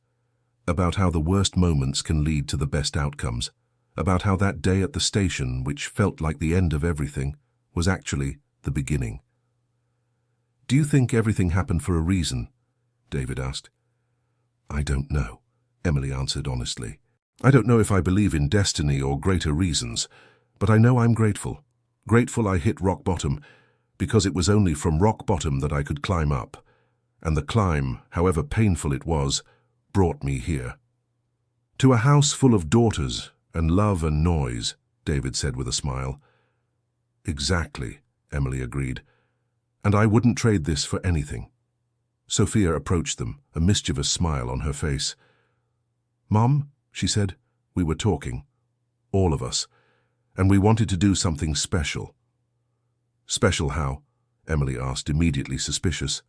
About how the worst moments can lead to the best outcomes. About how that day at the station, which felt like the end of everything, was actually the beginning." "Do you think everything happened for a reason?" David asked. "I don't know," Emily answered honestly. "I don't know if I believe in destiny or greater reasons, but I know I'm grateful. Grateful I hit rock bottom, because it was only from rock bottom that I could climb up. And the climb, however painful it was, brought me here." "To a house full of daughters and love and noise," David said with a smile. "Exactly," Emily agreed. "And I wouldn't trade this for anything." Sophia approached them, a mischievous smile on her face. "Mom," she said, "we were talking, all of us, and we wanted to do something special." "Special how?" Emily asked, immediately suspicious.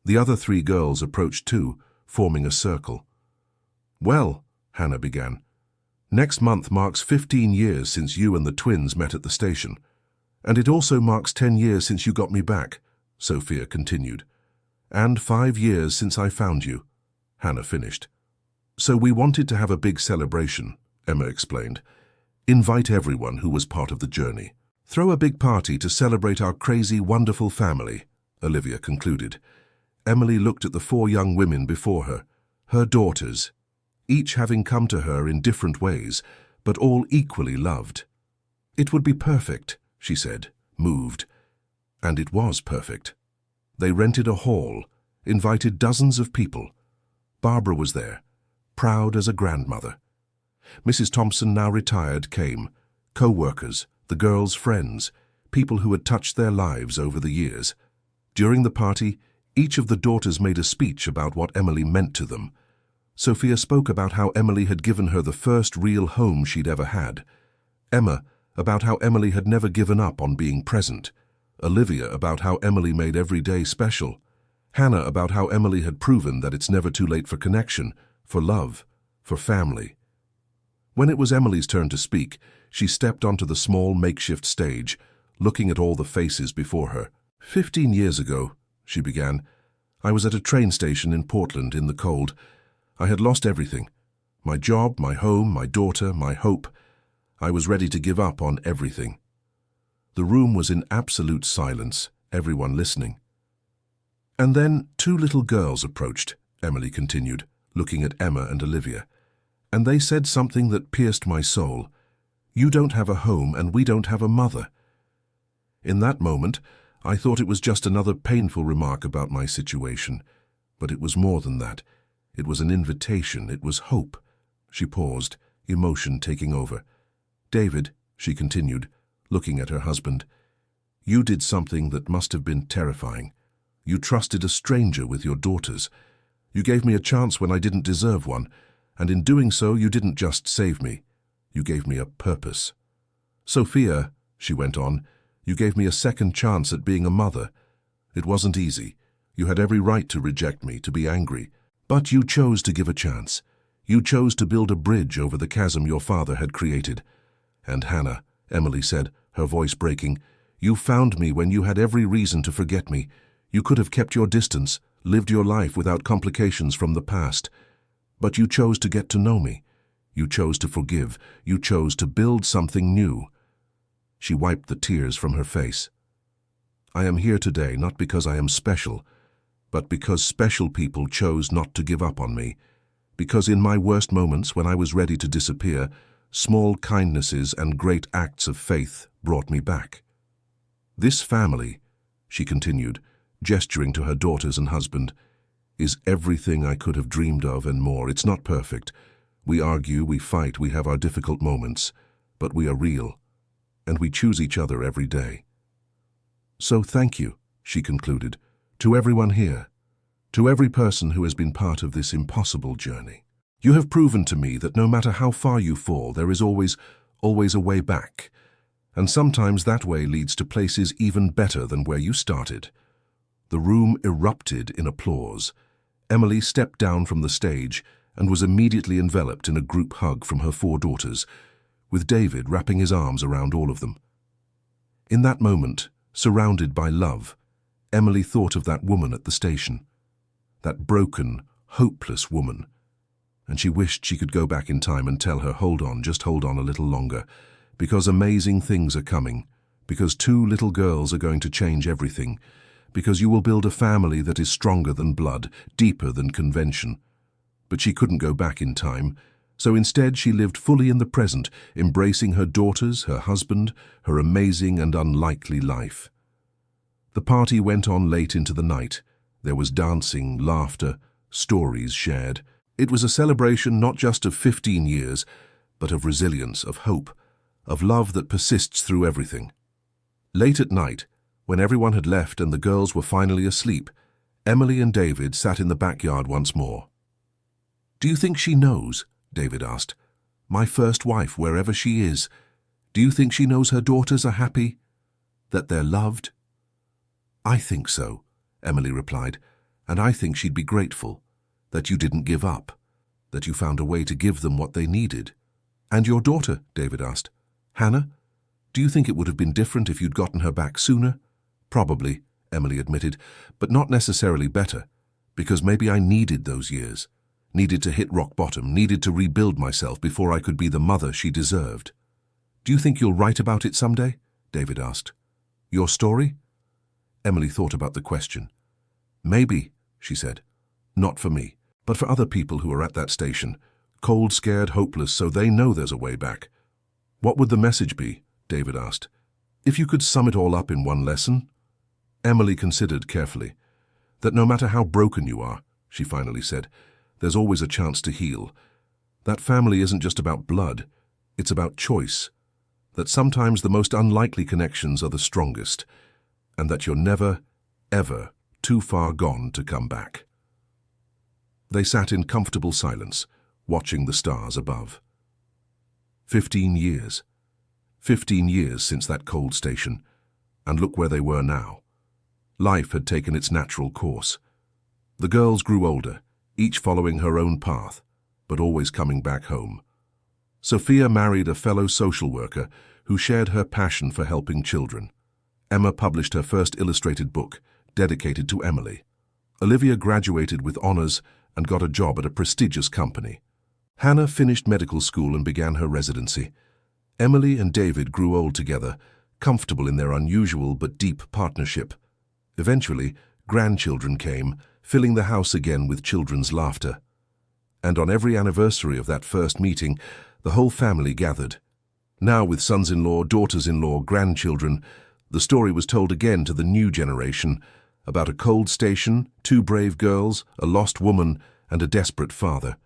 The other 3 girls approached too, forming a circle. "Well," Hannah began, "next month marks 15 years since you and the twins met at the station. And it also marks 10 years since you got me back," Sophia continued. "And 5 years since I found you," Hannah finished. "So we wanted to have a big celebration," Emma explained. Invite everyone who was part of the journey. Throw a big party to celebrate our crazy, wonderful family, Olivia concluded. Emily looked at the 4 young women before her, her daughters, each having come to her in different ways, but all equally loved. It would be perfect, she said, moved. And it was perfect. They rented a hall, invited dozens of people. Barbara was there, proud as a grandmother. Mrs. Thompson, now retired, came. Co-workers, the girls' friends, people who had touched their lives over the years. During the party, each of the daughters made a speech about what Emily meant to them. Sophia spoke about how Emily had given her the first real home she'd ever had. Emma about how Emily had never given up on being present. Olivia about how Emily made every day special. Hannah about how Emily had proven that it's never too late for connection, for love, for family. When it was Emily's turn to speak, she stepped onto the small makeshift stage, looking at all the faces before her. 15 years ago, she began, I was at a train station in Portland in the cold. I had lost everything. My job, my home, my daughter, my hope. I was ready to give up on everything. The room was in absolute silence, everyone listening. And then 2 little girls approached, Emily continued, looking at Emma and Olivia. And they said something that pierced my soul. You don't have a home and we don't have a mother. In that moment, I thought it was just another painful remark about my situation. But it was more than that. It was an invitation. It was hope. She paused, emotion taking over. David, she continued, looking at her husband, you did something that must have been terrifying. You trusted a stranger with your daughters. You gave me a chance when I didn't deserve one, and in doing so you didn't just save me. You gave me a purpose. Sophia, she went on, you gave me a second chance at being a mother. It wasn't easy. You had every right to reject me, to be angry. But you chose to give a chance. You chose to build a bridge over the chasm your father had created. And Hannah, Emily said, her voice breaking, you found me when you had every reason to forget me. You could have kept your distance, lived your life without complications from the past. But you chose to get to know me. You chose to forgive. You chose to build something new. She wiped the tears from her face. I am here today not because I am special, but because special people chose not to give up on me. Because in my worst moments, when I was ready to disappear, small kindnesses and great acts of faith brought me back. This family, she continued, gesturing to her daughters and husband, is everything I could have dreamed of and more. It's not perfect. We argue, we fight, we have our difficult moments, but we are real, and we choose each other every day. So thank you, she concluded, to everyone here, to every person who has been part of this impossible journey. You have proven to me that no matter how far you fall, there is always a way back, and sometimes that way leads to places even better than where you started. The room erupted in applause. Emily stepped down from the stage and was immediately enveloped in a group hug from her 4 daughters, with David wrapping his arms around all of them. In that moment, surrounded by love, Emily thought of that woman at the station, that broken, hopeless woman, and she wished she could go back in time and tell her, hold on, just hold on a little longer, because amazing things are coming, because 2 little girls are going to change everything, because you will build a family that is stronger than blood, deeper than convention. But she couldn't go back in time, so instead she lived fully in the present, embracing her daughters, her husband, her amazing and unlikely life. The party went on late into the night. There was dancing, laughter, stories shared. It was a celebration not just of 15 years, but of resilience, of hope, of love that persists through everything. Late at night, when everyone had left and the girls were finally asleep, Emily and David sat in the backyard once more. Do you think she knows? David asked. My first wife, wherever she is. Do you think she knows her daughters are happy? That they're loved? I think so, Emily replied, and I think she'd be grateful. That you didn't give up. That you found a way to give them what they needed. And your daughter? David asked. Hannah? Do you think it would have been different if you'd gotten her back sooner? Probably, Emily admitted, but not necessarily better, because maybe I needed those years. Needed to hit rock bottom, needed to rebuild myself before I could be the mother she deserved. Do you think you'll write about it someday? David asked. Your story? Emily thought about the question. Maybe, she said. Not for me, but for other people who are at that station. Cold, scared, hopeless, so they know there's a way back. What would the message be? David asked. If you could sum it all up in one lesson? Emily considered carefully. That no matter how broken you are, she finally said, there's always a chance to heal. That family isn't just about blood, it's about choice. That sometimes the most unlikely connections are the strongest, and that you're never, ever too far gone to come back. They sat in comfortable silence, watching the stars above. 15 years. 15 years since that cold station, and look where they were now. Life had taken its natural course. The girls grew older, each following her own path, but always coming back home. Sophia married a fellow social worker who shared her passion for helping children. Emma published her first illustrated book, dedicated to Emily. Olivia graduated with honors and got a job at a prestigious company. Hannah finished medical school and began her residency. Emily and David grew old together, comfortable in their unusual but deep partnership. Eventually, grandchildren came, filling the house again with children's laughter. And on every anniversary of that first meeting, the whole family gathered. Now with sons-in-law, daughters-in-law, grandchildren, the story was told again to the new generation about a cold station, 2 brave girls, a lost woman, and a desperate father.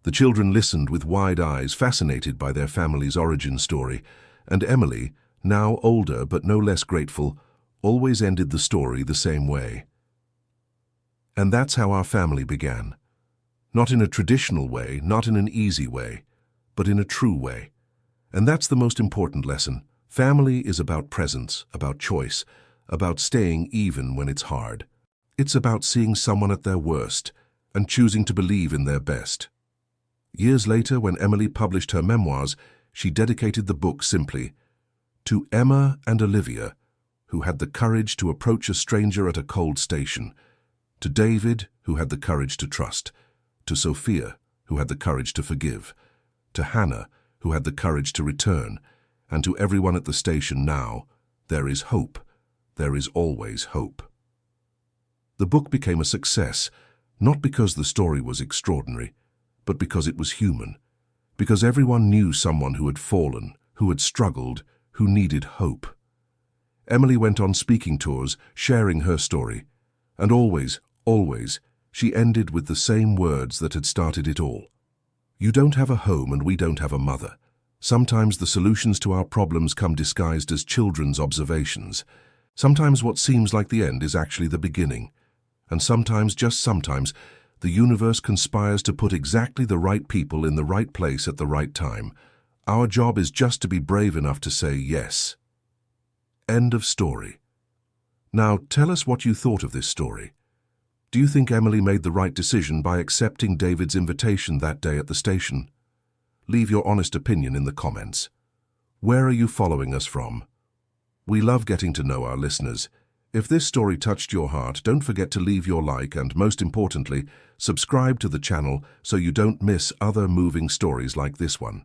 The children listened with wide eyes, fascinated by their family's origin story, and Emily, now older but no less grateful, always ended the story the same way. And that's how our family began. Not in a traditional way, not in an easy way, but in a true way. And that's the most important lesson. Family is about presence, about choice, about staying even when it's hard. It's about seeing someone at their worst and choosing to believe in their best. Years later, when Emily published her memoirs, she dedicated the book simply to Emma and Olivia, who had the courage to approach a stranger at a cold station, to David, who had the courage to trust, to Sophia, who had the courage to forgive, to Hannah, who had the courage to return, and to everyone at the station now, there is hope. There is always hope. The book became a success, not because the story was extraordinary, but because it was human, because everyone knew someone who had fallen, who had struggled, who needed hope. Emily went on speaking tours, sharing her story, and always, she ended with the same words that had started it all. You don't have a home and we don't have a mother. Sometimes the solutions to our problems come disguised as children's observations. Sometimes what seems like the end is actually the beginning. And sometimes, just sometimes, the universe conspires to put exactly the right people in the right place at the right time. Our job is just to be brave enough to say yes. End of story. Now, tell us what you thought of this story. Do you think Emily made the right decision by accepting David's invitation that day at the station? Leave your honest opinion in the comments. Where are you following us from? We love getting to know our listeners. If this story touched your heart, don't forget to leave your like and, most importantly, subscribe to the channel so you don't miss other moving stories like this one.